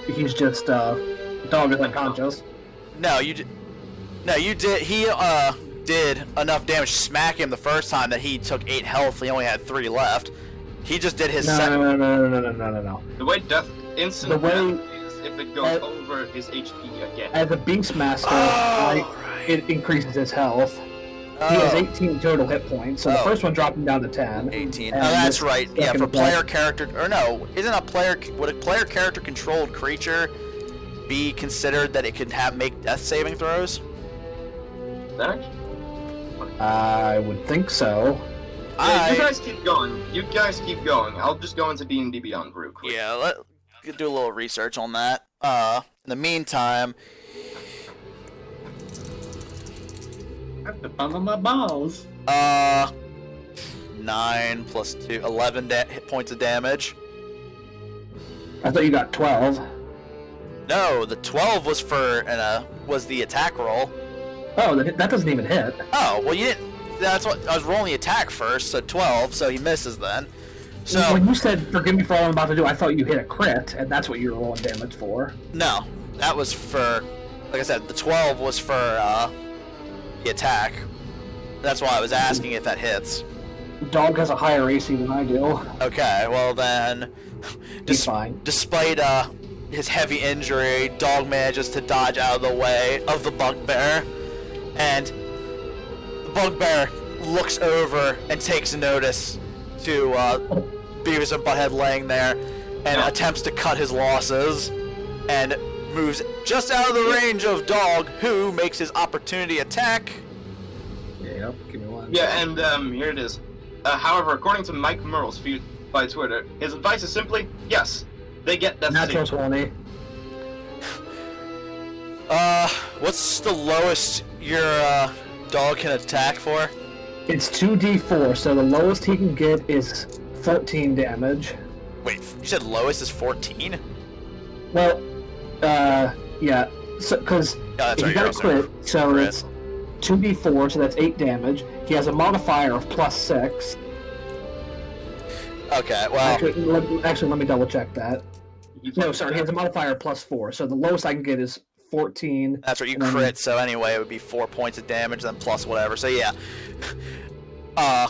he's just dog is unconscious. No, you did. No, you did. He did enough damage to smack him the first time that he took 8 health. He only had 3 left. He just did his second. No. The way death instant The way- death is if it goes over his HP again. As a Beastmaster, it increases his health. He has 18 total hit points, so the first one dropped him down to 10. 18. and Oh, that's this right. Yeah, second for player one- character, or no, isn't a player would a player character controlled creature be considered that it could make death saving throws? That? I would think so. Yeah, you guys keep going. I'll just go into D&D Beyond real quick. Yeah, let's do a little research on that. In the meantime, I have to pound on my balls. 9 plus 2, 11 hit points of damage. I thought you got 12. No, the 12 was for was the attack roll. Oh, that doesn't even hit. Oh, well you didn't. That's what I was rolling the attack first, so 12, so he misses then. So When you said, forgive me for all I'm about to do, I thought you hit a crit, and that's what you were rolling damage for. no, that was for, like I said, the 12 was for the attack. That's why I was asking if that hits. Dog has a higher AC than I do. Okay, well then, He's fine. despite his heavy injury, Dog manages to dodge out of the way of the bugbear, and the bugbear looks over and takes notice to Beavis and Butthead laying there, and attempts to cut his losses, and moves just out of the range of Dog, who makes his opportunity attack. Yep, give me one. Yeah, and here it is. However, according to Mike Merle's feed by Twitter, his advice is simply, yes, they get death Natural saving. 20. What's the lowest your dog can attack for? It's 2d4, so the lowest he can get is 14 damage. Wait, you said lowest is 14? Well, yeah, so, because that's if right, you got a you're also crit, so crit. it's 2d4, so that's 8 damage. He has a modifier of +6. Okay, well, Actually, let me double check that. No, sorry, he has a modifier of +4, so the lowest I can get is 14. that's what you and then- crit, so anyway, it would be 4 points of damage, then plus whatever, so yeah.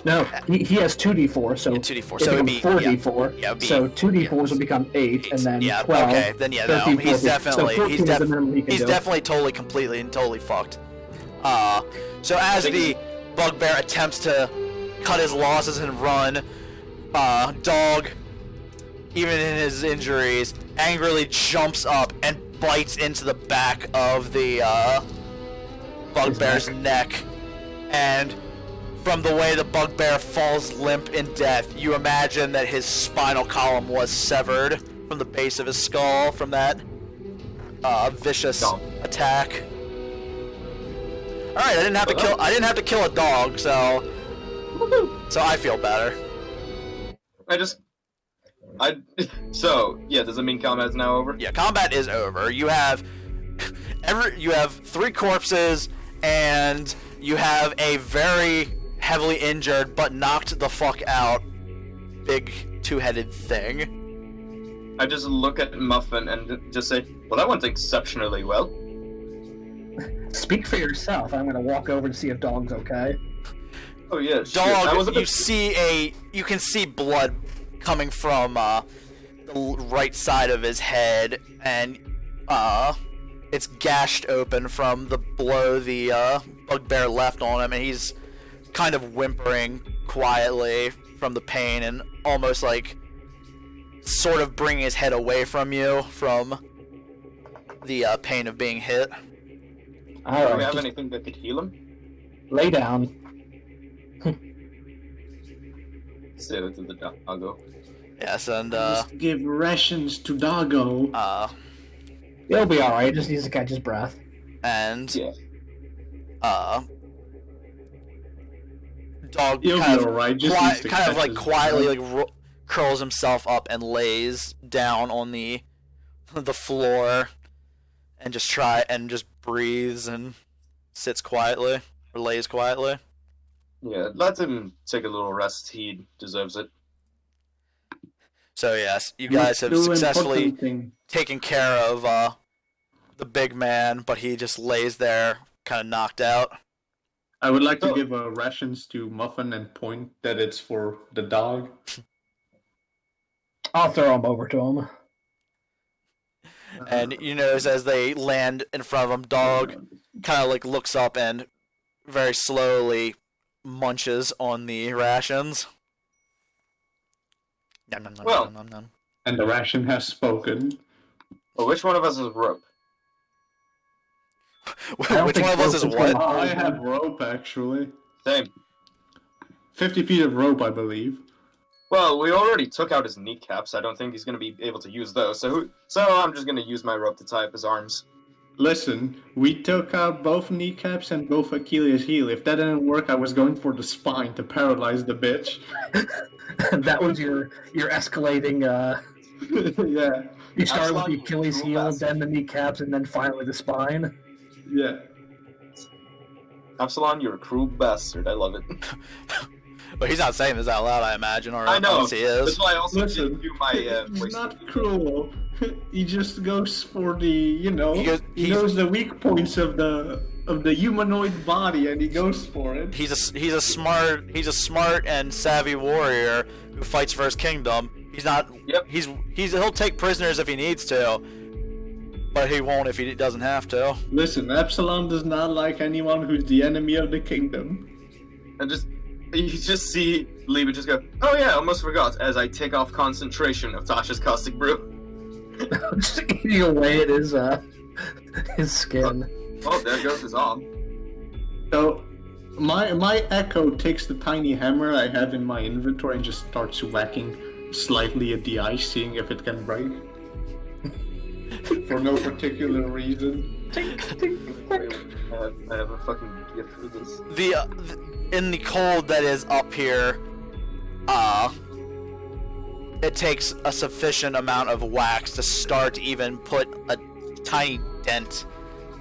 No, he has 2d4, so Yeah, 2d4, it so it'd becomes be- 4d4. yeah, it'd be- so 2d4s will become 8, and then yeah, 12. okay, then yeah, no, 13, he's 14. definitely, so 14 he's, is the minimum he can do. definitely totally fucked. So as the bugbear attempts to cut his losses and run, Dog, even in his injuries, angrily jumps up and bites into the back of the bugbear's neck, and from the way the bugbear falls limp in death, you imagine that his spinal column was severed from the base of his skull from that vicious attack. All right, I didn't have to kill a dog, so I feel better. So yeah, does it mean combat is now over? Yeah, combat is over. You have 3 corpses, and you have a very heavily injured but knocked the fuck out big 2-headed thing. I just look at Muffin and just say, well, that went exceptionally well. Speak for yourself. I'm gonna walk over to see if Dog's okay. Oh yeah, Dog, you can see blood coming from the right side of his head, and it's gashed open from the blow the bugbear left on him, and he's kind of whimpering quietly from the pain and almost like sort of bringing his head away from you from the pain of being hit. Alright, do we have anything that could heal him? Lay down. Say that to the doggo. Yes, and Just give rations to Doggo. He'll be alright, just needs to catch his breath. and Yeah. Dog He'll kind be of, alright, just needs to catch like his quietly breath. like curls himself up and lays down on the floor and just breathes and sits quietly or lays quietly. Yeah, let him take a little rest. He deserves it. So yes, you guys have successfully taken care of the big man, but he just lays there, kind of knocked out. I would like to give rations to Muffin and point that it's for the dog. I'll throw him over to him. And you notice as they land in front of him, Dog kind of like looks up and very slowly munches on the rations. Nom, nom, nom, Well. nom, nom, nom. And the ration has spoken. Well, which one of us is rope? Which one of us is what? I have rope, actually. Same. 50 feet of rope, I believe. Well, we already took out his kneecaps. I don't think he's going to be able to use those. So I'm just going to use my rope to tie up his arms. Listen, we took out both kneecaps and both Achilles' heel. If that didn't work, I was going for the spine to paralyze the bitch. That was your escalating. Yeah, You started with Apsilon, the Achilles cruel heel, bastard. then the kneecaps, and then finally the spine. yeah. Apsilon, you're a cruel bastard. I love it. But he's not saying this out loud, I imagine, or I know. unless he is. That's why I also Listen, didn't do my He's voice. not cruel. He just goes for the, you know, He he knows the weak points of the humanoid body, and he goes for it. He's a smart and savvy warrior who fights for his kingdom. He's not. Yep. He'll take prisoners if he needs to, but he won't if he doesn't have to. Listen, Apsilon does not like anyone who's the enemy of the kingdom. And you just see Liebe just go, oh yeah, almost forgot, as I take off concentration of Tasha's caustic brew. Just eating away at his skin. Oh, there goes his arm. So, my Echo takes the tiny hammer I have in my inventory and just starts whacking slightly at the ice, seeing if it can break. For no particular reason. I have a fucking gift for this. In the cold that is up here, it takes a sufficient amount of wax to start to even put a tiny dent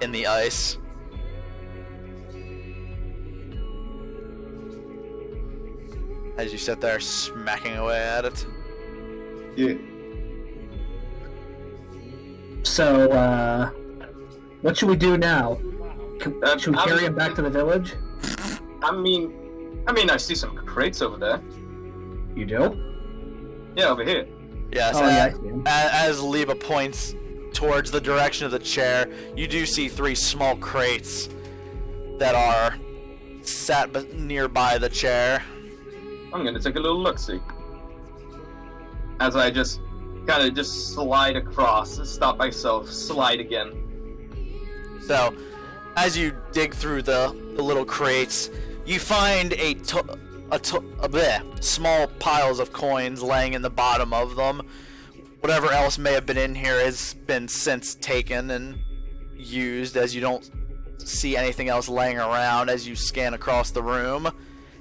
in the ice. As you sit there smacking away at it. Yeah. So, what should we do now? Should we I'm- carry him back to the village? I mean, I see some crates over there. You do? Yeah, over here. Yes, Oh, yeah, I see him. as Liebe points towards the direction of the chair, you do see 3 small crates that are sat nearby the chair. I'm gonna take a little look-see. As I just kind of just slide across, stop myself, slide again. So, as you dig through the little crates, you find small piles of coins laying in the bottom of them, whatever else may have been in here has been since taken and used, as you don't see anything else laying around as you scan across the room,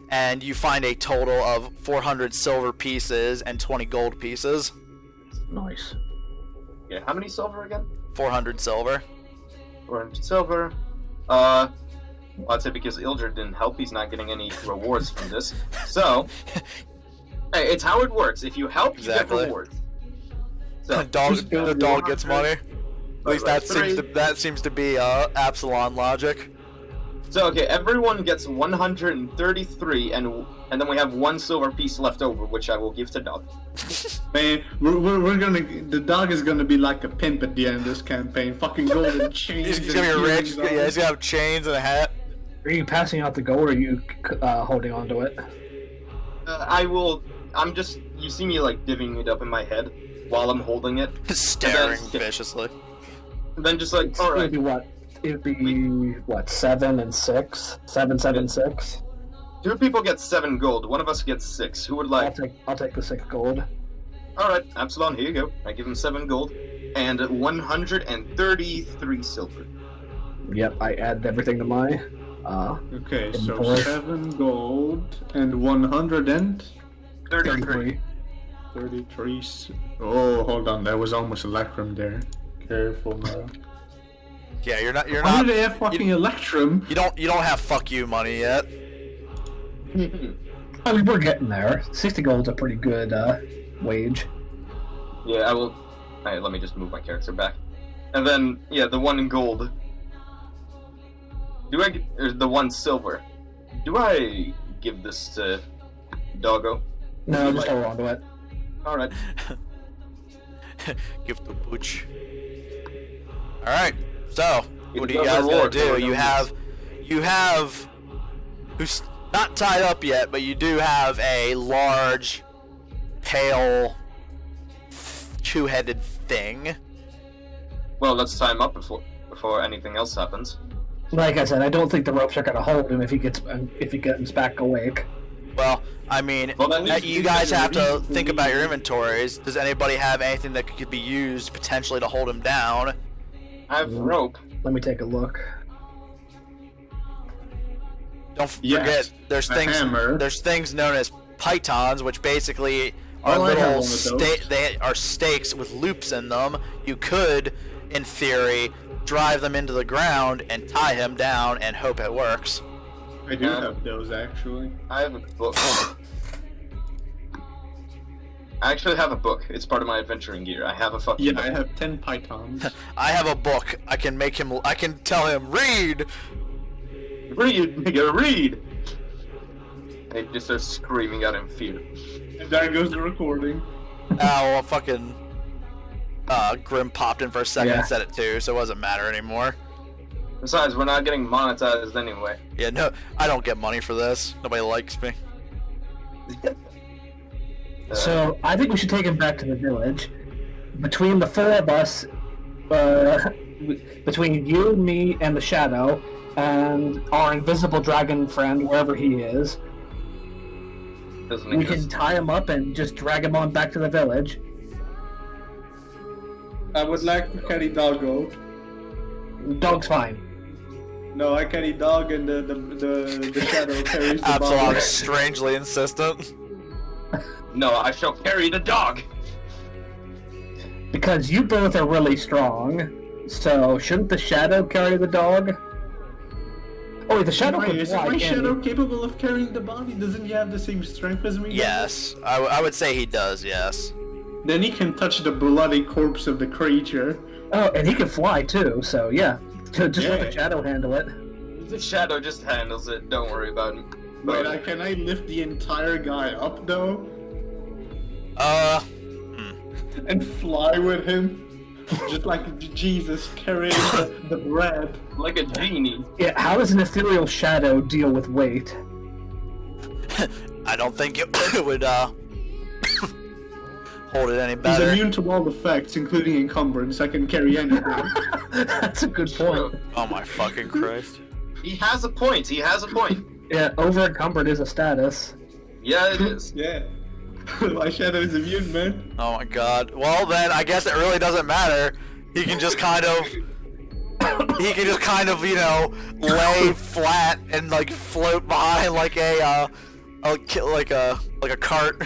and you find a total of 400 silver pieces and 20 gold pieces. Nice. Yeah, how many silver again? 400 silver. 400 silver. I'd say because Ildrad didn't help, he's not getting any rewards from this. So, hey, it's how it works. If you help, you Exactly. get rewards. So, The dog gets money. At least Right, that seems to be Apsilon logic. So okay, everyone gets 133, and then we have 1 silver piece left over, which I will give to Dog. Man, we're gonna. The dog is gonna be like a pimp at the end of this campaign. Fucking golden chains. He's gonna be rich. Yeah, he's gonna have chains and a hat. Are you passing out the gold, or are you holding on to it? I'm just. You see me like divvying it up in my head while I'm holding it, Staring And then- viciously. and then just like, all It would right. be what? It would be what? 7 and 6. 7, 7, 6. 2 people get 7 gold. One of us gets 6. Who would like? I'll take the 6 gold. All right, Apsilon, here you go. I give him 7 gold and 133 silver. Yep, I add everything to my. Okay, so Import. 7 gold and 133. 33. Oh, hold on, there was almost Electrum there. Careful now. Yeah, you're How not. do they have fucking Electrum? You don't have fuck you money yet. I mean, we're getting there. 60 gold's a pretty good wage. Yeah, I will. Alright, let me just move my character back. And then, yeah, the 1 gold. Or the 1 silver. Do I give this to Doggo? No, just hold on to it. Alright. Give the butch. All right. So, what do you Give guys the gonna reward do? for You have, who's not tied up yet, but you do have a large, pale, 2-headed thing. Well, let's tie him up before anything else happens. Like I said, I don't think the ropes are gonna hold him if he gets back awake. Well, I mean, Well, at least you we guys have have a to reason think to about leave. your inventories. Does anybody have anything that could be used potentially to hold him down? I have rope. Let me take a look. Don't Yes, forget, there's a things. hammer. There's things known as pythons, which basically are Oh, I have little. one of those. They are stakes with loops in them. You could, in theory, drive them into the ground and tie him down and hope it works. I do have those actually. I have a book. I actually have a book. It's part of my adventuring gear. I have a fucking Yeah, book. I have 10 pythons. I have a book. I can make him. I can tell him read. Read, nigga, read! And he just starts screaming out in fear. And there goes the recording. Well, fucking. Grimm popped in for a second Yeah. and said it too, so it doesn't matter anymore. Besides, we're not getting monetized anyway. Yeah, no, I don't get money for this. Nobody likes me. So I think we should take him back to the village. Between the 4 of us, between you, me, and the Shadow, and our invisible dragon friend, wherever he is, Doesn't we exist. can tie him up and just drag him on back to the village. I would like to carry Doggo. Dog's fine. No, I carry Dog and the Shadow carries the Absalom body. is strangely insistent. No, I shall carry the dog! Because you both are really strong, so shouldn't the Shadow carry the dog? Oh, wait, the Shadow Wait, can is fly, my can't Shadow he? capable of carrying the body? Doesn't he have the same strength as me? Yes, I would say he does. Yes. Then he can touch the bloody corpse of the creature. Oh, and he can fly too, so yeah. Just let Yeah. the Shadow handle it. The shadow just handles it, don't worry about it. Wait, can I lift the entire guy up though? And fly with him? Just like Jesus carrying the bread. Like a genie. Yeah, how does an ethereal shadow deal with weight? I don't think it would hold it any He's better. immune to all effects, including encumbrance. I can carry anything. That's a good point. Oh my fucking Christ. He has a point, he has a point. Yeah, over encumbered is a status. Yeah, it is. Yeah. My shadow is immune, man. Oh my god. Well then, I guess it really doesn't matter. He can just kind of, you know, lay flat and like float behind like a cart.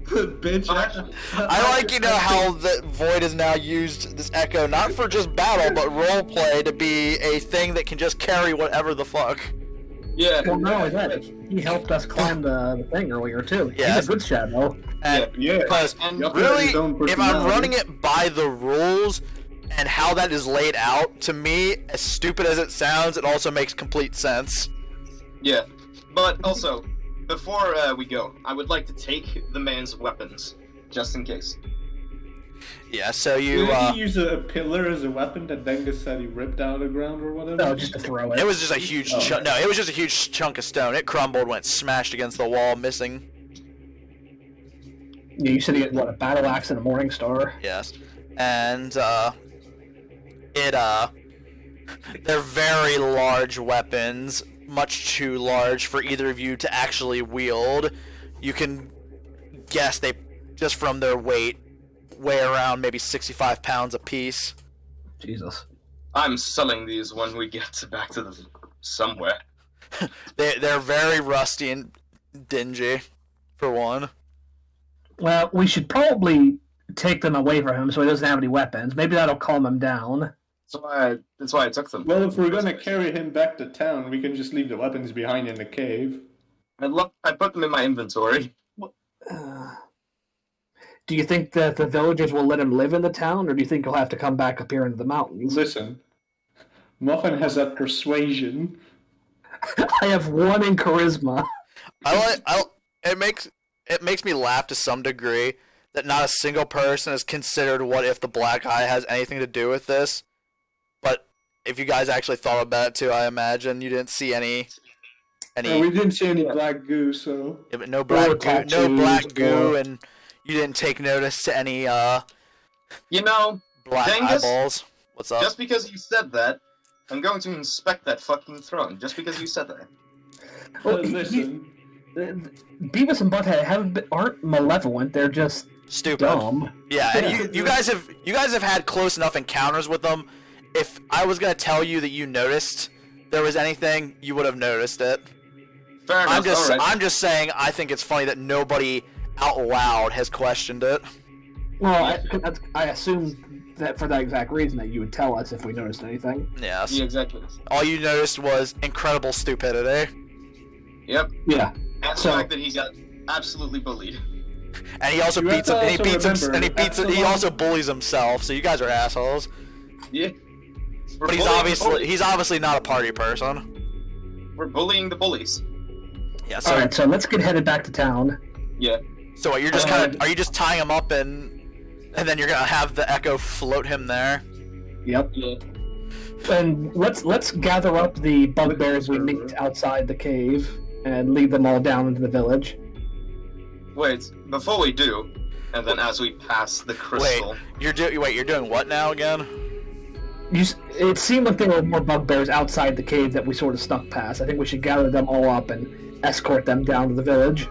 Bitch. I like, you know, how the Void has now used this Echo not for just battle, but roleplay to be a thing that can just carry whatever the fuck. Yeah. Well, not only that, he helped us climb the thing earlier too. Yeah. He's a good shadow. And Yeah. because And really, his own if I'm personality. running it by the rules and how that is laid out, to me, as stupid as it sounds, it also makes complete sense. Yeah, but also, before we go, I would like to take the man's weapons, just in case. Yeah, so you, Did he use a pillar as a weapon that Dangus said he ripped out of the ground or whatever? No, just to throw it. it was just a huge no, it was just a huge chunk of stone. It crumbled, went smashed against the wall, missing. Yeah, you said he had, what, a battle axe and a morning star? Yes. And, they're very large weapons, much too large for either of you to actually wield. You can guess they, just from their weight, weigh around maybe 65 pounds apiece. Jesus. I'm selling these when we get back to the somewhere. They're very rusty and dingy, for one. Well, we should probably take them away from him so he doesn't have any weapons. Maybe that'll calm him down. That's why I took them. Well, if we're gonna carry him back to town, we can just leave the weapons behind in the cave. I put them in my inventory. Do you think that the villagers will let him live in the town, or do you think he'll have to come back up here into the mountains? Listen, Muffin has a persuasion. I have 1 in charisma. It makes me laugh to some degree that not a single person has considered what if the black eye has anything to do with this. But if you guys actually thought about it too, I imagine you didn't see any. No, we didn't see any black goo, so... Yeah, but no black tattoos, goo, and you didn't take notice to any You know, black Dangus, eyeballs. What's up? just because you said that, I'm going to inspect that fucking throne. Just because you said that. Well, Listen, Beavis and Butthead aren't malevolent, they're just Stupid. dumb. Yeah, and you guys have had close enough encounters with them. If I was gonna tell you that you noticed there was anything, you would have noticed it. Fair enough. Alright. I'm just saying I think it's funny that nobody out loud has questioned it. Well, I assume that for that exact reason that you would tell us if we noticed anything. Yes. Yeah, exactly. All you noticed was incredible stupidity. Yep. Yeah. And So- the fact that he got absolutely bullied. And he also You beats have him. to And he also beats him. And he remember, beats. He Apsilon- also bullies himself. So you guys are assholes. Yeah. But he's obviously not a party person. We're bullying the bullies. Yeah. So Alright, so let's get headed back to town. Yeah. so what, you're just are you just tying him up and then you're gonna have the Echo float him there? Yep. Yeah. And let's gather up the bugbears we meet outside the cave and lead them all down into the village. Wait, before we do, and then as we pass the crystal. You're doing what now again? It seemed like there were more bugbears outside the cave that we sort of snuck past. I think we should gather them all up and escort them down to the village.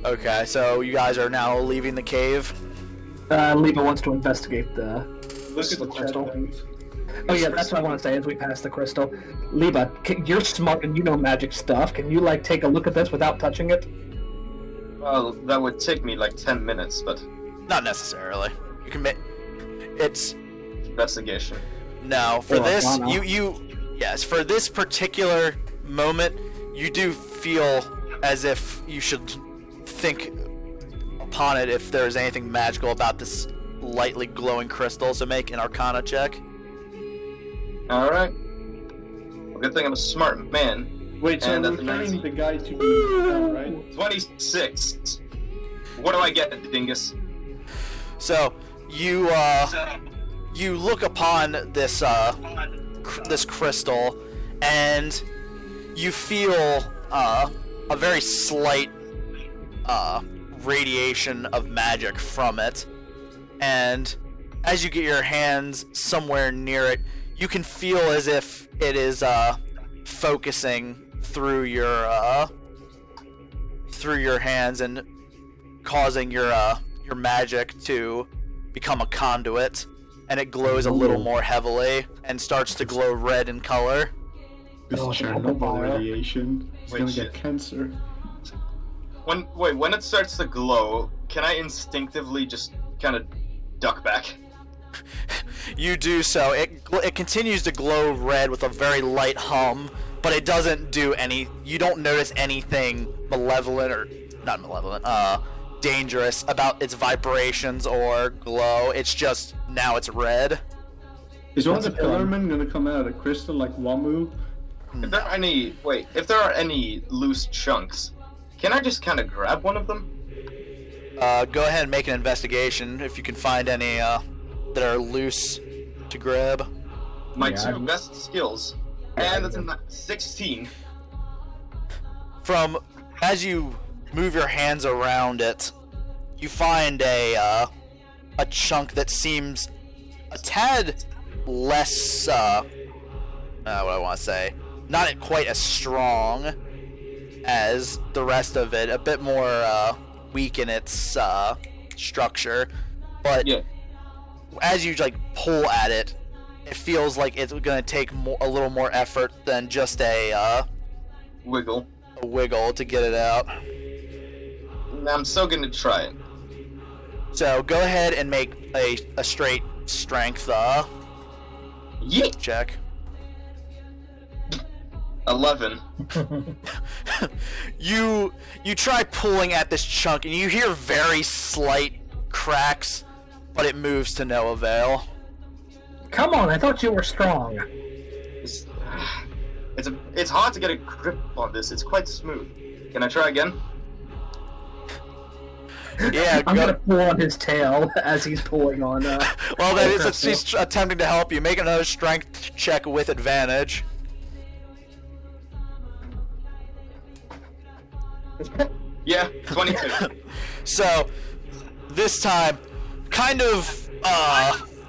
Okay, so you guys are now leaving the cave. Liebe wants to investigate the look at the crystal. crystals. Oh yeah, that's what I want to say as we pass the crystal. Liebe, you're smart and you know magic stuff. Can you take a look at this without touching it? Well, that would take me like 10 minutes, but Not necessarily. You can make it's investigation. no for Or this Arcana. yes, for this particular moment you do feel as if you should think upon it if there's anything magical about this lightly glowing crystal. So make an Arcana check. Alright. Well, good thing I'm a smart man. Wait, so And we're that's a carrying 19. the guy to the town, right? 26. What do I get, Dingus? So you look upon this this crystal, and you feel a very slight radiation of magic from it. And as you get your hands somewhere near it, you can feel as if it is focusing through through your hands and causing your magic to become a conduit, and it glows a little more heavily and starts to glow red in color. This Chernobyl radiation. He's gonna shit. get cancer. When it starts to glow, can I instinctively just kind of duck back? You do so. It continues to glow red with a very light hum, but it doesn't do any. You don't notice anything malevolent or not malevolent, dangerous about its vibrations or glow. It's just now it's red. Is one of the Pillarmen gonna come out of the crystal like Wamu? If there are any loose chunks, can I just kind of grab one of them? Go ahead and make an investigation if you can find any that are loose to grab. My two best skills, and that's a 16. From as you move your hands around it, you find a chunk that seems a tad less what I want to say, not quite as strong as the rest of it, a bit more weak in its structure, but as you like pull at it, it feels like it's gonna take a little more effort than just a Wiggle. wiggle to get it out. I'm still gonna try it. So go ahead and make a straight strength Yeet! check. 11. You try pulling at this chunk and you hear very slight cracks, but it moves to no avail. Come on, I thought you were strong. It's hard to get a grip on this. It's quite smooth. Can I try again? Yeah, I'm gonna pull on his tail as he's pulling on. Well, that is he's attempting to help you. Make another strength check with advantage. Yeah, 22. So this time, kind of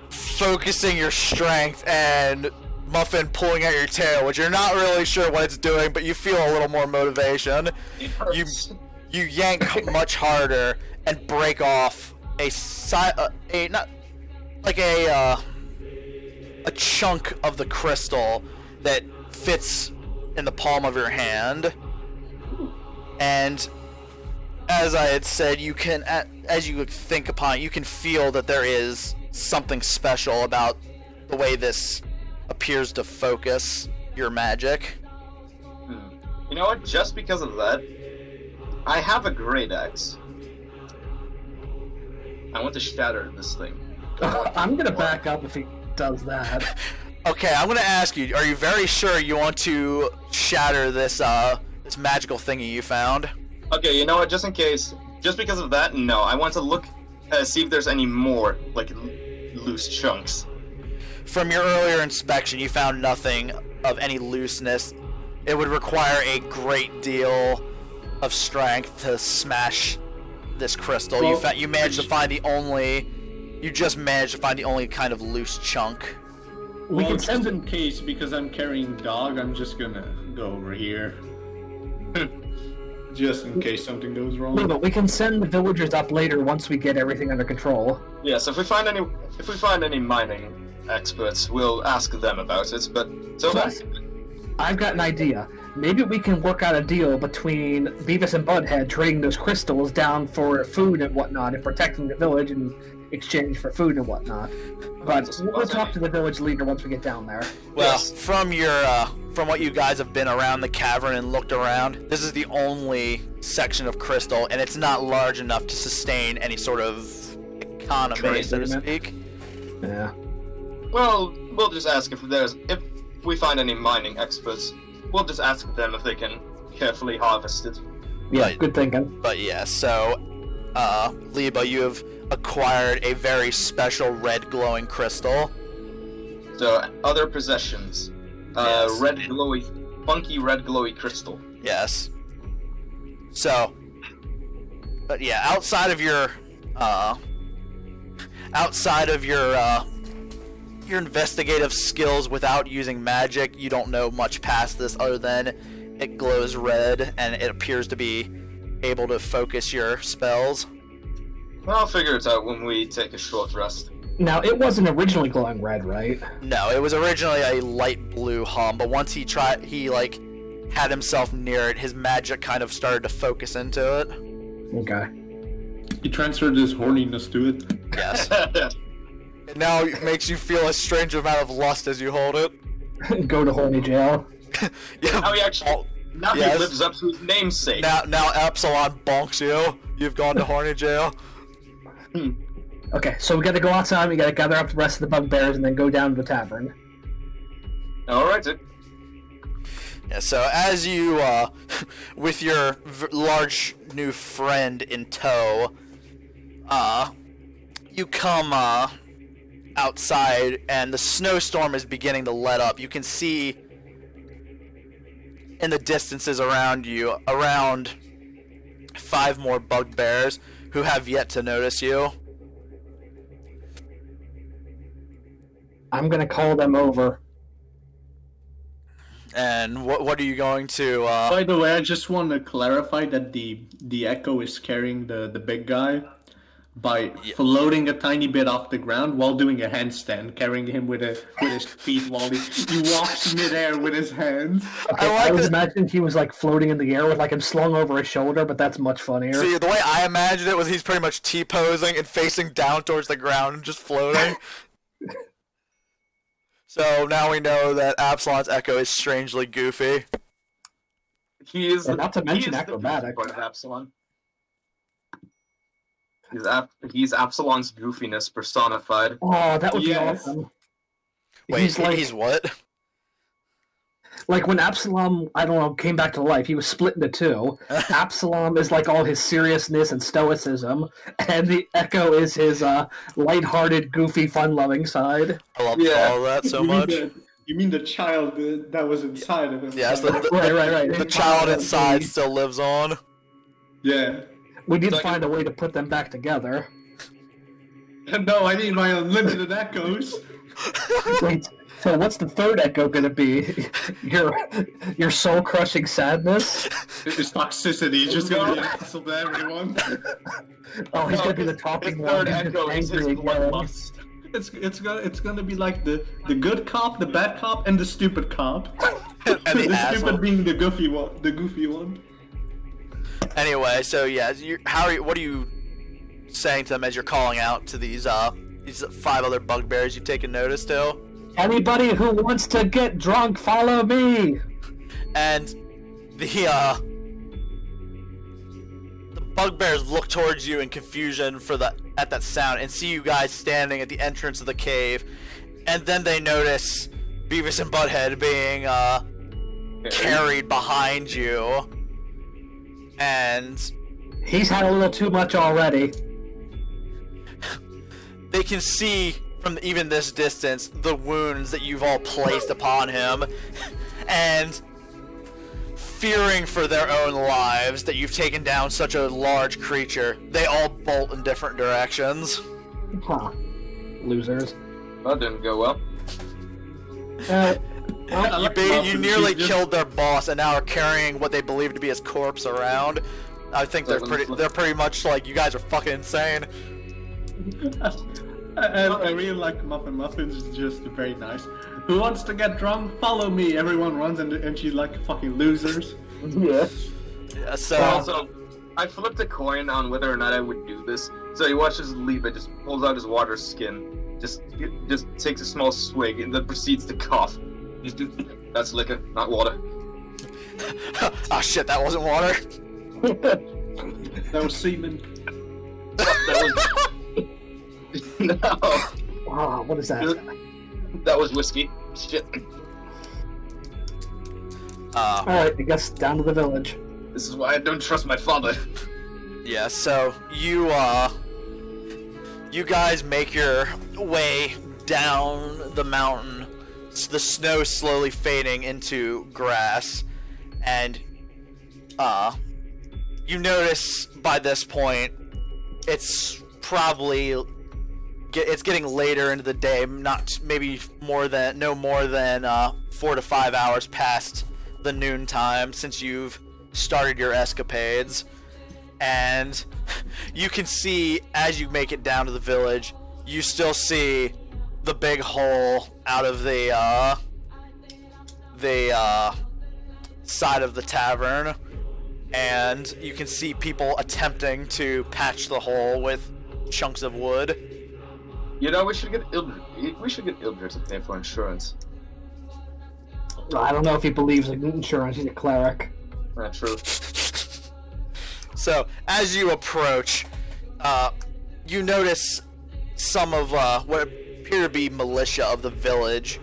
focusing your strength and Muffin pulling at your tail, which you're not really sure what it's doing, but you feel a little more motivation. It hurts. You yank much harder and break off a chunk of the crystal that fits in the palm of your hand. And as I had said, you can, as you think upon it, you can feel that there is something special about the way this appears to focus your magic. You know what? Just because of that, I have a great axe. I want to shatter this thing. I'm gonna back up if he does that. Okay, I'm gonna ask you, are you very sure you want to shatter this this magical thingy you found? Okay, you know what? Just in case, just because of that, no. I want to look, see if there's any more, like, loose chunks. From your earlier inspection, you found nothing of any looseness. It would require a great deal of strength to smash this crystal. Well, You managed to find the only kind of loose chunk. We can Just send in case, because I'm carrying dog, I'm just gonna go over here. Just in case something goes wrong. No, but we can send the villagers up later once we get everything under control. Yes, if we find any mining experts, we'll ask them about it. But so Plus, I've got an idea. Maybe we can work out a deal between Beavis and Butthead trading those crystals down for food and whatnot and protecting the village in exchange for food and whatnot. But we'll talk to the village leader once we get down there. Well, Yes. from what you guys have been around the cavern and looked around, this is the only section of crystal, and it's not large enough to sustain any sort of economy, Trade so to agreement. speak. Yeah. well, we'll just ask if we find any mining experts. We'll just ask them if they can carefully harvest it. Yeah, Right. good thinking. But yeah, so, Liebe, you have acquired a very special red glowing crystal. So other possessions, Yes. funky red glowy crystal. Yes. So, but yeah, outside of your investigative skills without using magic, you don't know much past this other than it glows red and it appears to be able to focus your spells. I'll figure it out when we take a short rest. Now, it wasn't originally glowing red, right? No, it was originally a light blue hum, but once he like had himself near it, his magic kind of started to focus into it. Okay. He transferred his horniness to it. Yes. It now makes you feel a strange amount of lust as you hold it. Go to horny jail. Yeah. Now he actually, now Yes. he lives up to his namesake. Now Apsilon bonks you. You've gone to horny jail. Okay, so we gotta go outside, we gotta gather up the rest of the bugbears, and then go down to the tavern. Alright. Yeah, so as you, with your large new friend in tow, you come, outside, and the snowstorm is beginning to let up. You can see in the distances around you, around 5 more bugbears who have yet to notice you. I'm gonna call them over. And what are you going to, By the way, I just want to clarify that the Echo is carrying the big guy by floating a tiny bit off the ground while doing a handstand, carrying him with his feet while he walks midair with his hands. Okay, I was imagining he was like floating in the air with like him slung over his shoulder, but that's much funnier. See, the way I imagined it was he's pretty much T-posing and facing down towards the ground and just floating. So now we know that Absalon's Echo is strangely goofy. He is And not to mention he is acrobatic. The goofy part of Absalon. He's Absalon's goofiness personified. Oh, that would be Yes. awesome. Wait, he's what? Like when Apsilon, I don't know, came back to life, he was split into two. Absalon is like all his seriousness and stoicism, and the Echo is his lighthearted, goofy, fun-loving side. I love all that so much. You mean the child that was inside of him? Yes, Right. the child inside still lives on. Yeah. We need to find a way to put them back together. No, I need my unlimited echoes. Wait, so what's the third Echo gonna be? Your soul-crushing sadness? It's toxicity. It's just gonna be an asshole to everyone. Oh, he's gonna be the talking His one. third He's just Echo is his angry again. bloodlust. It's gonna be like the good cop, the bad cop, and the stupid cop. And the the asshole. stupid being the goofy one. Anyway, so yeah, what are you saying to them as you're calling out to these 5 other bugbears you've taken notice to? Anybody who wants to get drunk, follow me! And the bugbears look towards you in confusion at that sound and see you guys standing at the entrance of the cave, and then they notice Beavis and Butthead being carried behind you, and He's had a little too much already. they can see from even this distance the wounds that you've all placed upon him, and fearing for their own lives that you've taken down such a large creature, they all bolt in different directions. Huh. Losers. That didn't go well. You nearly killed their boss, and now are carrying what they believe to be his corpse around. I think they're pretty much like, you guys are fucking insane. I really like Muffin. Muffin's just very nice. Who wants to get drunk? Follow me. Everyone runs, and she's like fucking losers. Yeah. Yeah, so Also, I flipped a coin on whether or not I would do this. So he watches Liebe, just pulls out his water skin, just takes a small swig, and then proceeds to cough. That's liquor, not water. oh shit, that wasn't water. That was semen. That was no. Wow, what is that? That was whiskey. Shit. Alright, I guess down to the village. This is why I don't trust my father. Yeah, so you guys make your way down the mountain, the snow slowly fading into grass, and you notice by this point it's getting later into the day, no more than 4 to 5 hours past the noon time since you've started your escapades. and you can see as you make it down to the village, you still see the big hole out of the side of the tavern, and you can see people attempting to patch the hole with chunks of wood. You know, we should get Ildrad to pay for insurance. I don't know if he believes in insurance. He's a cleric. Not true. So, as you approach, you notice some of what appear to be militia of the village,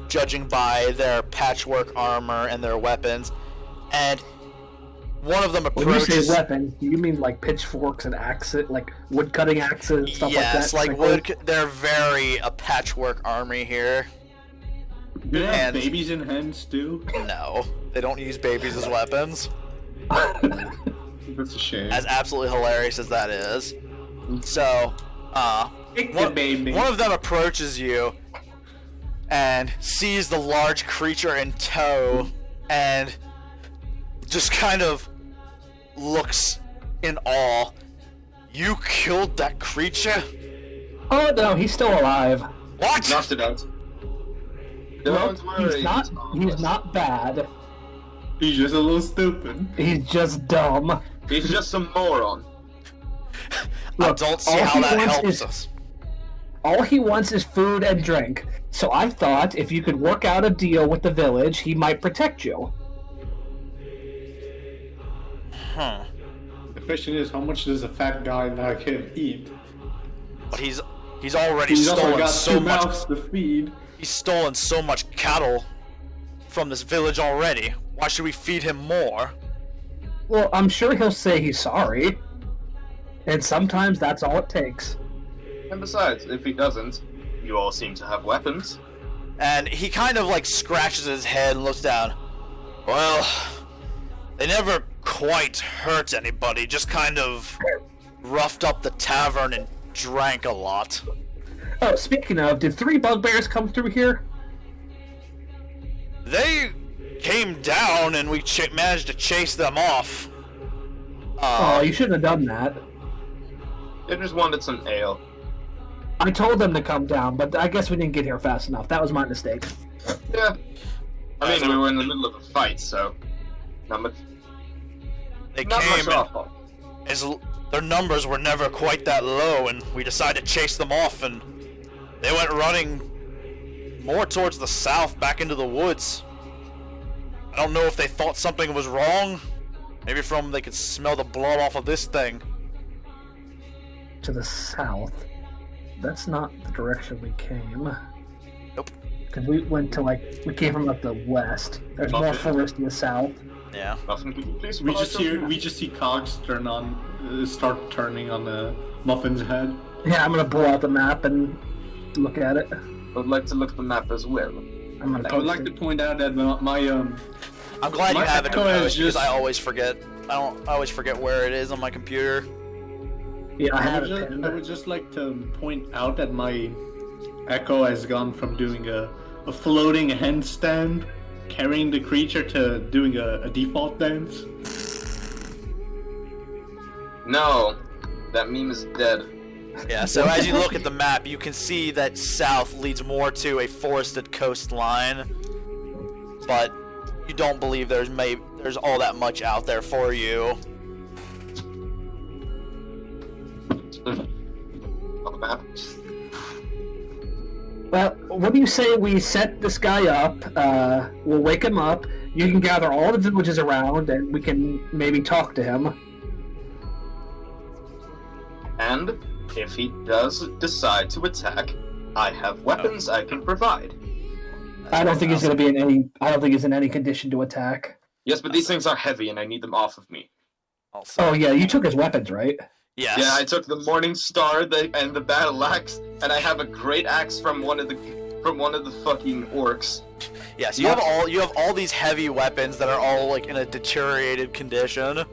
judging by their patchwork armor and their weapons, and one of them approaches... When you say weapons, do you mean like pitchforks and axes, like wood-cutting axes and stuff like that? Yes, like wood... They're very a patchwork army here. Do they have babies in hens too? No, they don't use babies as weapons. That's a shame. As absolutely hilarious as that is. So, one of them approaches you and sees the large creature in tow and just kind of looks in awe. You killed that creature? Oh no, he's still alive. What? Knocked it out. No, he's not bad. He's just a little stupid. He's just dumb. He's just a moron. I don't see how that helps us. All he wants is food and drink. So I thought if you could work out a deal with the village, he might protect you. Huh. The question is, how much does a fat guy like him eat? But he's already stolen so much. Mouths to feed. He's stolen so much cattle from this village already. Why should we feed him more? Well, I'm sure he'll say he's sorry. And sometimes that's all it takes. And besides, if he doesn't, you all seem to have weapons. And he kind of like scratches his head and looks down. Well, they never quite hurt anybody, just kind of roughed up the tavern and drank a lot. Oh, speaking of, did 3 bugbears come through here? They came down and we managed to chase them off. Oh, you shouldn't have done that. They just wanted some ale. I told them to come down, but I guess we didn't get here fast enough. That was my mistake. Yeah. I mean, we were in the middle of a fight, so... Not much our fault. Their numbers were never quite that low, and we decided to chase them off, and they went running more towards the south, back into the woods. I don't know if they thought something was wrong. Maybe they could smell the blood off of this thing. To the south? That's not the direction we came. Nope. Because we went to we came from the west. There's more forest in the south. Yeah. Muffin, could you please We just see cogs start turning on Muffin's head. Yeah, I'm gonna pull out the map and look at it. I would like to look at the map as well. I would like to point out that my I'm glad you have it echo is composed because just- I always forget. I always forget where it is on my computer. Yeah, I I have would, it just, pinned. I would just like to point out that my echo has gone from doing a floating handstand, carrying the creature, to doing a default dance. No, that meme is dead. Yeah, so as you look at the map, you can see that south leads more to a forested coastline, but you don't believe there's all that much out there for you. On the map. Well, what do you say we set this guy up? We'll wake him up. You can gather all the villages around, and we can maybe talk to him. And if he does decide to attack, I have weapons I can provide. I don't think he's going to be in any. I don't think he's in any condition to attack. Yes, but these things are heavy, and I need them off of me. Also, Oh yeah, you took his weapons, right? yes. Yeah, I took the Morning Star and the battle axe, and I have a great axe from one of the fucking orcs. Yes, you have all these heavy weapons that are all in a deteriorated condition that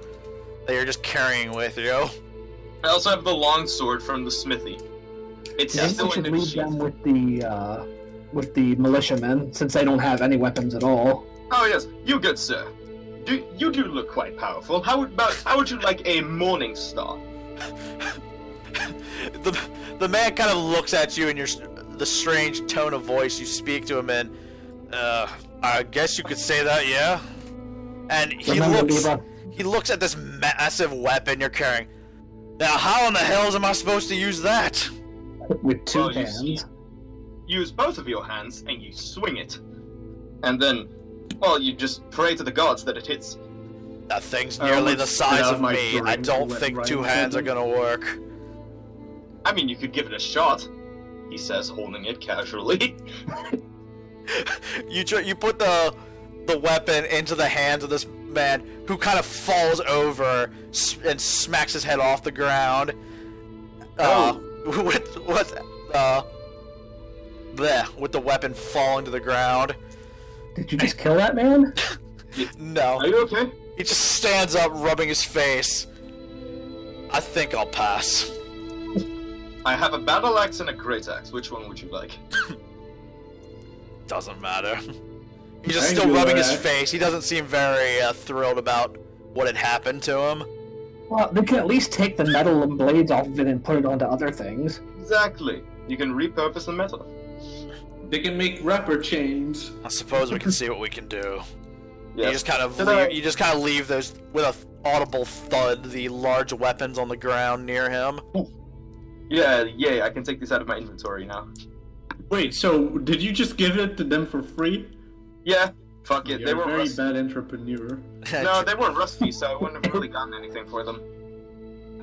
you're just carrying with you. I also have the long sword from the smithy. It's I think still we should in its leave sheath. them with the militiamen, since they don't have any weapons at all. Oh yes, you good sir. You do look quite powerful. How would you like a morning star? The man kind of looks at you in the strange tone of voice you speak to him in. I guess you could say that, yeah. And he looks at this massive weapon you're carrying. Now, how in the hell am I supposed to use that? With two hands. Use both of your hands and you swing it, and then, well, you just pray to the gods that it hits. That thing's nearly the size of me. I don't think two hands are gonna work. I mean, you could give it a shot, he says, holding it casually. You put the weapon into the hands of this man, who kind of falls over and smacks his head off the ground. With the weapon falling to the ground. Did you just kill that man? No. Are you okay? He just stands up, rubbing his face. I think I'll pass. I have a battle axe and a great axe. Which one would you like? Doesn't matter. He's just still rubbing his face. He doesn't seem very thrilled about what had happened to him. Well, they can at least take the metal and blades off of it and put it onto other things. Exactly. You can repurpose the metal. They can make rapper chains. I suppose we can see what we can do. Yes. You just kind of leave those with a audible thud. The large weapons on the ground near him. Yeah, I can take these out of my inventory now. Wait, so did you just give it to them for free? Yeah, fuck it. You're They were a very rusty. bad entrepreneur. No, they were rusty, so I wouldn't have really gotten anything for them.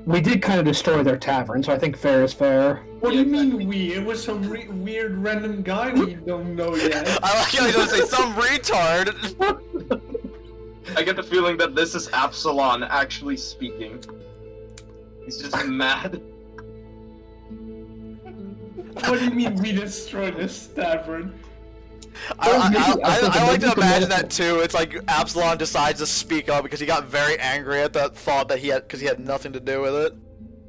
We did kind of destroy their tavern, so I think fair is fair. What do you mean we? It was some weird random guy we don't know yet. I like how he's gonna say some retard. I get the feeling that this is Apsilon actually speaking. He's just mad. What do you mean we destroyed this tavern? I like to imagine that too. It's like Apsilon decides to speak up because he got very angry at the thought that he had nothing to do with it.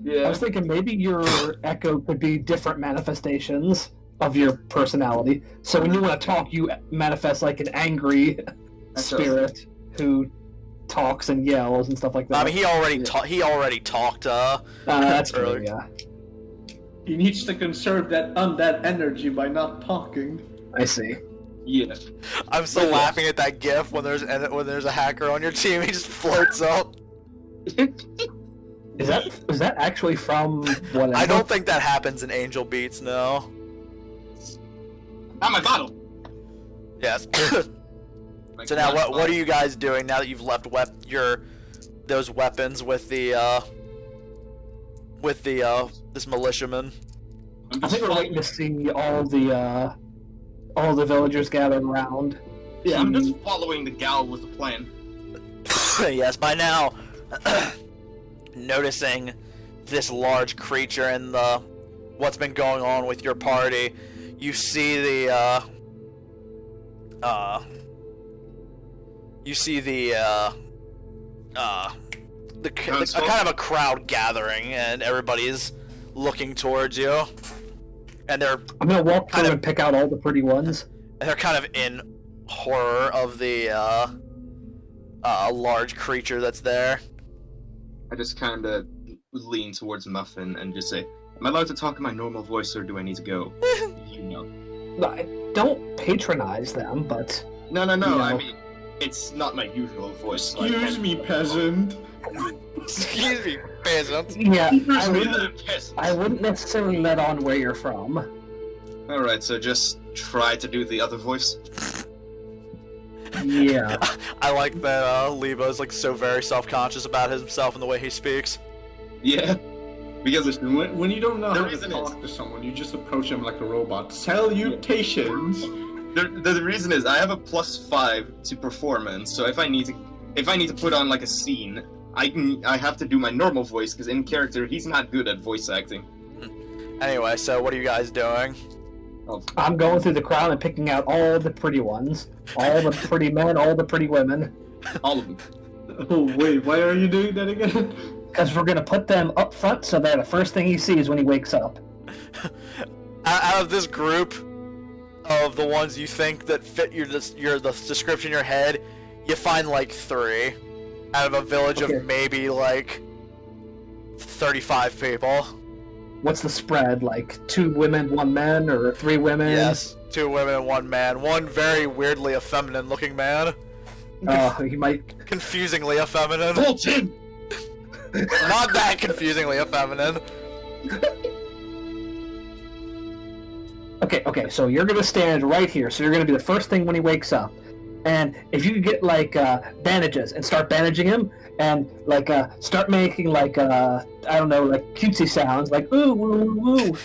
Yeah. I was thinking maybe your echo could be different manifestations of your personality. So when you want to talk, you manifest like an angry spirit who talks and yells and stuff like that. I mean, he already talked. That's true. earlier. Yeah, He needs to conserve that undead energy by not talking. I see. Yeah. I'm still laughing at that GIF when there's a hacker on your team. He just floats up. Is that actually from whatever? I don't think that happens in Angel Beats. No. Ah, my bottle! Yes. So now, what are you guys doing now that you've left those weapons with the this militiaman? I think we're waiting to see all the villagers gathered around. Yeah, I'm just following the gal with the plan. Yes, by now, noticing this large creature and what's been going on with your party, you see the kind of a crowd gathering, and everybody's looking towards you, and I'm gonna walk through and pick out all the pretty ones. they're kind of in horror of the large creature that's there. I just kind of lean towards Muffin and just say, "Am I allowed to talk in my normal voice, or do I need to go?" You know. Don't patronize them, but No. You know. I mean, it's not my usual voice. so I Excuse can't- me, peasant. Excuse me, peasant. yeah, Excuse me, little peasant. I wouldn't necessarily let on where you're from. Alright, so just try to do the other voice. Yeah. I like that Liebe is like so very self-conscious about himself and the way he speaks. Yeah. Because Listen, when you don't know The how to reason talk to someone, you just approach them like a robot. Salutations! the reason is I have a +5 to performance, so if I need to put on like a scene, I have to do my normal voice, because in character he's not good at voice acting. Anyway, so what are you guys doing? I'm going through the crowd and picking out all the pretty ones. All the pretty men, all the pretty women. All of them. Oh, wait, why are you doing that again? Because we're going to put them up front so they're the first thing he sees when he wakes up. Out of this group of the ones you think that fit the description in your head, You find like 3 out of a village Okay. of maybe like 35 people. What's the spread? Like 2 women, 1 man, or 3 women? Yes, 2 women and 1 man. One very weirdly effeminate looking man. He might. Confusingly effeminate. Bolton! Not that confusingly effeminate. Okay, so you're gonna stand right here. So you're gonna be the first thing when he wakes up. And if you could get like bandages and start bandaging him, and like start making like I don't know, like cutesy sounds, like ooh woo woo.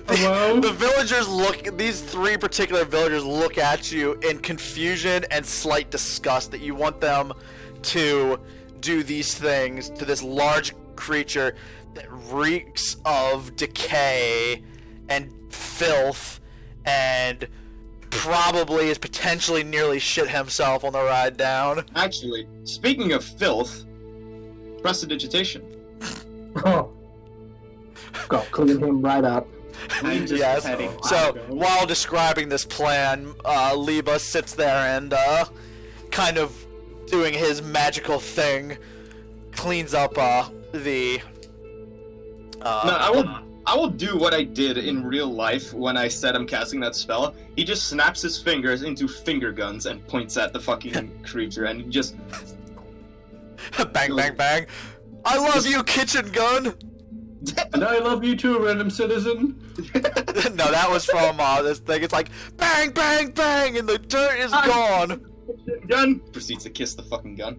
The villagers look. These 3 particular villagers look at you in confusion and slight disgust that you want them to do these things to this large creature that reeks of decay and filth and probably is potentially nearly shit himself on the ride down. Actually, speaking of filth, prestidigitation. Oh. Go clean him right up. I'm just Yes. petting So Dango. while describing this plan, Liebe sits there and kind of doing his magical thing, cleans up the. No, I will do what I did in real life when I said I'm casting that spell. He just snaps his fingers into finger guns and points at the fucking creature, and he just Bang, bang, bang. I love you, kitchen gun! And I love you too, random citizen. No, that was from this thing. It's like, bang, bang, bang, and the dirt is gone! gun proceeds to kiss the fucking gun.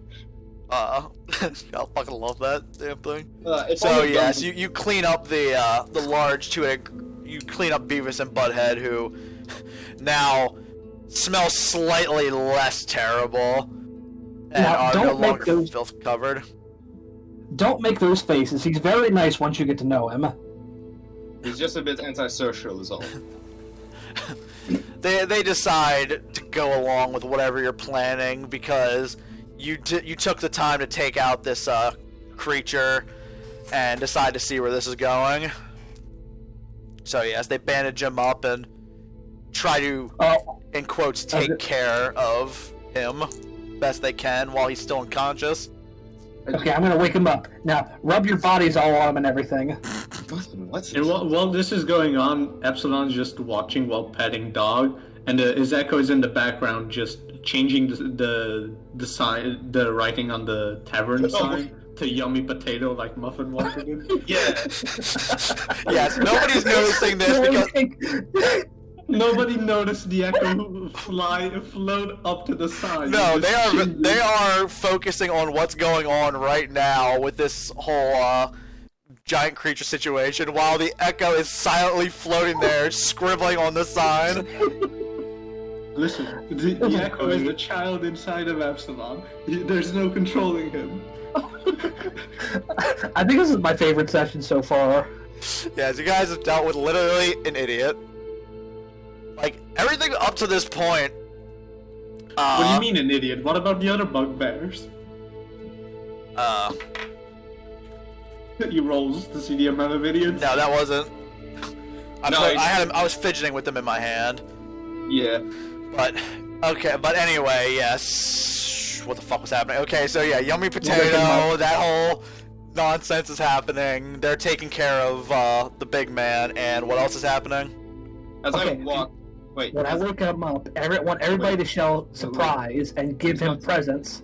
I fucking love that damn thing. It's So only yes, gun- you clean up the large you clean up Beavis and Butthead, who now smell slightly less terrible and Now, are no don't make longer those- filth covered. Don't make those faces. He's very nice once you get to know him. He's just a bit antisocial, is all. They decide to go along with whatever you're planning because you took the time to take out this creature and decide to see where this is going. So yes, they bandage him up and try to, in quotes, take care of him best they can while he's still unconscious. Okay, I'm gonna wake him up. Now, rub your bodies all on him and everything. What's And while this is going on, Apsilon's just watching while petting dog, and his echo is in the background, just changing the sign, the writing on the tavern sign to "Yummy Potato" like Muffin wanted it. Yeah. Yes, nobody's noticing this because Nobody noticed the echo float up to the side. no, Just they are focusing on what's going on right now with this whole giant creature situation, while the echo is silently floating there, scribbling on the sign. Listen, the echo is the child inside of Apsilon. There's no controlling him. I think this is my favorite session so far. Yes, you guys have dealt with literally an idiot. Like, everything up to this point. What do you mean an idiot? What about the other bugbears? He rolls to see the amount of idiots. No, that wasn't. No, I was fidgeting with them in my hand. Yeah. But, okay, but anyway, yes. What the fuck was happening? Okay, so yeah, Yummy Potato, that whole nonsense is happening. They're taking care of the big man, and what else is happening? As I Okay. walk. Wait. When I wake him up, want everybody to show surprise and give him presents.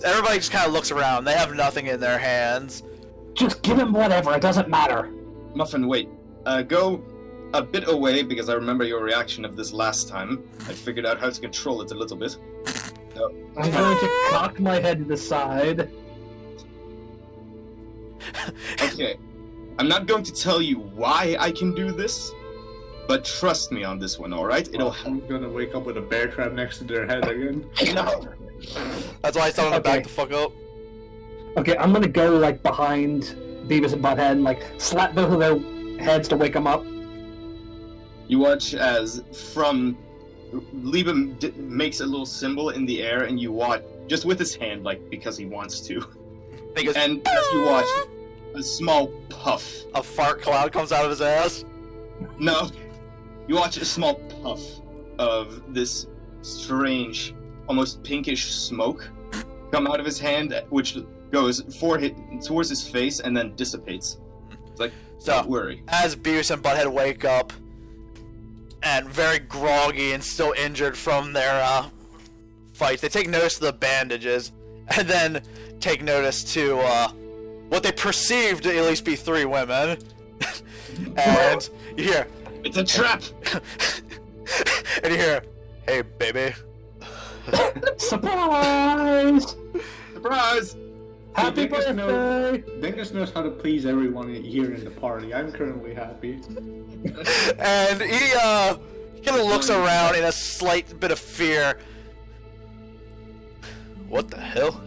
Everybody just kind of looks around. They have nothing in their hands. Just give him whatever, it doesn't matter. Muffin, wait. Go a bit away because I remember your reaction of this last time. I figured out how to control it a little bit. So, I'm going to cock my head to the side. okay. I'm not going to tell you why I can do this, but trust me on this one, alright? It'll help. I'm gonna wake up with a bear trap next to their head again. No. That's why I told them to Okay. back the fuck up. Okay, I'm gonna go like behind Beavis and Butthead and like slap both of their heads to wake them up. You watch as from Liebe makes a little symbol in the air, and you watch just with his hand, like because he wants to. Because And as you watch, a small puff. a fart cloud comes out of his ass. No, you watch a small puff of this strange, almost pinkish smoke come out of his hand, which goes towards his face and then dissipates. It's like, don't worry. As Beavis and Butthead wake up, and very groggy and still injured from their fights, they take notice of the bandages, and then take notice to what they perceive to at least be 3 women. And you hear, "It's a trap!" and you hear, "Hey, baby." Surprise! Surprise! Happy birthday! Dangus knows how to please everyone here in the party. I'm currently happy. And he kind of looks around in a slight bit of fear. What the hell?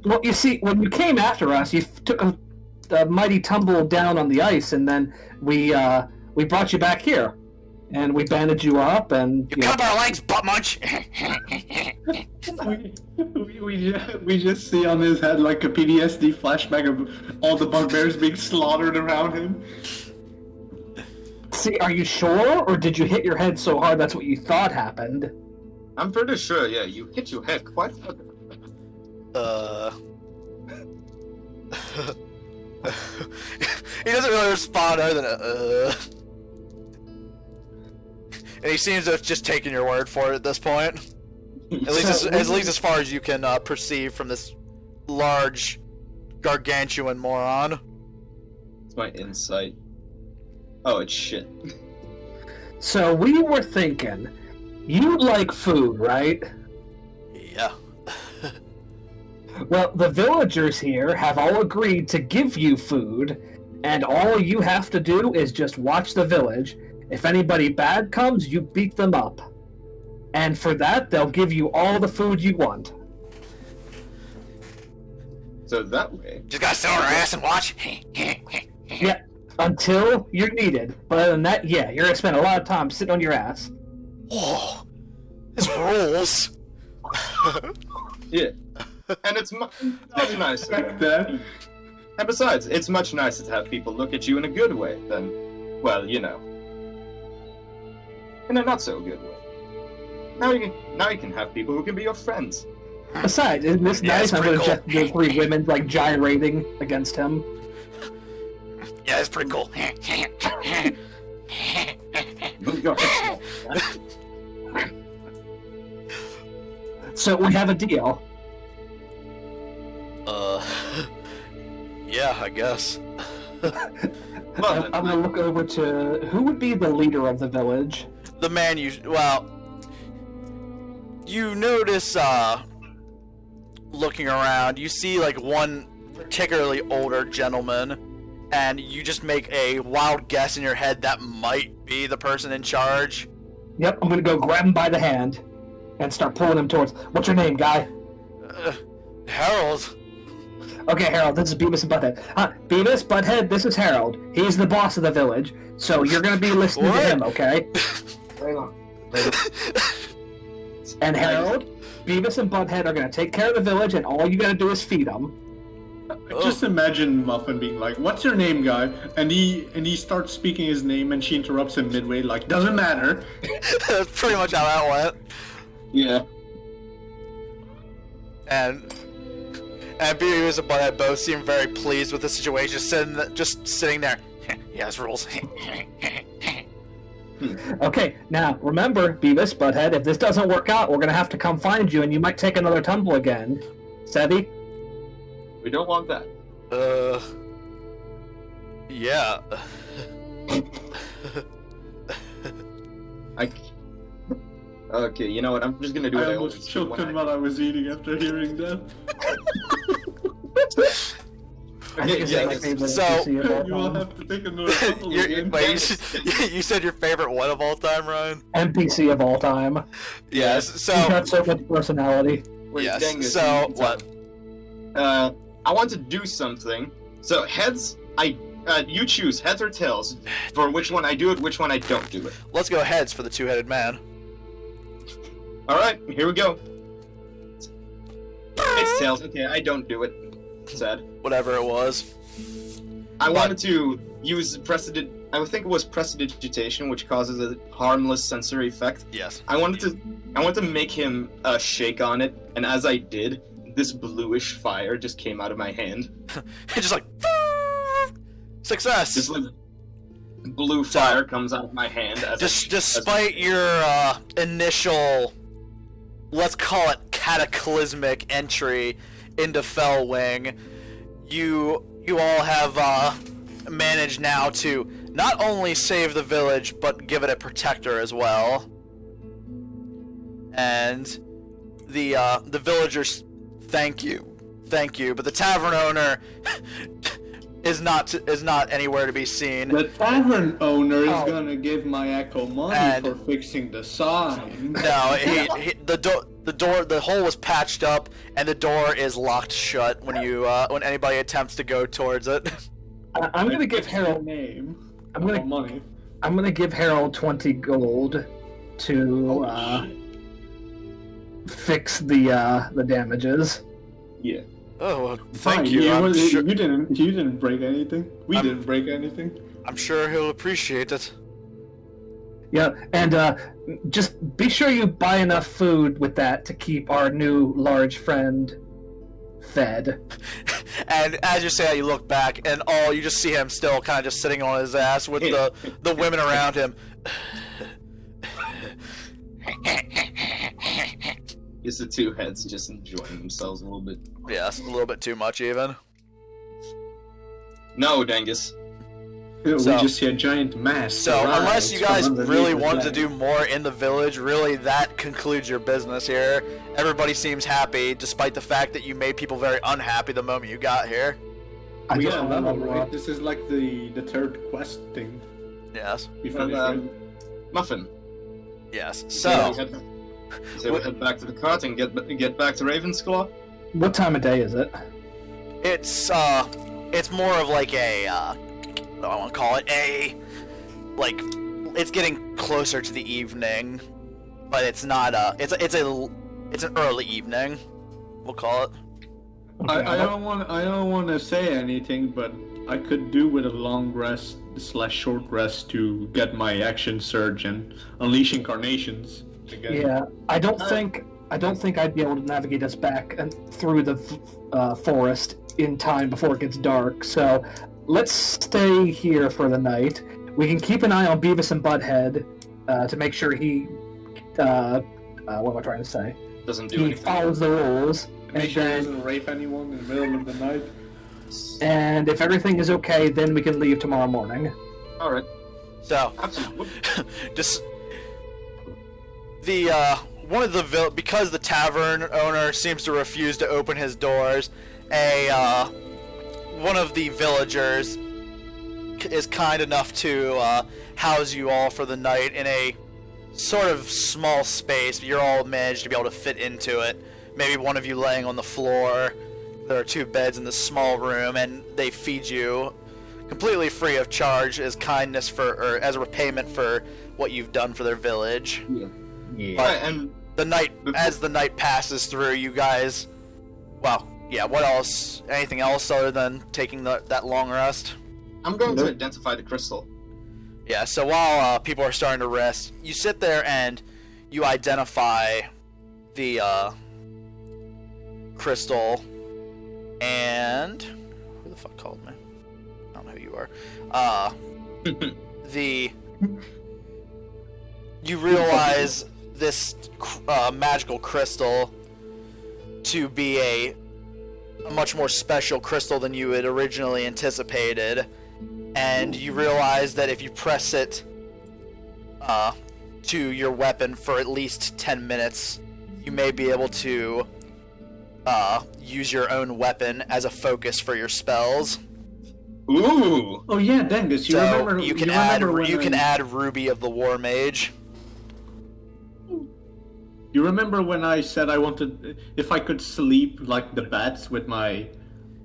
Well, you see, when you came after us, you took a mighty tumble down on the ice, and then we brought you back here, and we bandaged you up, and You cut up our legs, butt munch! we just see on his head like a PTSD flashback of all the bugbears being slaughtered around him. See, are you sure, or did you hit your head so hard that's what you thought happened? I'm pretty sure, yeah, you hit your head quite hard. He doesn't really respond other than and he seems to have just taken your word for it at this point. At least as far as you can perceive from this large, gargantuan moron. It's my insight. Oh, it's shit. So we were thinking, you like food, right? Yeah. Well, the villagers here have all agreed to give you food, and all you have to do is just watch the village. If anybody bad comes, you beat them up. And for that, they'll give you all the food you want. So that way... Just gotta sit on our ass and watch. Yeah, until you're needed. But other than that, yeah, you're gonna spend a lot of time sitting on your ass. Whoa. This rules. Yeah. And it's much nicer. That. And besides, it's much nicer to have people look at you in a good way than, well, you know, in a not so good way. Now you can have people who can be your friends. Besides, isn't this nice? I'm gonna cool. check the 3 women like gyrating against him. Yeah, it's pretty cool. So we have a deal. Yeah, I guess. I'm gonna look over to who would be the leader of the village. The man you notice looking around, you see like one particularly older gentleman, and you just make a wild guess in your head that might be the person in charge. Yep, I'm gonna go grab him by the hand and start pulling him towards. What's your name, guy? Harold. Okay, Harold, this is Beavis and Butthead. Beavis, Butthead, this is Harold. He's the boss of the village, so you're gonna be listening to him, okay? Hang on. And Harold, Beavis and Butthead are gonna take care of the village, and all you gotta do is feed them. Just imagine Muffin being like, "What's your name, guy?" And he starts speaking his name, and she interrupts him midway, like, "Doesn't matter." That's pretty much how that went. Yeah. And Beavis and Butthead both seem very pleased with the situation, just sitting there. Yeah, this rules. Okay, now, remember, Beavis, Butthead, if this doesn't work out, we're gonna have to come find you, and you might take another tumble again. Savvy? We don't want that. Yeah. Okay, you know what? I'm just gonna do what I I almost always do choked when on what I was eating after hearing that. I think it's yeah, my yes. favorite So- NPC of all You will time. have to take another tumble again. Wait, you said your favorite one of all time, Ryan? NPC of all time. Yes. He's So got so much personality. Wait, yes. Dangus, So you- what? I want to do something. So heads, you choose heads or tails for which one I do it, which one I don't do it. Let's go heads for the two-headed man. All right, here we go. It's tails. Okay, I don't do it. Sad. Whatever it was. I wanted to use precedent I would think it was prestidigitation, which causes a harmless sensory effect. Yes. I wanted to make him shake on it, and as I did, this bluish fire just came out of my hand. Just like success. Just like blue fire comes out of my hand. Despite your initial, let's call it cataclysmic entry into Fellwing, you all have managed now to not only save the village but give it a protector as well. And the villagers thank you, but the tavern owner is not anywhere to be seen. The tavern owner is gonna give my echo money for fixing the sign. No, the hole was patched up, and the door is locked shut when anybody attempts to go towards it. I'm gonna give Harold name. money. I'm gonna give Harold 20 gold to fix the damages. Yeah. Oh, well, Fine, thank you. You didn't break anything. We didn't break anything. I'm sure he'll appreciate it. Yeah, and just be sure you buy enough food with that to keep our new large friend fed. And as you say that, you look back, and you just see him still kind of just sitting on his ass with the women around him. It's the two heads just enjoying themselves a little bit. Yes, a little bit too much even. No, Dangus. We just see a giant mass. So unless you guys really want to do more in the village, really that concludes your business here. Everybody seems happy, despite the fact that you made people very unhappy the moment you got here. We got a level, right? This is like the third quest thing. Yes. We finished Muffin. Yes. So we head back to the cart and get back to Ravensclaw. What time of day is it? It's more of like a what do I want to call it? It's getting closer to the evening, but it's not it's an early evening. We'll call it. I don't want to say anything, but I could do with a long rest / short rest to get my action surge and unleash incarnations again. Yeah, I don't think I'd be able to navigate us back and through the forest in time before it gets dark. So let's stay here for the night. We can keep an eye on Beavis and Butthead to make sure he what am I trying to say? Doesn't do he anything. Follows the rules. Make sure he doesn't rape anyone in the middle of the night. And if everything is okay, then we can leave tomorrow morning. All right. So, just because the tavern owner seems to refuse to open his doors, one of the villagers is kind enough to house you all for the night in a sort of small space. You're all managed to be able to fit into it. Maybe one of you laying on the floor. There are 2 beds in this small room, and they feed you completely free of charge as kindness or as a repayment for what you've done for their village. Yeah. But and as the night passes through, you guys, well, yeah. What else? Anything else other than taking that long rest? I'm going to identify the crystal. Yeah. So while people are starting to rest, you sit there and you identify the crystal. And who the fuck called me? I don't know who you are. You realize this magical crystal to be a much more special crystal than you had originally anticipated, and you realize that if you press it to your weapon for at least 10 minutes, you may be able to use your own weapon as a focus for your spells. Ooh! Oh yeah, Dangus, remember? You can add Ruby of the War Mage. You remember when I said I wanted, if I could sleep like the bats with my...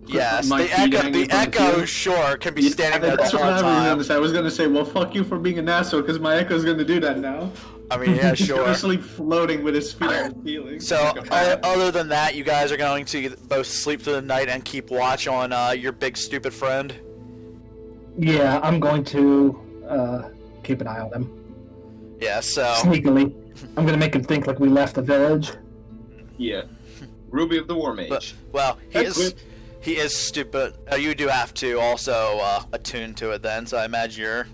Yes, my the echo, sure, can be standing there the whole time. I was going to say, well, fuck you for being an asshole, because my echo's going to do that now. I mean, yeah, He's sure. going to sleep floating with his feet on the ceiling. So, other than that, you guys are going to both sleep through the night and keep watch on your big stupid friend? Yeah, I'm going to keep an eye on him. Yeah, so... Sneakily. I'm gonna make him think like we left the village. Yeah. Ruby of the War Mage. But, well, he is stupid. You do have to also attune to it then, so I imagine you're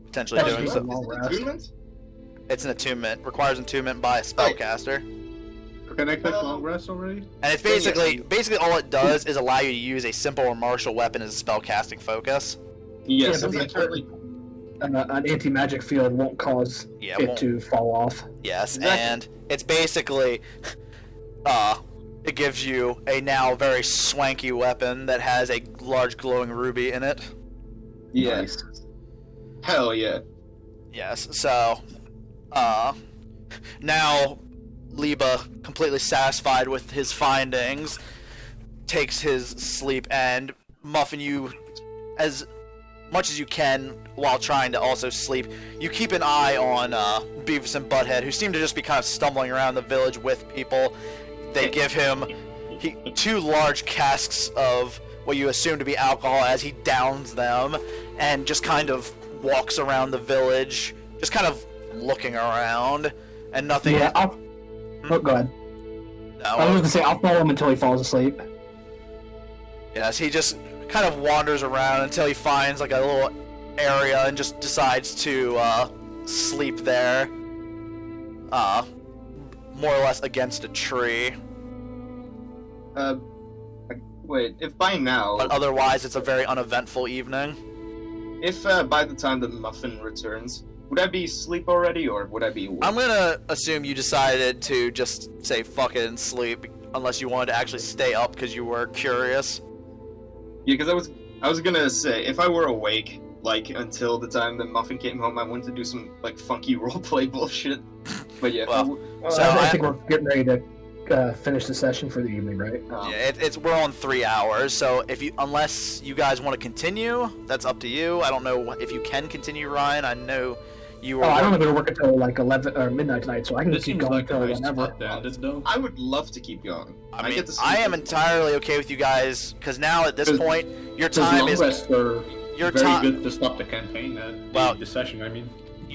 potentially That's doing just so. a long rest. Attunement? It's an attunement. Requires attunement by a spellcaster. Can I click long rest already? And it's basically all it does is allow you to use a simple or martial weapon as a spellcasting focus. Yes, Yeah, but it's entirely. An anti-magic field won't cause it to fall off. Yes, Exactly. and it's basically it gives you a now very swanky weapon that has a large glowing ruby in it. Yes. Hell yeah. Yes, so now Liebe, completely satisfied with his findings, takes his sleep, and Muffin, you, as much as you can while trying to also sleep, you keep an eye on Beavis and Butthead, who seem to just be kind of stumbling around the village with people. They give him 2 large casks of what you assume to be alcohol as he downs them, and just kind of walks around the village, just kind of looking around, and nothing... Yeah, oh, go ahead. No, I was gonna say, I'll follow him until he falls asleep. yes, he just kind of wanders around until he finds like a little area and just decides to sleep there, more or less against a tree. Wait, if by now, But otherwise, it's a very uneventful evening. if by the time the Muffin returns, would I be asleep already, or would I be awake? I'm gonna assume you decided to just say fuck it and sleep, unless you wanted to actually stay up because you were curious. Yeah, because I was gonna say, if I were awake, like, until the time that Muffin came home, I wanted to do some, like, funky roleplay bullshit. But yeah, Well, so I think we're getting ready to finish the session for the evening, right? Yeah, we're on 3 hours, so unless you guys want to continue, that's up to you. I don't know if you can continue, Ryan. I know you were. Oh, I don't go to work until like 11 or midnight tonight, so I can This keep seems going like a until nice whenever. spot to end it, though. I would love to keep going. I mean, get to see I am entirely okay with you guys because now at this Because- point, your Because time long is rests are your very time. good to stop the campaign, the session, I mean.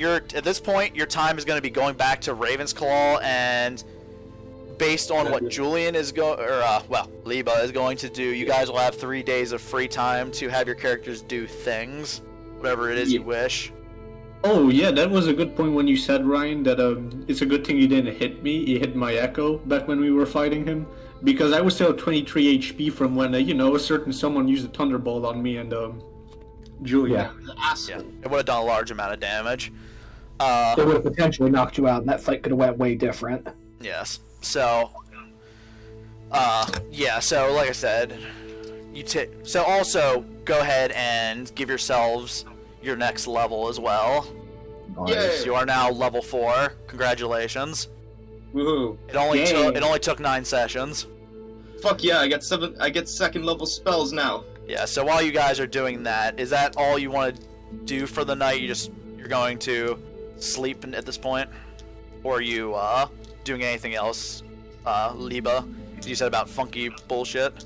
At this point, your time is going to be going back to Ravensclaw, and based on what Julian is Liebe is going to do, you guys will have 3 days of free time to have your characters do things, whatever it is you wish. Oh yeah, that was a good point when you said, Ryan, that it's a good thing you didn't hit me. You hit my echo back when we were fighting him, because I was still 23 HP from when a certain someone used a thunderbolt on me and Julian. The asshole. Yeah, it would have done a large amount of damage. It would have potentially knocked you out, and that fight could have went way different. Yes. So, so like I said, so also go ahead and give yourselves your next level as well. Yay! You are now level 4. Congratulations. Woohoo! It only took 9 sessions. Fuck yeah! I get second level spells now. Yeah. So while you guys are doing that, is that all you want to do for the night? You're going to sleep at this point, or are you doing anything else, Liebe? You said about funky bullshit.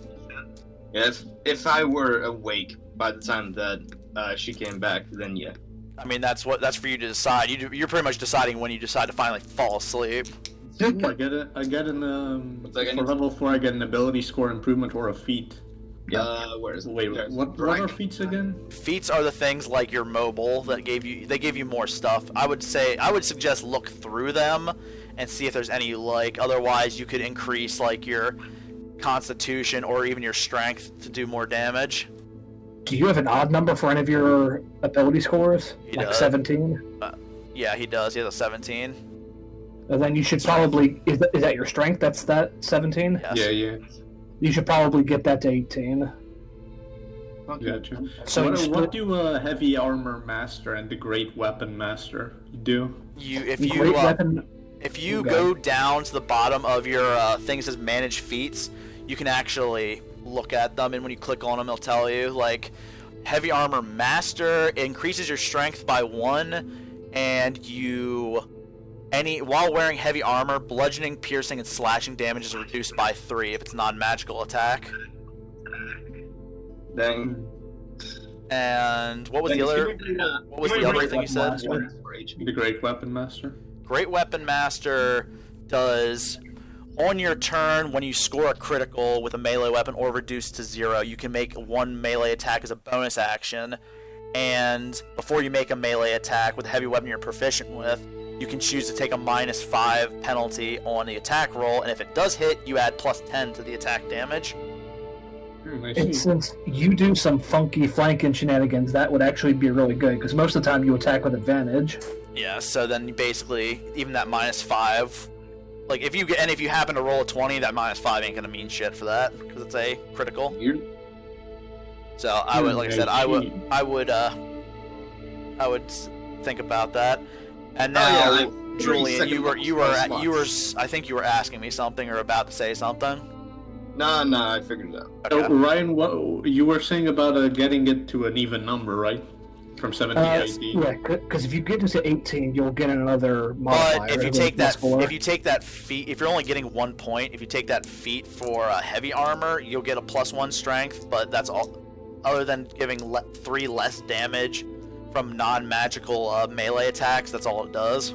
Yeah, if I were awake by the time that she came back, then yeah. I mean, that's for you to decide. You're pretty much deciding when you decide to finally fall asleep. Ooh, I get an for level 4 I get an ability score improvement or a feat. Where is it? Wait, what are feats again? Feats are the things like your mobile that gave you more stuff. I would suggest look through them and see if there's any you like. Otherwise, you could increase like your constitution or even your strength to do more damage. Do you have an odd number for any of your ability scores? He Like does. 17? Yeah, he does. He has a 17. And then you should probably... Is that your strength? That's that 17? Yes. Yeah. You should probably get that to 18. Gotcha. So what do Heavy Armor Master and the Great Weapon Master do? If you go down to the bottom of your thing that says Manage Feats, you can actually look at them, and when you click on them, it'll tell you, like, Heavy Armor Master increases your strength by 1, and while wearing heavy armor, bludgeoning, piercing, and slashing damage is reduced by 3 if it's non-magical attack. Dang. And what was Then the other? give me the, What was give the me other thing you said? The Great Weapon Master. Great Weapon Master does on your turn when you score a critical with a melee weapon or reduced to 0, you can make one melee attack as a bonus action. And before you make a melee attack with a heavy weapon you're proficient with, you can choose to take a -5 penalty on the attack roll, and if it does hit, you add +10 to the attack damage. And since you do some funky flanking shenanigans, that would actually be really good, because most of the time you attack with advantage. Yeah, so then you basically, even that -5, like if you happen to roll a 20, that -5 ain't gonna mean shit for that, because it's a critical. So I would, like I said, I would think about that. And now, Julian, you were, I think you were asking me something or about to say something. Nah, I figured it out. So, Okay. Ryan, what you were saying about getting it to an even number, right? From 7 to 18. Yeah, because if you get to 18, you'll get another modifier. But if you take that feat, if you're only getting 1 point, if you take that feat for heavy armor, you'll get a +1 strength. But that's all. Other than giving 3 less damage from non-magical melee attacks, that's all it does.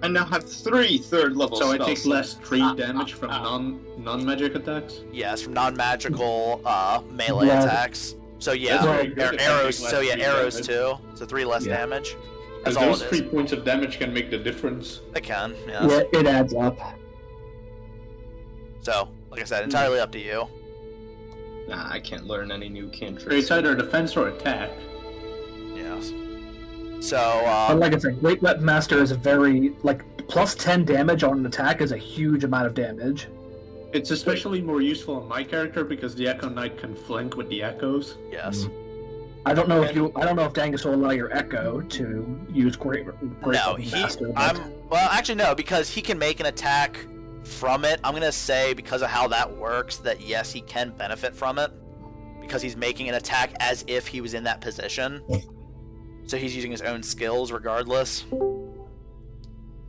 I now have 3 third-level So spells. I take less 3 damage from non-magic attacks? Yes, from non-magical melee Yeah. attacks. So yeah, That's very good if I arrows. take So less yeah, three arrows damage. too. So 3 less Yeah. damage. Because That's all those it 3 is. points of damage can make the difference. They can. Yes. Yeah, it adds up. So, like I said, entirely up to you. Nah, I can't learn any new cantrips. It's either defense or attack. Yes. So, But like I said, Great Weapon Master is a very, +10 damage on an attack is a huge amount of damage. It's especially more useful on my character because the Echo Knight can flank with the echoes. yes. I don't know if Dangus will allow your Echo to use Great No, Weapon Master. but- well, actually no, because he can make an attack from it. I'm gonna say because of how that works, that yes, he can benefit from it because he's making an attack as if he was in that position. So he's using his own skills regardless.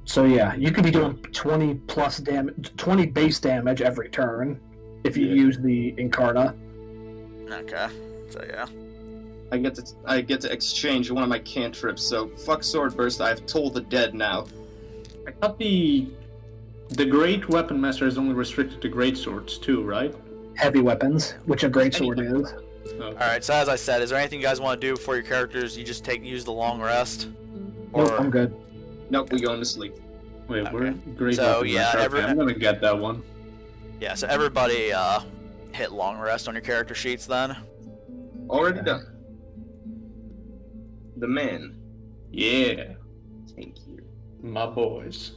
So yeah, you could be doing 20 plus damage, 20 base damage every turn if you use the Incarna. Okay. So yeah. I get to exchange one of my cantrips, so fuck Swordburst, I have Toll the Dead now. I thought the Great Weapon Master is only restricted to great swords too, right? Heavy weapons, which a great sword is. Oh. Alright, so as I said, is there anything you guys want to do before your characters? You just use the long rest? Or Nope, I'm good. Nope, we going to sleep. Wait, Okay. we're Great So, Weapon yeah, Master. Okay, I'm gonna get that one. yeah, so everybody hit long rest on your character sheets then. Already done. The man. Yeah, Thank you. my boys.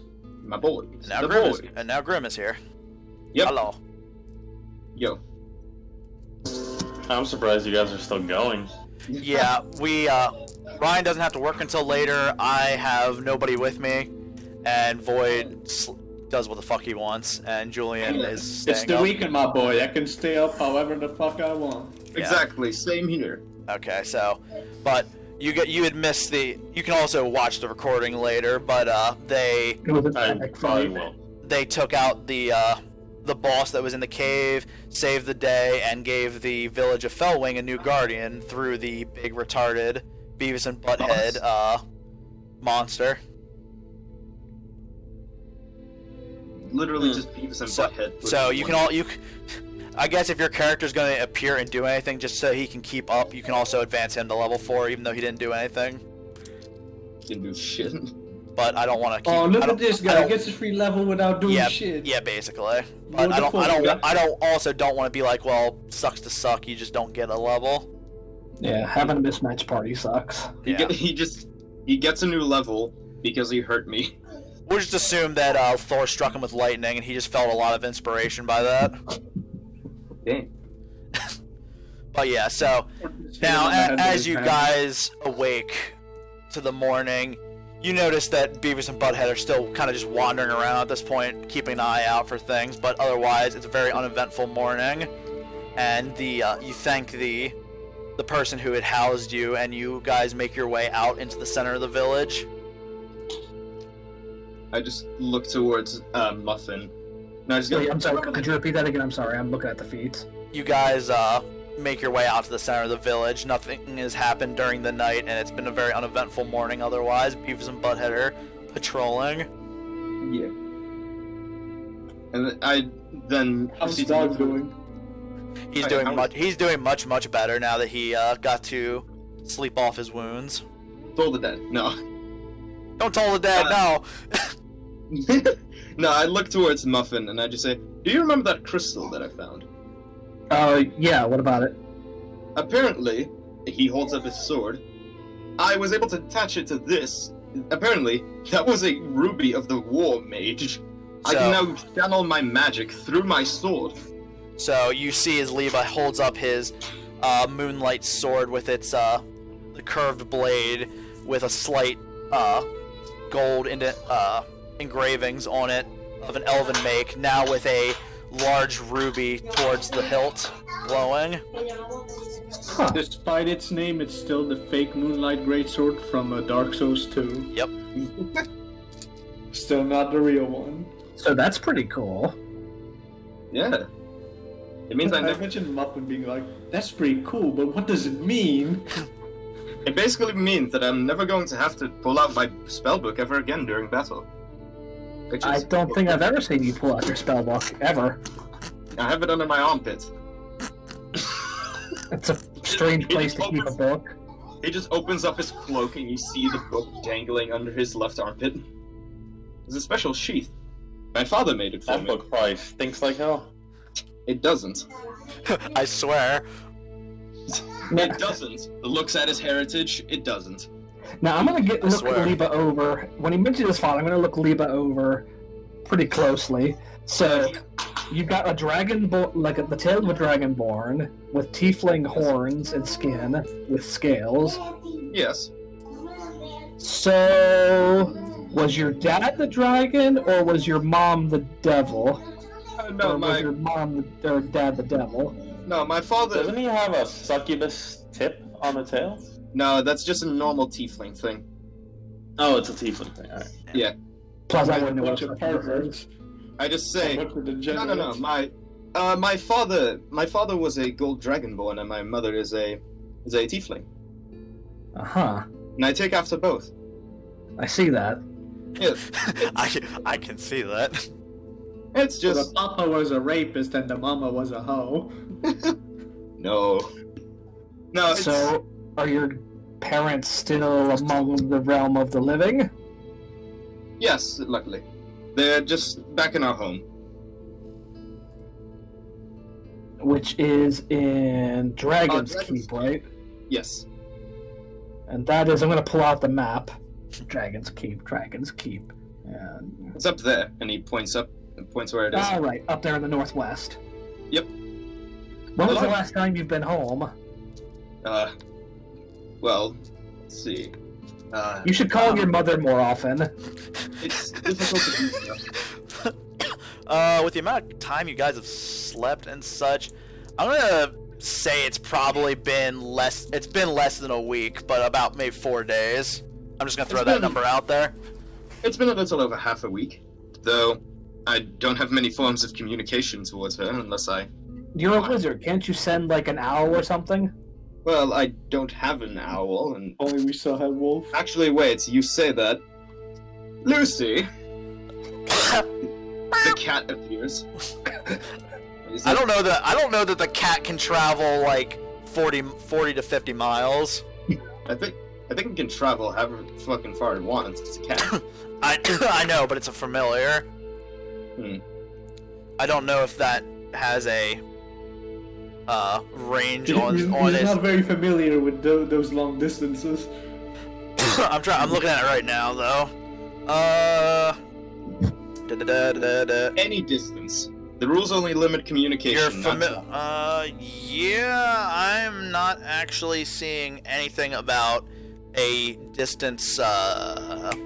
My boys. Now the Grimm boy. and now Grimm is here. Yep. Hello. Yo. I'm surprised you guys are still going. Yeah, we Ryan doesn't have to work until later. I have nobody with me, and Void does what the fuck he wants, and Julian is staying It's the up. weekend, my boy. I can stay up however the fuck I want. Yeah. Exactly, same here. Okay, so, but you had missed the. You can also watch the recording later, but It was an I epic probably fight. will. they took out the boss that was in the cave, saved the day, and gave the village of Fellwing a new guardian through the big retarded Beavis and Butthead monster. Literally just Beavis and Butthead. So you can I guess if your character's going to appear and do anything just so he can keep up, you can also advance him to level 4 even though he didn't do anything. Didn't do shit. But I don't want to keep. Oh, look I don't- at this I guy. don't- Gets a free level without doing yeah, shit. yeah, basically. But I don't want to be like, well, sucks to suck. You just don't get a level. Yeah, having a mismatched party sucks. Yeah. He gets a new level because he hurt me. We'll just assume that Thor struck him with lightning, and he just felt a lot of inspiration by that. Dang. But yeah, so now as you guys awake to the morning, you notice that Beavis and Butthead are still kind of just wandering around at this point, keeping an eye out for things. But otherwise, it's a very uneventful morning, and you thank the person who had housed you, and you guys make your way out into the center of the village. I just look towards Muffin. No, I just Wait, go. I'm sorry, could you repeat that again? I'm sorry, I'm looking at the feeds. You guys make your way out to the center of the village. Nothing has happened during the night, and it's been a very uneventful morning otherwise. Beavis and Butthead are patrolling. Yeah. And How's the dog doing? He's doing much better now that he got to sleep off his wounds. Toll the dead. No. Don't toll the dead, no! No, I look towards Muffin and I just say, do you remember that crystal that I found? Yeah, what about it? Apparently, he holds up his sword. I was able to attach it to this. Apparently, that was a ruby of the war mage. I can now channel my magic through my sword. So you see as Liebe holds up his moonlight sword with its the curved blade with a slight gold engravings on it of an elven make, now with a large ruby towards the hilt glowing. Huh. Despite its name, it's still the fake Moonlight Greatsword from Dark Souls 2. Yep. Still not the real one. So that's pretty cool. Yeah. It means I mentioned Muffin being like, that's pretty cool, but what does it mean? It basically means that I'm never going to have to pull out my spellbook ever again during battle. I don't think I've ever seen you pull out your spellbook, ever. I have it under my armpit. It's a strange place to keep a book. He just opens up his cloak and you see the book dangling under his left armpit. It's a special sheath. My father made it for That me. book probably stinks like hell. It doesn't. I swear. It doesn't. It looks at his heritage. It doesn't. Now I'm gonna look swear. Liebe over. When he mentioned his father, I'm gonna look Liebe over pretty closely. So you've got a dragonborn, the tail of a dragonborn with tiefling horns and skin with scales. Yes. So was your dad the dragon, or was your mom the devil? No, or was your mom or dad the devil? No, my father. Doesn't he have a succubus tip on the tail? No, that's just a normal tiefling thing. Oh, it's a tiefling thing. Alright. Yeah. Plus, I A wouldn't know bunch what of perverts. I just say. A bunch of No. degenerates. My father was a gold dragonborn, and my mother is a tiefling. Uh-huh. And I take after both. I see that. Yes. I can see that. It's So just the papa was a rapist and the mama was a hoe. no. No. It's, So, are your parents still among the realm of the living? yes, luckily, they're just back in our home. Which is in Dragon's Dragon's Keep, right? Yes. And that is, I'm going to pull out the map. Dragon's Keep. And... It's up there, and he points where it is. All right, up there in the northwest. Yep. When was the Hello? last time you've been home? Well, let's see. You should call your mother more often. It's difficult to do stuff. With the amount of time you guys have slept and such, I'm gonna say it's probably been less. It's been less than a week, but about maybe 4 days. I'm just gonna throw that number out there. It's been a little over half a week, though I don't have many forms of communication towards her unless I. You're a wizard. Can't you send, an owl or something? Well, I don't have an owl, and Only we still had wolf. actually, wait. You say that, Lucy. The cat appears. I don't know that the cat can travel 40 to 50 miles. I think it can travel however fucking far it wants. It's a cat. I know, but it's a familiar. Hmm. I don't know if that has a range He's on not it. very familiar with those long distances. I'm looking at it right now, though. Any distance. The rules only limit communication. Yeah, I'm not actually seeing anything about a distance, but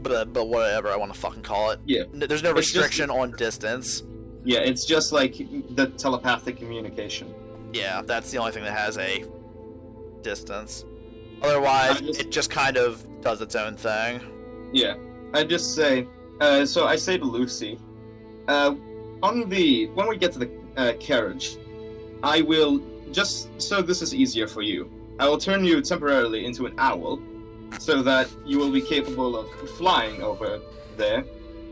whatever I want to fucking call it. Yeah. There's no It's just- restriction on distance. Yeah, it's just like the telepathic communication. Yeah, that's the only thing that has a distance. Otherwise, it just kind of does its own thing. Yeah, I just say. So I say to Lucy, when we get to the carriage, I will, just so this is easier for you, I will turn you temporarily into an owl, so that you will be capable of flying over there.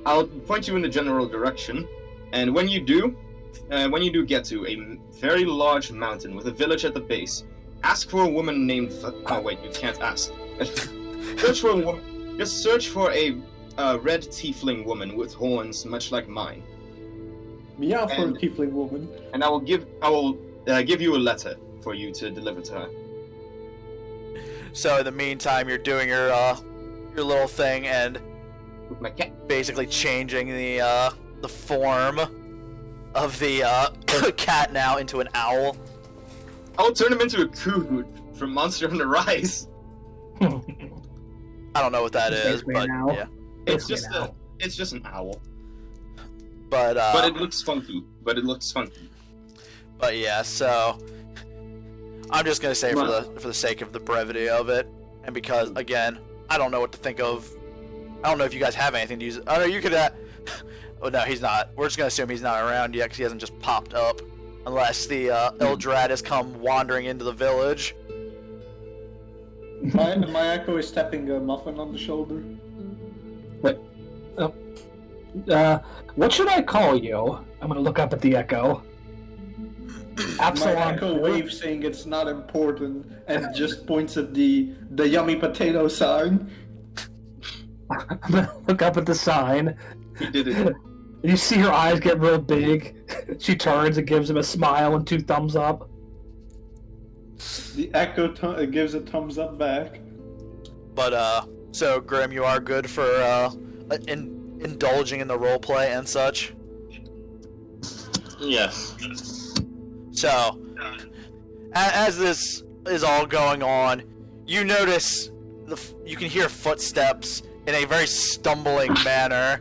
I'll point you in the general direction, and when you do get to a very large mountain with a village at the base, ask for a woman named... Oh wait, you can't ask. Search for a woman. Just search for a red tiefling woman with horns much like mine. Meow for a tiefling woman. And I will give you a letter for you to deliver to her. So in the meantime, you're doing your little thing and With my cat. basically changing the form of the cat now into an owl. I'll turn him into a Kuhoot from Monster on the Rise. I don't know what that is, Basically but an owl. yeah. It's Basically an owl. it's just an owl. But But it looks funky. But yeah, so I'm just gonna say for the sake of the brevity of it, and because again, I don't know what to think of. I don't know if you guys have anything to use. Oh no, you could. Oh no, he's not. We're just gonna assume he's not around yet because he hasn't just popped up, unless the Ildrad has come wandering into the village. My echo is tapping Muffin on the shoulder. Wait. What should I call you? I'm gonna look up at the echo. My Absilon. echo waves saying it's not important and just points at the yummy potato sign. I'm gonna look up at the sign. He did it. You see her eyes get real big. She turns and gives him a smile and 2 thumbs up. The echo gives a thumbs up back. But so Grimm, you are good for indulging in the roleplay and such. Yes. So, as this is all going on, you notice you can hear footsteps in a very stumbling manner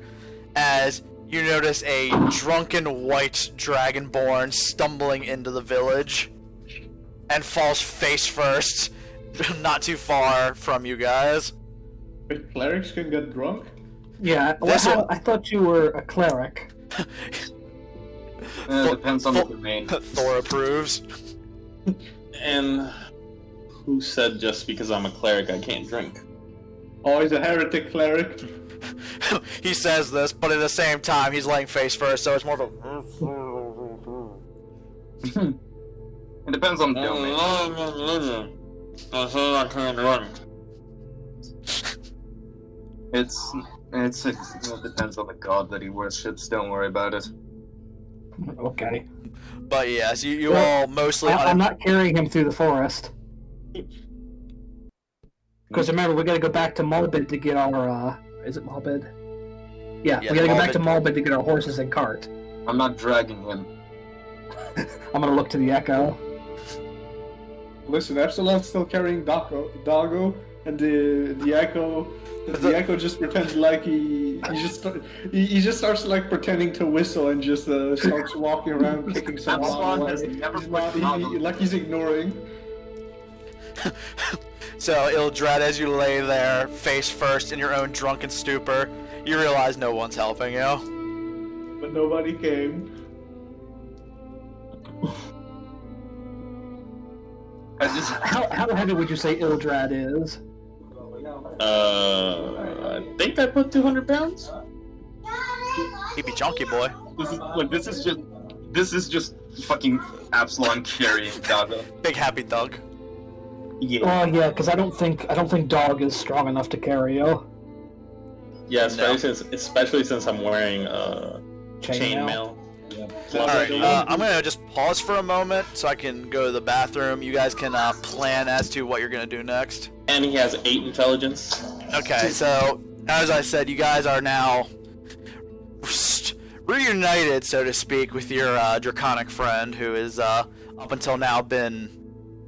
as you notice a drunken white dragonborn stumbling into the village and falls face first not too far from you guys. But clerics can get drunk? Yeah, I thought you were a cleric. It depends on the domain. Thor approves. And who said just because I'm a cleric I can't drink? Oh, he's a heretic cleric. He says this, but at the same time, he's laying face first, so it's more of a... It depends on the domain. I said I can't drink. It depends on the god that he worships. Don't worry about it. Okay. But yes, you all mostly... I'm not carrying him through the forest. Because remember, we gotta go back to Malbid to get our, is it Malbid? Yeah, we gotta go back to Malbid to get our horses and cart. I'm not dragging him. I'm gonna look to the echo. Listen, Apsilon's still carrying Doggo, and the echo just pretends like he just starts like pretending to whistle and just starts walking around kicking some Apsilon has away. never He's put not, Doggo. like he's ignoring. So, Ildrad, as you lay there, face first in your own drunken stupor, you realize no one's helping you. But nobody came. How heavy would you say Ildrad is? I think I put 200 pounds. He'd be chunky, boy. This is just fucking Absilon carrying Doggo. Big happy thug. Yeah. Oh yeah, because I don't think Dog is strong enough to carry you. Yeah, especially since I'm wearing chainmail. Alright, I'm gonna just pause for a moment so I can go to the bathroom. You guys can plan as to what you're gonna do next. And he has 8 intelligence. Okay, so as I said, you guys are now reunited, so to speak, with your draconic friend who is up until now been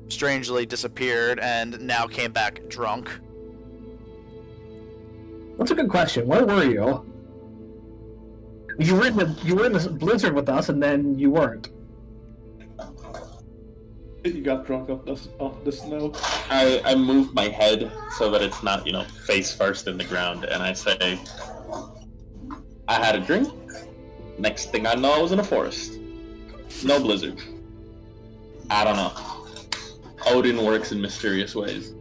strangely disappeared and now came back drunk. That's a good question. Where were you? You were in the blizzard with us, and then you weren't. You got drunk off the snow. I move my head so that it's not, face first in the ground, and I say, I had a drink. Next thing I know, I was in a forest. No blizzard. I don't know. Odin works in mysterious ways.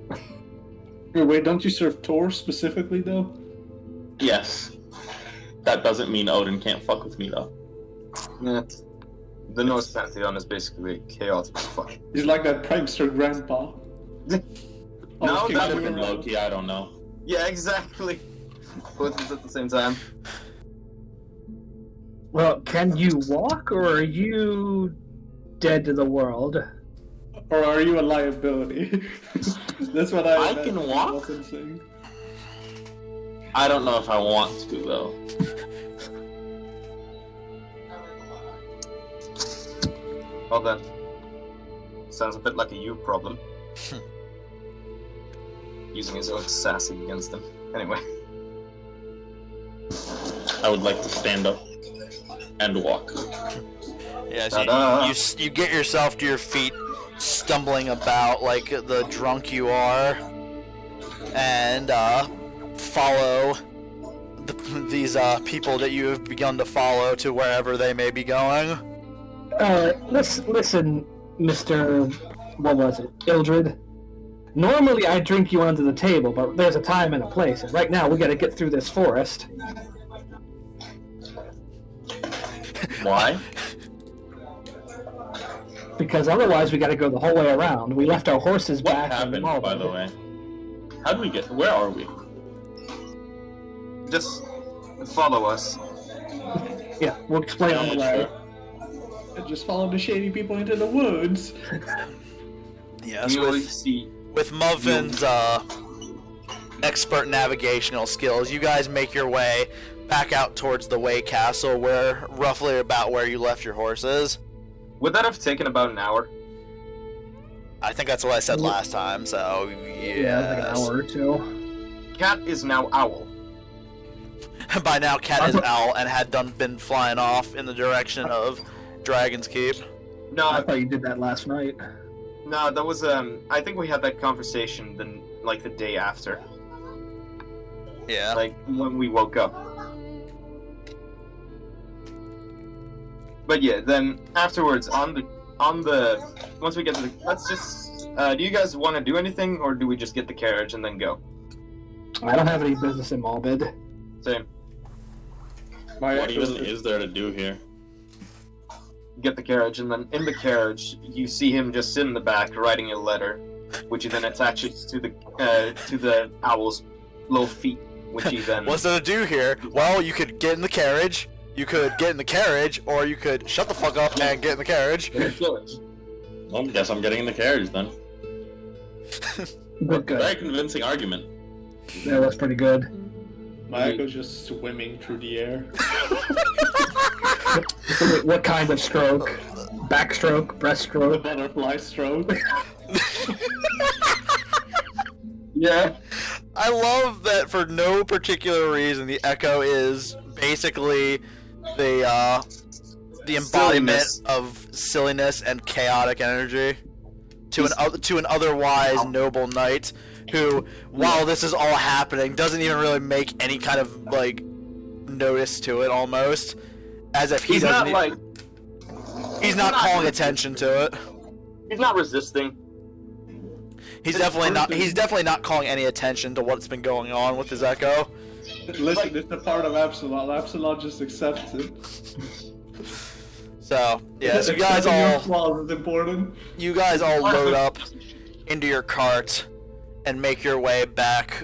Wait, don't you serve Thor specifically, though? Yes. That doesn't mean Odin can't fuck with me, though. Yeah, the Norse pantheon is basically chaotic as fuck. He's like that prankster grandpa. No, Might have been Loki, I don't know. Yeah, exactly. Both of us at the same time. Well, can you walk, or are you dead to the world? Or are you a liability? That's what I can walk? Muffin saying. I don't know if I want to, though. Well then. Sounds a bit like a you problem. Using his own sassy against him. Anyway. I would like to stand up and walk. Yeah, so you get yourself to your feet, stumbling about like the drunk you are, and follow these people that you have begun to follow to wherever they may be going. Listen, Mr. What was it? Ildrad? Normally I drink you under the table, but there's a time and a place, and right now we gotta get through this forest. Why? Because otherwise we gotta go the whole way around. We left our horses What back. happened, by the way? How do we get... Where are we? Just follow us. Yeah, we'll explain on the way. And just follow the shady people into the woods. Yes, You will see. with Muffin's expert navigational skills, you guys make your way back out towards the Way Castle, where roughly about where you left your horses. Would that have taken about an hour? I think that's what I said last time, so Yeah, like an hour or two. Cat is now owl. By now, Cat is owl and had been flying off in the direction of Dragon's Keep. No, I thought you did that last night. no, that was I think we had that conversation then, like the day after, Yeah. like when we woke up. But yeah, then afterwards on the once we get to the, let's just do you guys want to do anything, or do we just get the carriage and then go? I don't have any business in Malbid. Same. What even is there to do here? Get the carriage, and then in the carriage you see him just sit in the back writing a letter, which he then attaches to the owl's little feet, which he then. What's there to do here? Well, you could get in the carriage. You could get in the carriage, or you could shut the fuck up and get in the carriage. Well, I guess I'm getting in the carriage then. Good. Very convincing argument. Yeah, that's pretty good. My echo's just swimming through the air. What kind of stroke? Backstroke? The Breaststroke? butterfly stroke. Yeah. I love that for no particular reason the Echo is basically the embodiment Silliness. of silliness and chaotic energy to an otherwise noble knight who, while this is all happening, doesn't even really make any kind of like notice to it, almost as if He's not like. he's not calling attention to it. He's not resisting. He's definitely not calling any attention to what's been going on with his Echo. Listen, it's a part of Apsilon. Apsilon just accepts it. So yeah, so Accepting your flaws is important. you guys all load up into your cart and make your way back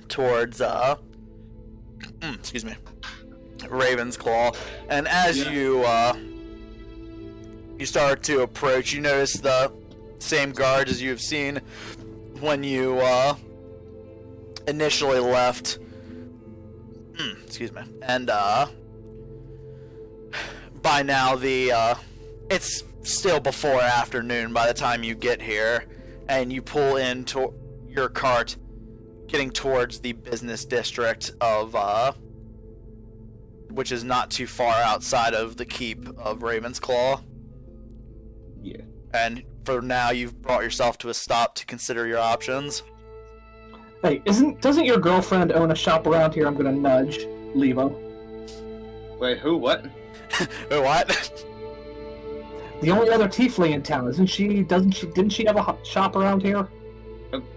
towards excuse me, Raven's Claw. And as you start to approach, you notice the same guards as you've seen when you initially left. Excuse me. And by now it's still before afternoon by the time you get here, and you pull into your cart getting towards the business district of which is not too far outside of the keep of Raven's Claw. Yeah. And for now you've brought yourself to a stop to consider your options. Hey, doesn't your girlfriend own a shop around here? I'm gonna nudge Liebe. Wait, who? What? Wait, what? The only other tiefling in town, isn't she? Didn't she have a shop around here?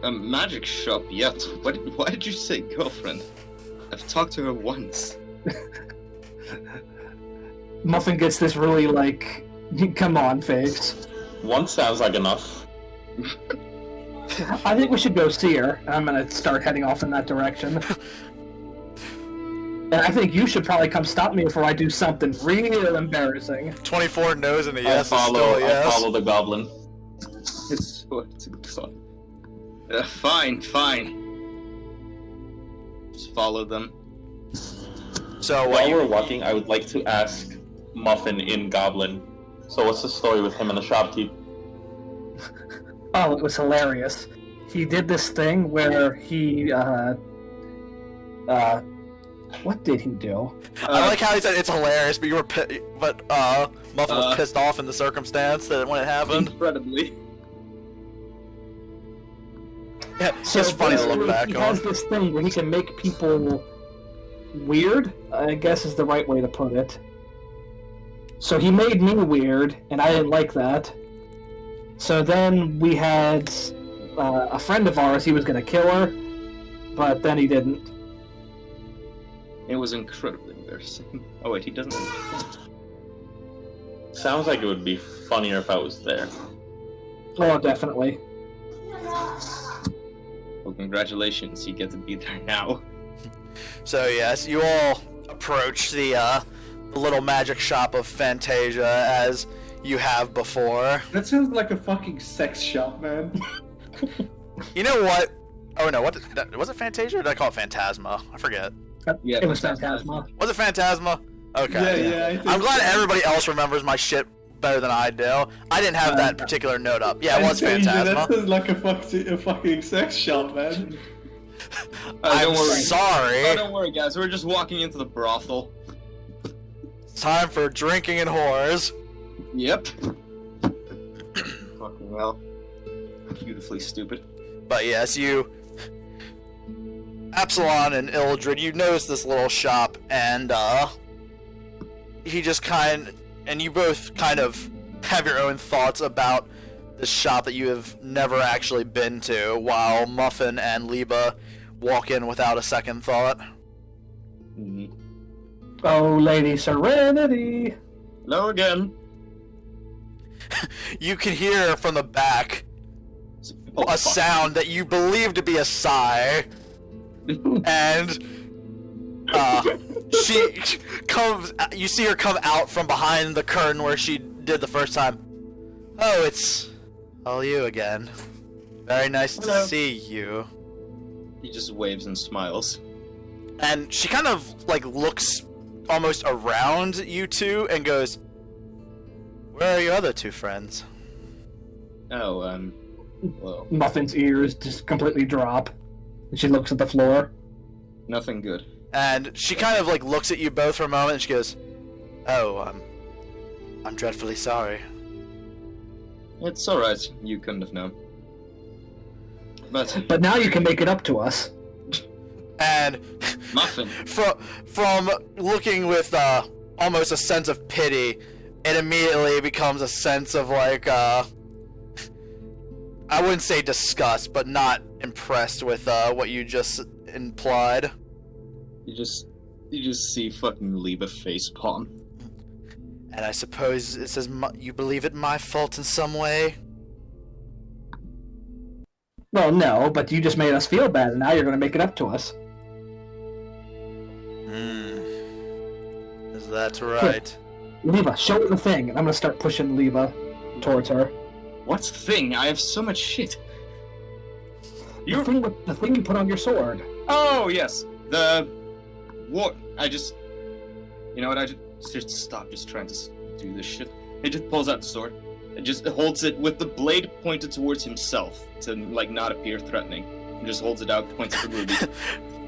A magic shop, yes. Why did you say girlfriend? I've talked to her once. Muffin gets this really like, come on face. One sounds like enough. I think we should go see her. I'm gonna start heading off in that direction. And I think you should probably come stop me before I do something real embarrassing. 24 no's and a I yes is still a yes. follow the goblin. It's fine. Just follow them. So While we're walking, I would like to ask Muffin in Goblin. So what's the story with him and the shopkeep? Oh, it was hilarious. He did this thing where he, what did he do? I like how he said it's hilarious, but Muffin was pissed off in the circumstance that when it happened. Incredibly. Yeah, it's just funny to look back he on. has this thing where he can make people weird, I guess is the right way to put it. So he made me weird, and I didn't like that. So then we had a friend of ours, he was going to kill her, but then he didn't. It was incredibly embarrassing. Oh wait, he doesn't. Sounds like it would be funnier if I was there. Oh, definitely. Well, congratulations, you get to be there now. So yes, you all approach the little magic shop of Fantasia as you have before. That sounds like a fucking sex shop, man. You know what? Oh no, was it Fantasia or did I call it Phantasma? I forget. Yeah, It was Phantasma. Was it Phantasma? Okay. Yeah, I think I'm glad so. everybody else remembers my shit better than I do. I didn't have that particular note up. Yeah, it was Fantasia, Phantasma. that sounds like a fucking sex shop, man. I'm don't worry. sorry. Oh, don't worry, guys. We're just walking into the brothel. It's time for drinking and whores. Yep. Fucking well. Beautifully stupid. But yes, you, Apsilon and Ildrad, you notice this little shop, and he just and you both kind of have your own thoughts about this shop that you have never actually been to, while Muffin and Liebe walk in without a second thought. Mm-hmm. Oh, Lady Serenity! Hello again. You can hear from the back Oh, a fuck. sound that you believe to be a sigh, and you see her come out from behind the curtain where she did the first time. Oh, it's all you again. Very nice Hello. to see you. He just waves and smiles. And she kind of like looks almost around you two and goes, "Where are your other two friends?" Oh, well, Muffin's ears just completely drop. And she looks at the floor. nothing good. And she kind of like looks at you both for a moment and she goes, "Oh, I'm dreadfully sorry." It's alright. You couldn't have known. But, But now you can make it up to us. And Muffin. from looking with almost a sense of pity, it immediately becomes a sense of like I wouldn't say disgust, but not impressed with what you just implied. You just see fucking Liebe facepalm. And I suppose it says you believe it my fault in some way? Well, no, but you just made us feel bad, and now you're going to make it up to us. Is that right? Liebe, show her the thing, and I'm going to start pushing Liebe towards her. What's the thing? I have so much shit. The thing you put on your sword. Oh, yes. What? You know what? I just stop just trying to do this shit. He just pulls out the sword and just holds it with the blade pointed towards himself to, like, not appear threatening. And just holds it out, points at the ruby.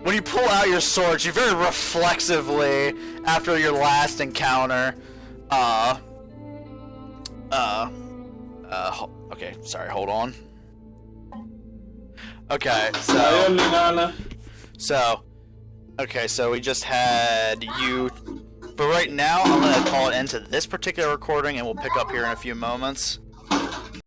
When you pull out your sword, you very reflexively, after your last encounter, okay, sorry, hold on. Okay, so we just had you But right now, I'm going to call it into this particular recording, and we'll pick up here in a few moments.